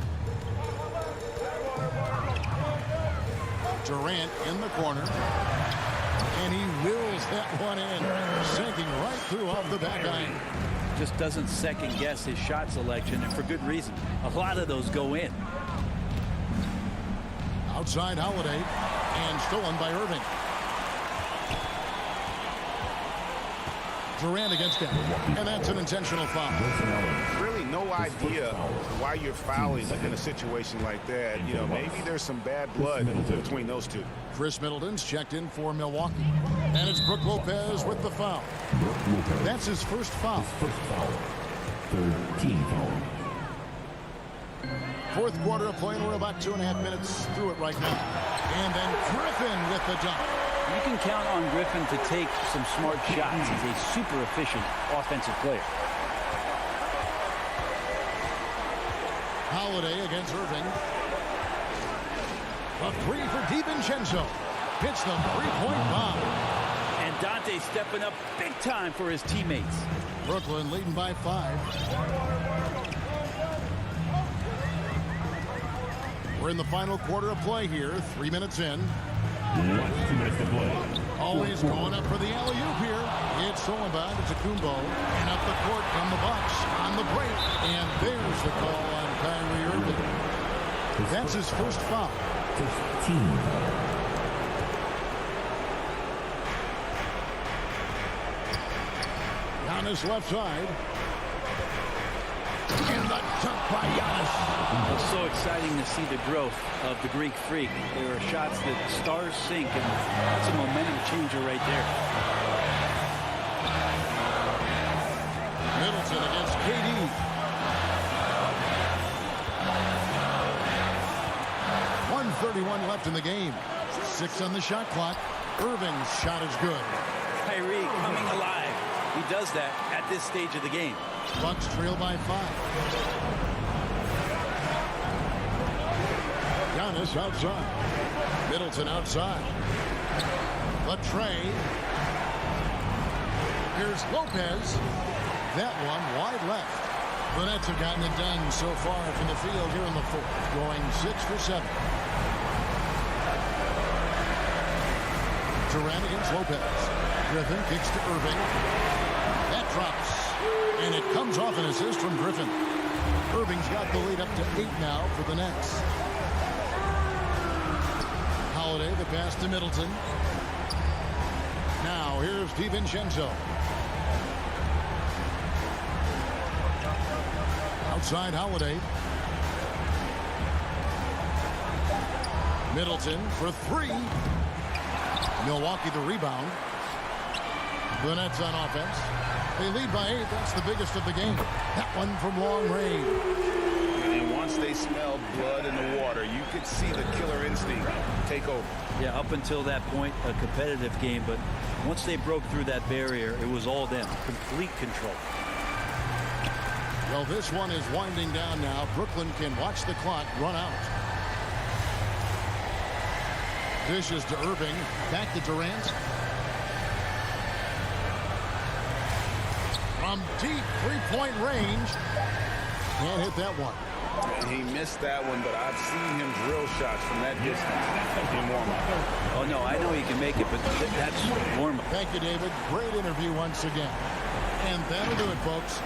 Durant in the corner. And he wills that one in. Sinking right through off the back iron. Just doesn't second guess his shot selection, and for good reason. A lot of those go in. Outside Holiday, and stolen by Irving. Durant against him, and that's an intentional foul. Really no idea why you're fouling in a situation like that. You know, maybe there's some bad blood between those two. Chris Middleton's checked in for Milwaukee. And it's Brook Lopez with the foul. That's his first foul. Third team foul. Fourth quarter of play, and we're about 2.5 minutes through it right now. And then Griffin with the dunk. You can count on Griffin to take some smart shots. He's a super efficient offensive player. Holiday against Irving. A three for DiVincenzo. Hits the three-point bomb. And Dante stepping up big time for his teammates. Brooklyn leading by 5. We're in the final quarter of play here. 3 minutes in. Always going up for the alley-oop here. It's Solomon. It's a Kumbo. And up the court from the Bucks on the break. And there's the call on Kyrie Irving. That's his first foul. 15. Giannis left side. And the dunk by Giannis. It's so exciting to see the growth of the Greek Freak. There are shots that stars sink, and that's a momentum changer right there. Middleton against KD. .131 left in the game. 6 on the shot clock. Irving's shot is good. Kyrie coming alive. He does that at this stage of the game. Bucks trail by 5. Giannis outside. Middleton outside. The tray. Here's Lopez. That one wide left. The Nets have gotten it done so far from the field here in the fourth, going 6 for 7. Durant against Lopez. Griffin kicks to Irving. That drops. And it comes off an assist from Griffin. Irving's got the lead up to 8 now for the Nets. Holiday, the pass to Middleton. Now here's DiVincenzo. Outside Holiday. Middleton for 3. Milwaukee the rebound. The Nets on offense. They lead by 8. That's the biggest of the game. That one from long range. And once they smelled blood in the water, you could see the killer instinct take over. Yeah, up until that point, a competitive game. But once they broke through that barrier, it was all them. Complete control. Well, this one is winding down now. Brooklyn can watch the clock run out. Dishes to Irving. Back to Durant. From deep three-point range. Can't hit that one. And he missed that one, but I've seen him drill shots from that distance in warm-up. Oh, no, I know he can make it, but that's warm-up. Thank you, David. Great interview once again. And that'll do it, folks.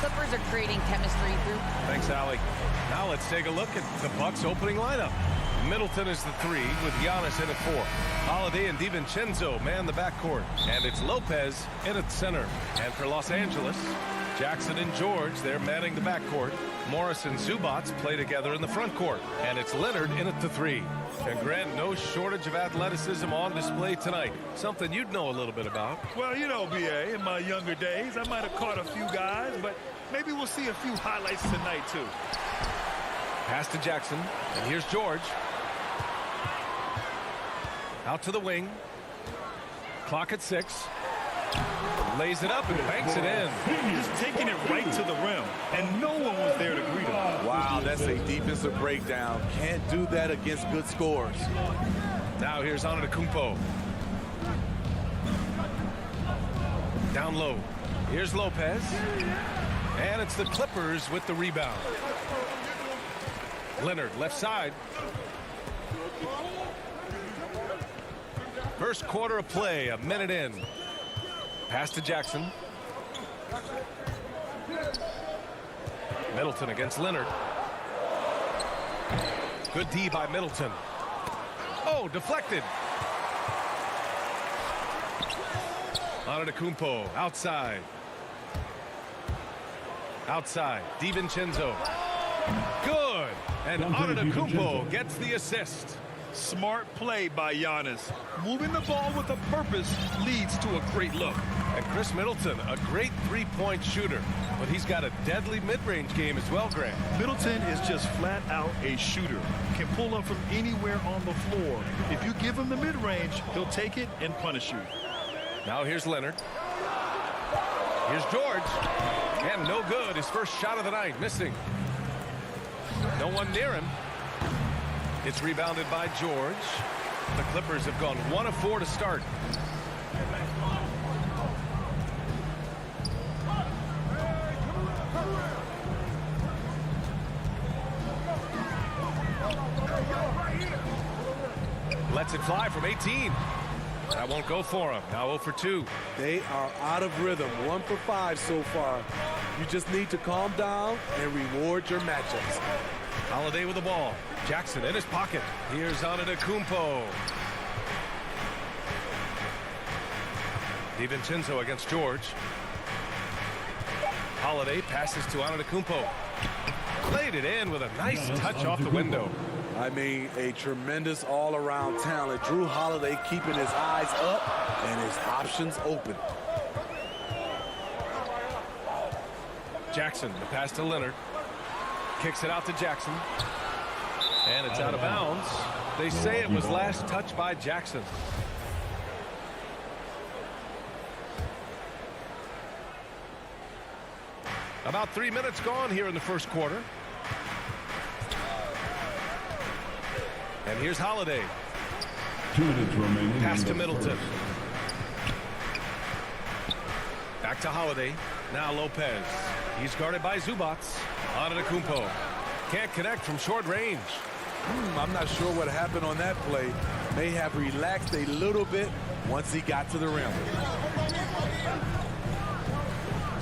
Clippers are creating chemistry through. Thanks, Allie. Now let's take a look at the Bucks' opening lineup. Middleton is the 3 with Giannis in at 4. Holiday and DiVincenzo man the backcourt. And it's Lopez in at center. And for Los Angeles, Jackson and George, they're manning the backcourt. Morris and Zubats play together in the front court. And it's Leonard in at the 3. And Grant, no shortage of athleticism on display tonight. Something you'd know a little bit about. Well, you know, B.A., in my younger days, I might have caught a few guys, but maybe we'll see a few highlights tonight, too. Pass to Jackson, and here's George. Out to the wing. Clock at 6. Lays it up and banks it in. Just taking it right to the rim, and no one was there to greet him. Wow, that's a defensive breakdown. Can't do that against good scores. Now here's Antetokounmpo. Down low. Here's Lopez. And it's the Clippers with the rebound. Leonard, left side. First quarter of play, a minute in. Pass to Jackson. Middleton against Leonard. Good D by Middleton. Oh, deflected. Antetokounmpo outside. Outside. DiVincenzo. Good. And Antetokounmpo gets the assist. Smart play by Giannis. Moving the ball with a purpose leads to a great look. And Chris Middleton, a great three-point shooter, but he's got a deadly mid-range game as well, Grant. Middleton is just flat out a shooter. Can pull up from anywhere on the floor. If you give him the mid-range, he'll take it and punish you. Now here's Leonard. Here's George. And no good. His first shot of the night, missing. No one near him. It's rebounded by George. The Clippers have gone 1 of 4 to start. Lets it fly from 18. That won't go for him. Now 0 for 2. They are out of rhythm. 1 for 5 so far. You just need to calm down and reward your matchups. Holiday with the ball. Jackson in his pocket. Here's Antetokounmpo. DiVincenzo against George. Holiday passes to Antetokounmpo. Laid it in with a nice touch off the window. I mean, a tremendous all-around talent. Drew Holiday keeping his eyes up and his options open. Jackson, the pass to Leonard. Kicks it out to Jackson. And it's out of bounds. They say it was last touched by Jackson. About 3 minutes gone here in the first quarter. And here's Holiday. 2 minutes remaining. Pass to Middleton. Back to Holiday. Now Lopez. He's guarded by Zubac. Antetokounmpo. Can't connect from short range. I'm not sure what happened on that play. May have relaxed a little bit once he got to the rim.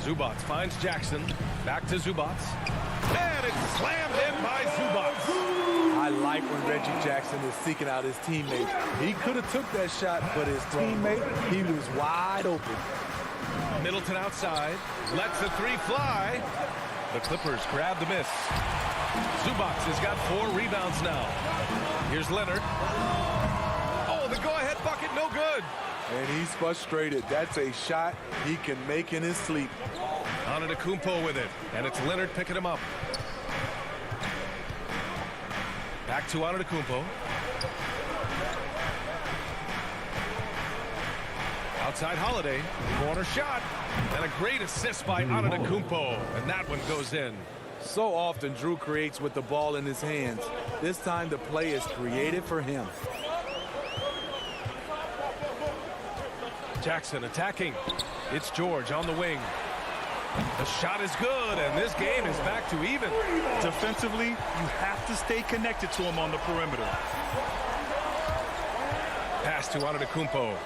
Zubac finds Jackson. Back to Zubac. And it's slammed in by Zubac. I like when Reggie Jackson is seeking out his teammate. He could have took that shot, but his teammate, he was wide open. Middleton outside. Lets the 3 fly. The Clippers grab the miss. Zubac has got 4 rebounds now. Here's Leonard. Oh, the go-ahead bucket, no good. And he's frustrated. That's a shot he can make in his sleep. Antetokounmpo with it. And it's Leonard picking him up. Back to Antetokounmpo. Outside Holiday. Corner shot. And a great assist by Antetokounmpo. And that one goes in. So often Drew creates with the ball in his hands. This time the play is created for him. Jackson attacking. It's George on the wing. The shot is good, and this game is back to even. Defensively, you have to stay connected to him on the perimeter. Pass to Antetokounmpo.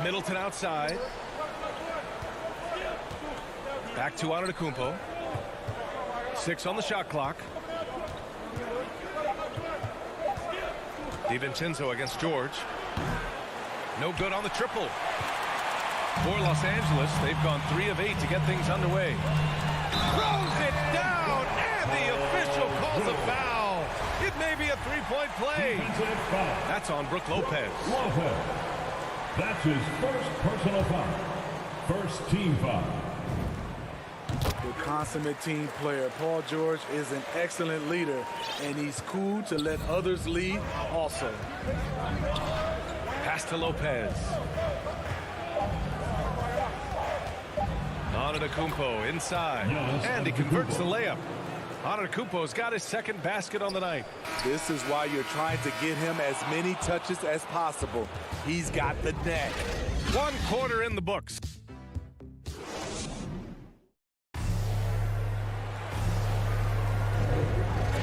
Middleton outside. Back to Antetokounmpo. 6 on the shot clock. DiVincenzo against George. No good on the triple. For Los Angeles, they've gone 3 of 8 to get things underway. Throws it down, and the official calls a foul. It may be a 3-point play. That's on Brook Lopez. That's his first personal foul. First team foul. The consummate team player, Paul George, is an excellent leader, and he's cool to let others lead also. Pass to Lopez. Antetokounmpo inside, and he converts the layup. Antetokounmpo's got his second basket on the night. This is why you're trying to get him as many touches as possible. He's got the net. 1 quarter in the books.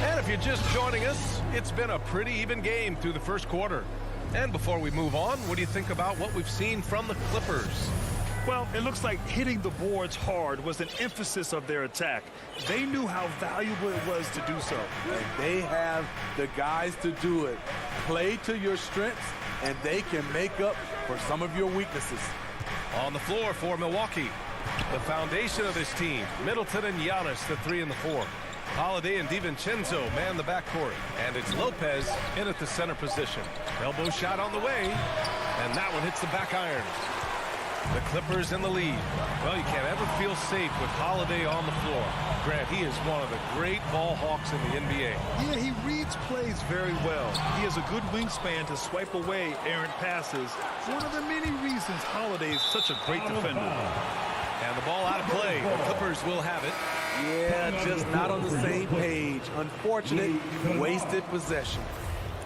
And if you're just joining us, it's been a pretty even game through the first quarter. And before we move on, what do you think about what we've seen from the Clippers? Well, it looks like hitting the boards hard was an emphasis of their attack. They knew how valuable it was to do so. And they have the guys to do it. Play to your strengths, and they can make up for some of your weaknesses. On the floor for Milwaukee, the foundation of this team, Middleton and Giannis, the 3 and the 4. Holiday and DiVincenzo man the backcourt, and it's Lopez in at the center position. Elbow shot on the way, and that one hits the back iron. The Clippers in the lead. Well, you can't ever feel safe with Holiday on the floor. Grant, he is one of the great ball hawks in the NBA. Yeah, he reads plays very well. He has a good wingspan to swipe away errant passes. One of the many reasons Holiday is such a great defender. And the ball out of play. The Clippers will have it. Yeah, just not on the same page. Unfortunate, wasted possession.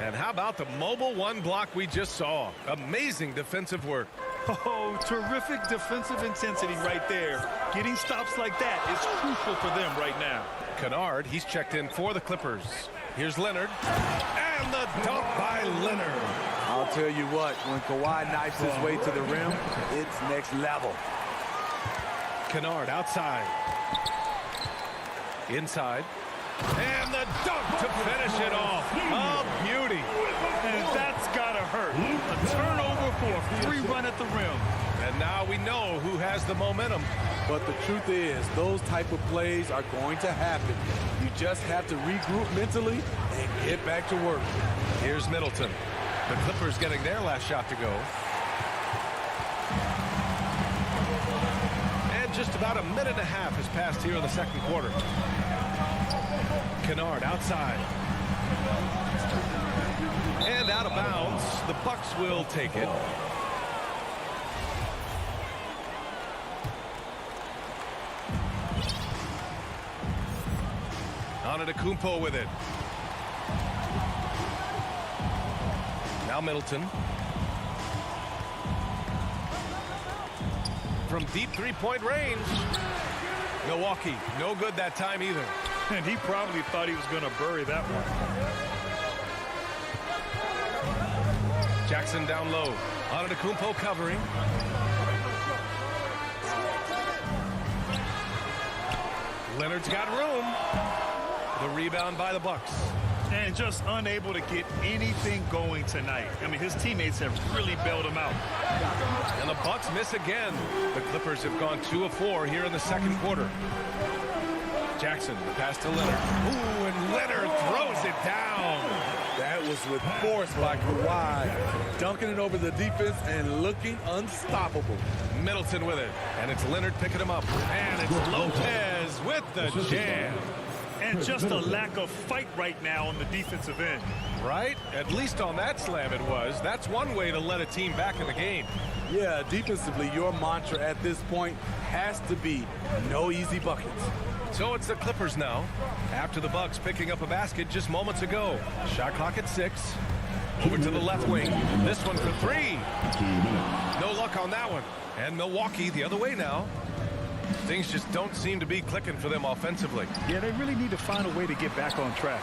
And how about the mobile one block we just saw? Amazing defensive work. Oh, terrific defensive intensity right there. Getting stops like that is crucial for them right now. Kennard, he's checked in for the Clippers. Here's Leonard. And the dunk by Leonard. I'll tell you what, when Kawhi knifes his way to the rim, it's next level. Kennard outside. Inside. And the dunk to finish it off. A beauty. And that's gotta hurt. A turnover for a free run at the rim. And now we know who has the momentum. But the truth is, those type of plays are going to happen. You just have to regroup mentally and get back to work. Here's Middleton. The Clippers getting their last shot to go. And just about a minute and a half has passed here in the second quarter. Kennard outside. And out of bounds. The Bucks will take it. Antetokounmpo with it. Now Middleton. From deep three-point range. Milwaukee, no good that time either. And he probably thought he was going to bury that one. Jackson down low. Antetokounmpo covering. Leonard's got room. The rebound by the Bucks. And just unable to get anything going tonight. I mean, his teammates have really bailed him out. And the Bucks miss again. The Clippers have gone 2 of 4 here in the second quarter. Jackson, the pass to Leonard. Ooh, and Leonard throws it down. That was with force by Kawhi. Dunking it over the defense and looking unstoppable. Middleton with it. And it's Leonard picking him up. And it's Lopez with the jam. And just a lack of fight right now on the defensive end. Right? At least on that slam it was. That's one way to let a team back in the game. Yeah, defensively, your mantra at this point has to be no easy buckets. So it's the Clippers now, after the Bucks picking up a basket just moments ago. Shot clock at 6. Over to the left wing. This one for 3. No luck on that one. And Milwaukee the other way now. Things just don't seem to be clicking for them offensively. Yeah, they really need to find a way to get back on track.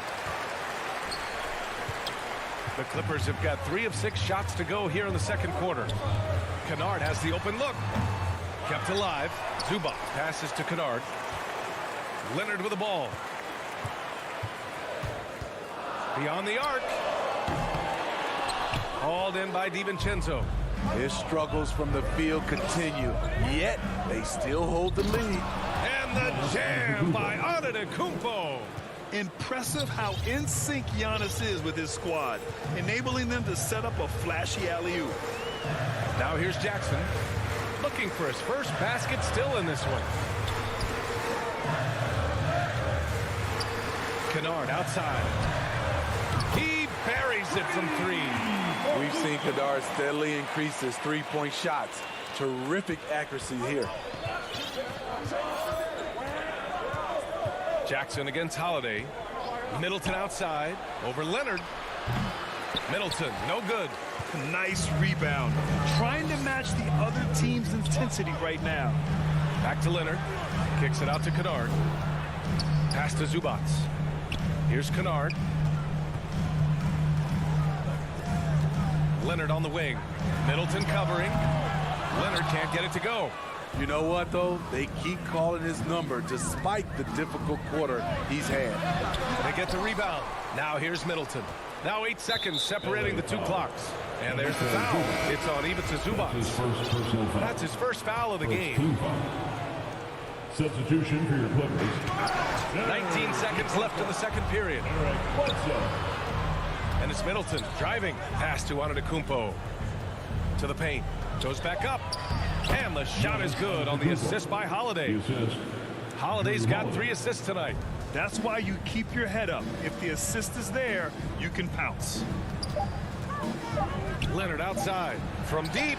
The Clippers have got 3 of 6 shots to go here in the second quarter. Kennard has the open look. Kept alive. Zubac passes to Kennard. Leonard with the ball. Beyond the arc. Hauled in by DiVincenzo. His struggles from the field continue, yet they still hold the lead. And the jam by Antetokounmpo. Impressive how in sync Giannis is with his squad, enabling them to set up a flashy alley-oop. Now here's Jackson, looking for his first basket still in this one. Kennard outside. He buries it from 3. We've seen Kennard steadily increase his three-point shots. Terrific accuracy here. Jackson against Holiday. Middleton outside. Over Leonard. Middleton, no good. Nice rebound. Trying to match the other team's intensity right now. Back to Leonard. Kicks it out to Kennard. Pass to Zubac. Here's Kennard. Leonard on the wing. Middleton covering. Leonard can't get it to go. You know what, though? They keep calling his number despite the difficult quarter he's had. They get the rebound. Now here's Middleton. Now 8 seconds separating the two clocks. And there's the foul. It's on Ivica Zubac. That's his first foul of the game. Substitution for your Clippers. 19 seconds left in the second period. And it's Middleton driving. Pass to Antetokounmpo. To the paint. Goes back up. And the shot is good on the assist by Holiday. Holiday's got 3 assists tonight. That's why you keep your head up. If the assist is there, you can pounce. Leonard outside from deep.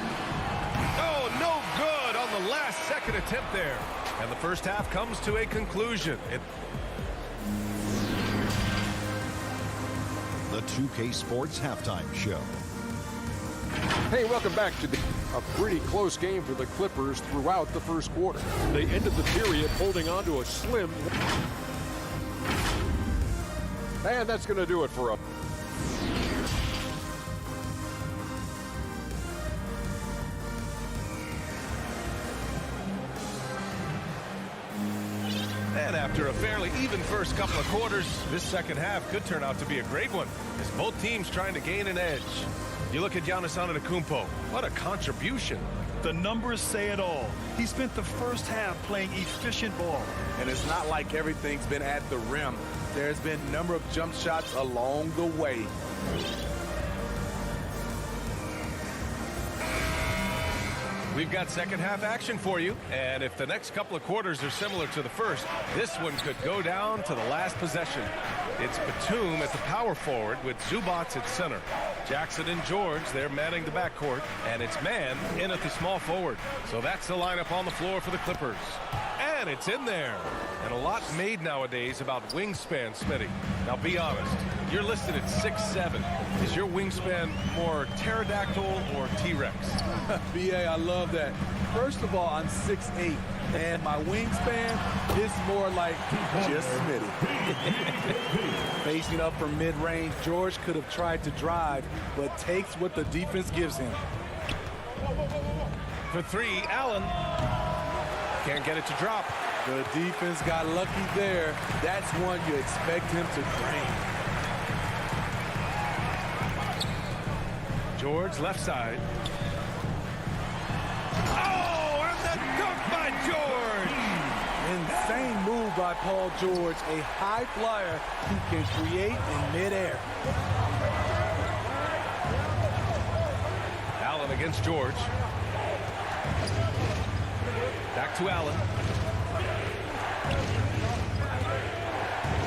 Oh, no good on the last second attempt there. And the first half comes to a conclusion. The 2K Sports Halftime Show. Hey, welcome back to a pretty close game for the Clippers throughout the first quarter. They ended the period holding on to a slim. And that's going to do it for a. And after a fairly even first couple of quarters, this second half could turn out to be a great one, as both teams trying to gain an edge. You look at Giannis Antetokounmpo. What a contribution. The numbers say it all. He spent the first half playing efficient ball. And it's not like everything's been at the rim. There's been a number of jump shots along the way. We've got second half action for you, and if the next couple of quarters are similar to the first, this one could go down to the last possession. It's Batum at the power forward with Zubac at center. Jackson and George, they're manning the backcourt, and it's Man in at the small forward. So that's the lineup on the floor for the Clippers. And it's in there. And a lot made nowadays about wingspan, Smitty. Now be honest, you're listed at 6'7". Is your wingspan more pterodactyl or T-Rex? BA, I love that. First of all, I'm 6'8", and my wingspan is more like just Smitty. Facing up from mid-range, George could have tried to drive, but takes what the defense gives him. For 3, Allen. Can't get it to drop. The defense got lucky there. That's one you expect him to drain. George left side. Oh, and the dunk by George! Insane move by Paul George, a high flyer who can create in midair. Allen against George. Back to Allen.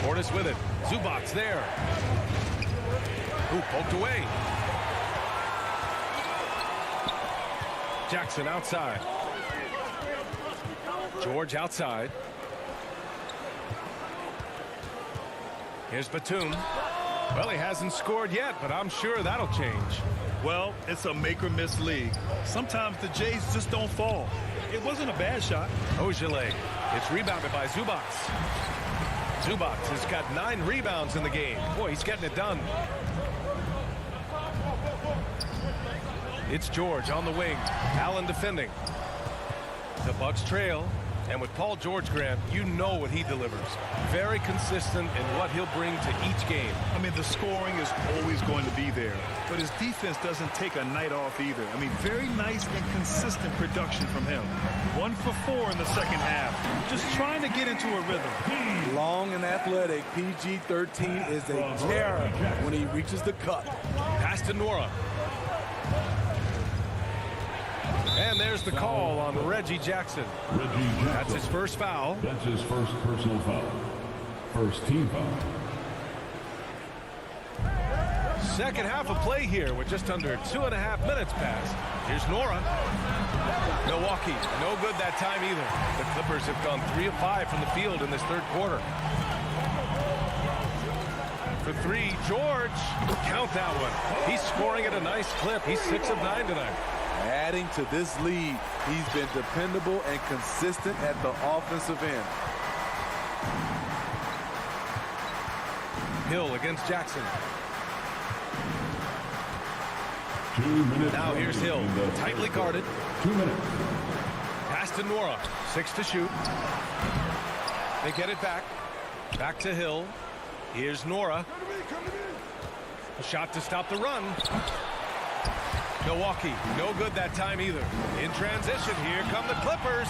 Portis with it. Zubac's there. Ooh, poked away. Jackson outside. George outside. Here's Batum. Well, he hasn't scored yet, but I'm sure that'll change. Well, it's a make-or-miss league. Sometimes the Jays just don't fall. It wasn't a bad shot. Ojale. It's rebounded by Zubac. Zubac has got 9 rebounds in the game. Boy, he's getting it done. It's George on the wing. Allen defending. The Bucks trail. And with Paul George, Grant, you know what he delivers. Very consistent in what he'll bring to each game. I mean, the scoring is always going to be there. But his defense doesn't take a night off either. I mean, very nice and consistent production from him. 1 for 4 in the second half. Just trying to get into a rhythm. Long and athletic, PG-13 is a terror when he reaches the cup. Pass to Nora. And there's the call on Reggie Jackson. That's his first foul. That's his first personal foul. First team foul. Second half of play here with just under 2.5 minutes passed. Here's Nora. Milwaukee, no good that time either. The Clippers have gone 3 of 5 from the field in this third quarter. For 3, George. Count that one. He's scoring at a nice clip. He's 6 of 9 tonight. Adding to this lead, he's been dependable and consistent at the offensive end. Hill against Jackson. 2 minutes. Now here's Hill, tightly guarded. 2 minutes. Pass to Nora, 6 to shoot. They get it back. Back to Hill. Here's Nora. A shot to stop the run. Milwaukee, no good that time either. In transition, here come the Clippers.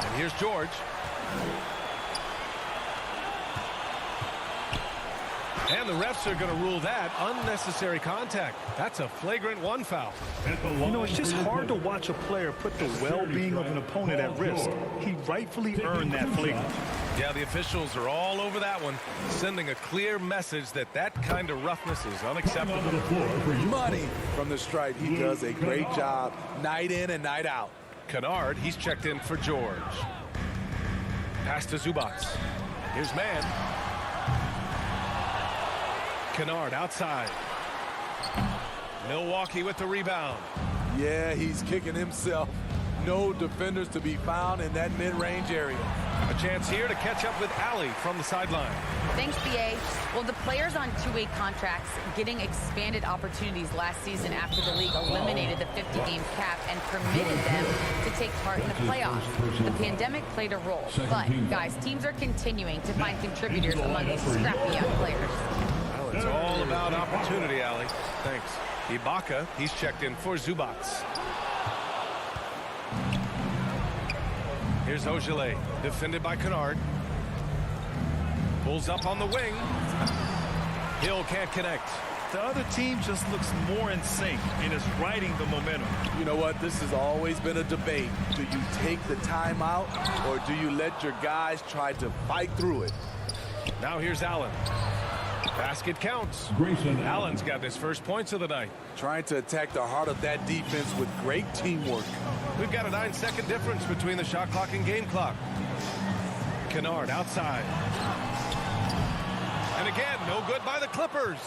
And here's George. And the refs are going to rule that unnecessary contact. That's a flagrant 1 foul. You know, it's just hard to watch a player put the well-being of an opponent at risk. He rightfully earned that flagrant. Yeah, the officials are all over that one, sending a clear message that that kind of roughness is unacceptable. Money from the stripe. He does a great job night in and night out. Kennard, he's checked in for George. Pass to Zubats. Here's Mann. Kennard outside. Milwaukee with the rebound. Yeah, he's kicking himself. No defenders to be found in that mid-range area. A chance here to catch up with Allie from the sideline. Thanks, BA. Well, the players on two-way contracts getting expanded opportunities last season after the league eliminated the 50-game cap and permitted them to take part in the playoffs. The pandemic played a role, but, guys, teams are continuing to find contributors among these scrappy young players. Well, it's all about opportunity, Allie. Thanks. Ibaka, he's checked in for Zubats. Here's Ogilvy, defended by Kennard. Pulls up on the wing. Hill can't connect. The other team just looks more in sync and is riding the momentum. You know what? This has always been a debate. Do you take the timeout or do you let your guys try to fight through it? Now here's Allen. Basket counts. Allen's got his first points of the night. Trying to attack the heart of that defense with great teamwork. We've got a 9-second difference between the shot clock and game clock. Kennard outside. And again, no good by the Clippers.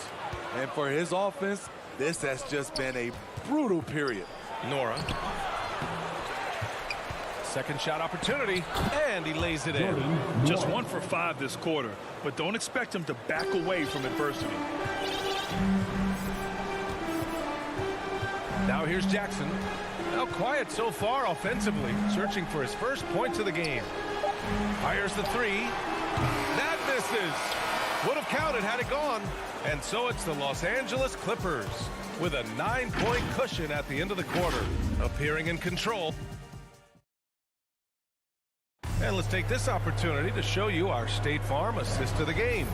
And for his offense, this has just been a brutal period. Nora. Second shot opportunity, and he lays it in. Just 1 for 5 this quarter, but don't expect him to back away from adversity. Now here's Jackson. Now quiet so far offensively, searching for his first points of the game. Fires the three. That misses. Would have counted had it gone. And so it's the Los Angeles Clippers with a 9-point cushion at the end of the quarter, appearing in control. And let's take this opportunity to show you our State Farm assist of the game.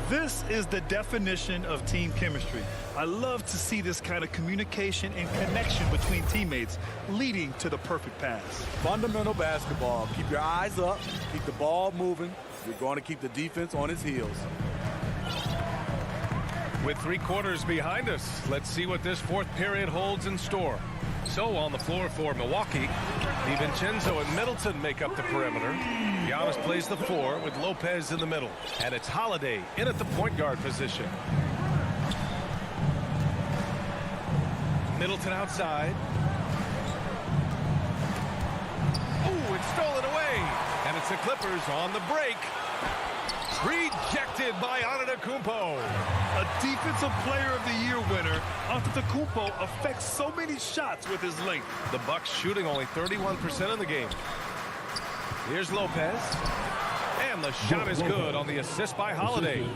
This is the definition of team chemistry. I love to see this kind of communication and connection between teammates leading to the perfect pass. Fundamental basketball. Keep your eyes up. Keep the ball moving. You're going to keep the defense on its heels. With 3 quarters behind us, let's see what this fourth period holds in store. So on the floor for Milwaukee, DiVincenzo and Middleton make up the perimeter. Giannis plays the 4 with Lopez in the middle. And it's Holiday in at the point guard position. Middleton outside. Ooh, it's stolen away. And it's the Clippers on the break. Rejected by Antetokounmpo. A Defensive Player of the Year winner, Antetokounmpo affects so many shots with his length. The Bucks shooting only 31% in the game. Here's Lopez. And the shot is good on the assist by Holiday.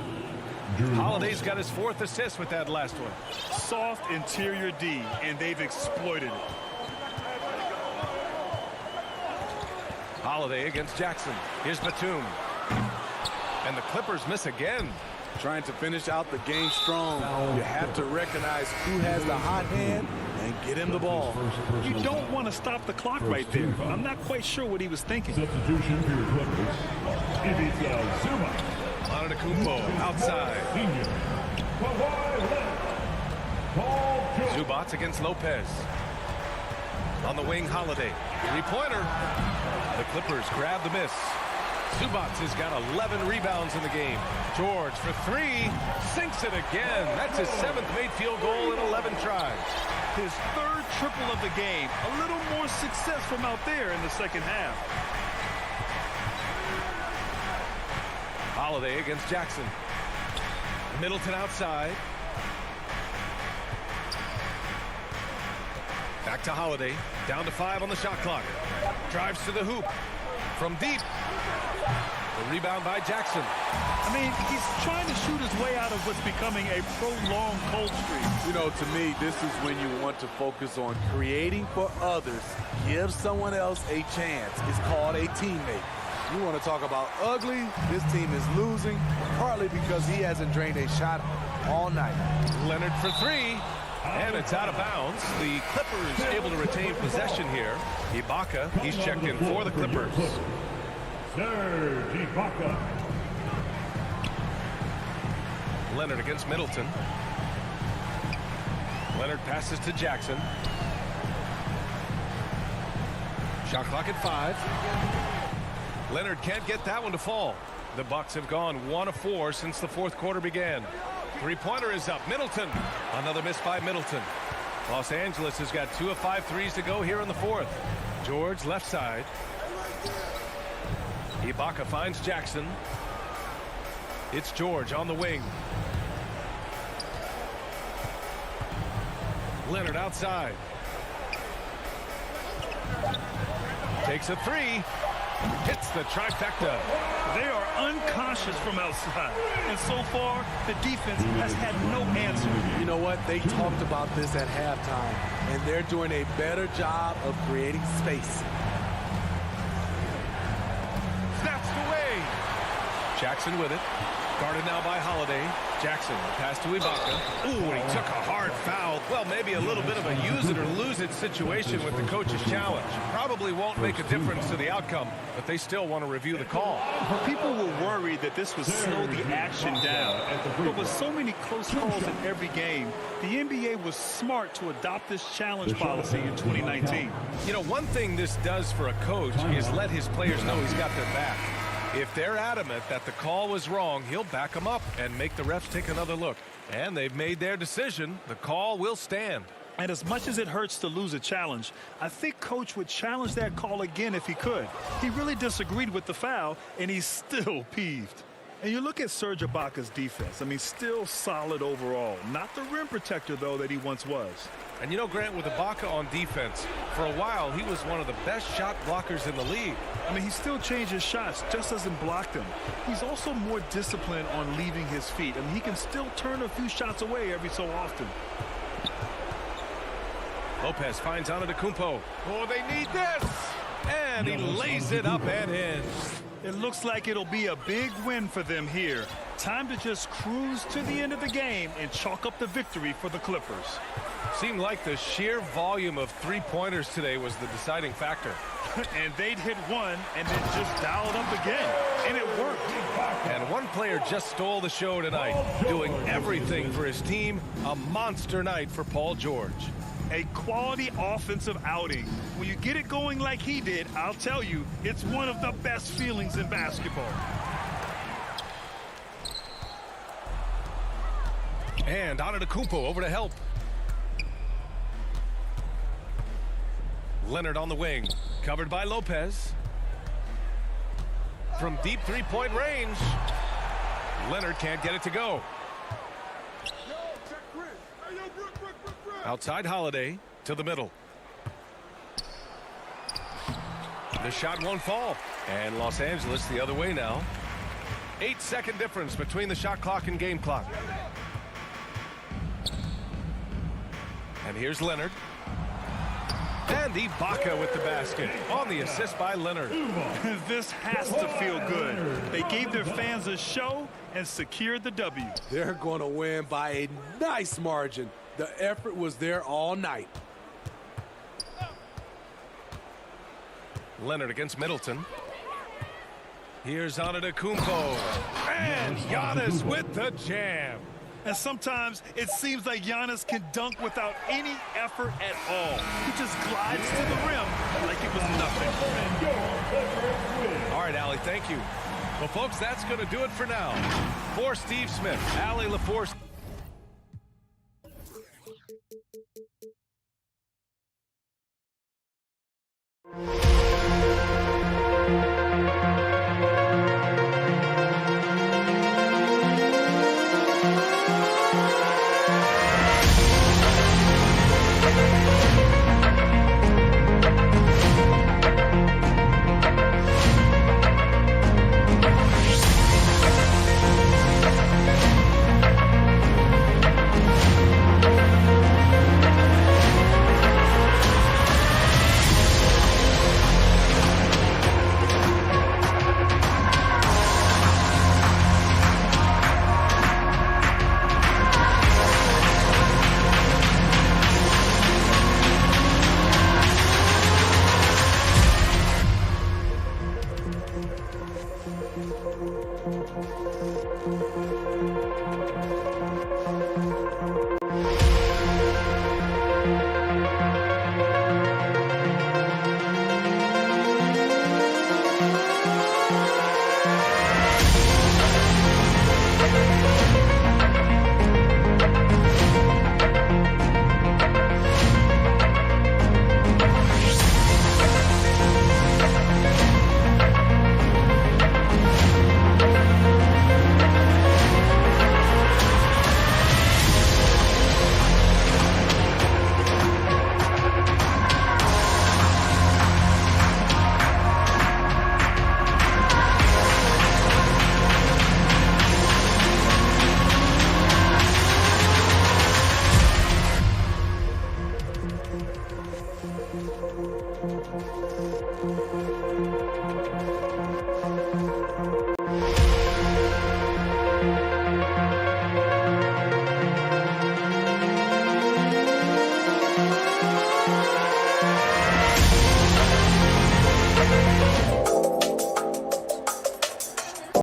Holiday's got his 4th assist with that last one. Soft interior D, and they've exploited it. Holiday against Jackson. Here's Batum. And the Clippers miss again. Trying to finish out the game strong. You have to recognize who has the hot hand and get him the ball. You don't want to stop the clock right there. I'm not quite sure what he was thinking. Substitution for your Clippers. It is Zubats. Antetokounmpo outside. Zubats against Lopez. On the wing, Holiday. 3-pointer. The Clippers grab the miss. Zubats has got 11 rebounds in the game. George for 3, sinks it again. That's his 7th made field goal in 11 tries. His 3rd triple of the game. A little more success from out there in the second half. Holiday against Jackson. Middleton outside. to Holiday. Down to 5 on the shot clock. Drives to the hoop. From deep. The rebound by Jackson. I mean, he's trying to shoot his way out of what's becoming a prolonged cold streak. You know, to me, this is when you want to focus on creating for others. Give someone else a chance. It's called a teammate. You want to talk about ugly? This team is losing, partly because he hasn't drained a shot all night. Leonard for 3. And it's out of bounds. The Clippers able to retain possession here. Ibaka, he's checked in for the Clippers. Serge Ibaka. Leonard against Middleton. Leonard passes to Jackson. Shot clock at 5. Leonard can't get that one to fall. The Bucks have gone 1 of 4 since the fourth quarter began. Three-pointer is up. Middleton. Another miss by Middleton. Los Angeles has got 2 of 5 threes to go here in the fourth. George left side. Ibaka finds Jackson. It's George on the wing. Leonard outside. Takes a 3. Hits the trifecta. They are unconscious from outside. And so far, the defense has had no answer. You know what? They talked about this at halftime, and they're doing a better job of creating space. Snaps away. Jackson with it. Guarded now by Holiday. Jackson pass to Ibaka. Ooh, and he took a hard foul. Well, maybe a little bit of a use it or lose it situation with the coach's challenge. Probably won't make a difference to the outcome, but they still want to review the call. Well, people were worried that this would slow the action down. But with so many close calls in every game, the NBA was smart to adopt this challenge policy in 2019. You know, one thing this does for a coach is let his players know he's got their back. If they're adamant that the call was wrong, he'll back them up and make the refs take another look. And they've made their decision. The call will stand. And as much as it hurts to lose a challenge, I think Coach would challenge that call again if he could. He really disagreed with the foul, and he's still peeved. And you look at Serge Ibaka's defense. I mean, still solid overall. Not the rim protector, though, that he once was. And you know, Grant, with Ibaka on defense, for a while he was one of the best shot blockers in the league. I mean, he still changes shots, just doesn't block them. He's also more disciplined on leaving his feet. I mean, he can still turn a few shots away every so often. Lopez finds Antetokounmpo. Oh, they need this! And he lays it up and in. It looks like it'll be a big win for them here. Time to just cruise to the end of the game and chalk up the victory for the Clippers. Seemed like the sheer volume of three-pointers today was the deciding factor. And they'd hit one and then just dialed up again. And it worked. And one player just stole the show tonight, doing everything for his team. A monster night for Paul George. A quality offensive outing. When you get it going like he did, I'll tell you, it's one of the best feelings in basketball. And Antetokounmpo over to help. Leonard on the wing, covered by Lopez. From deep three-point range, Leonard can't get it to go. Outside Holiday to the middle. The shot won't fall. And Los Angeles the other way now. 8-second difference between the shot clock and game clock. And here's Leonard. And Ibaka with the basket on the assist by Leonard. This has to feel good. They gave their fans a show and secured the W. They're going to win by a nice margin. The effort was there all night. Leonard against Middleton. Here's Antetokounmpo. And Giannis with the jam. And sometimes it seems like Giannis can dunk without any effort at all. He just glides to the rim like it was nothing. All right, Allie, thank you. Well, folks, that's going to do it for now. For Steve Smith, Allie LaForce.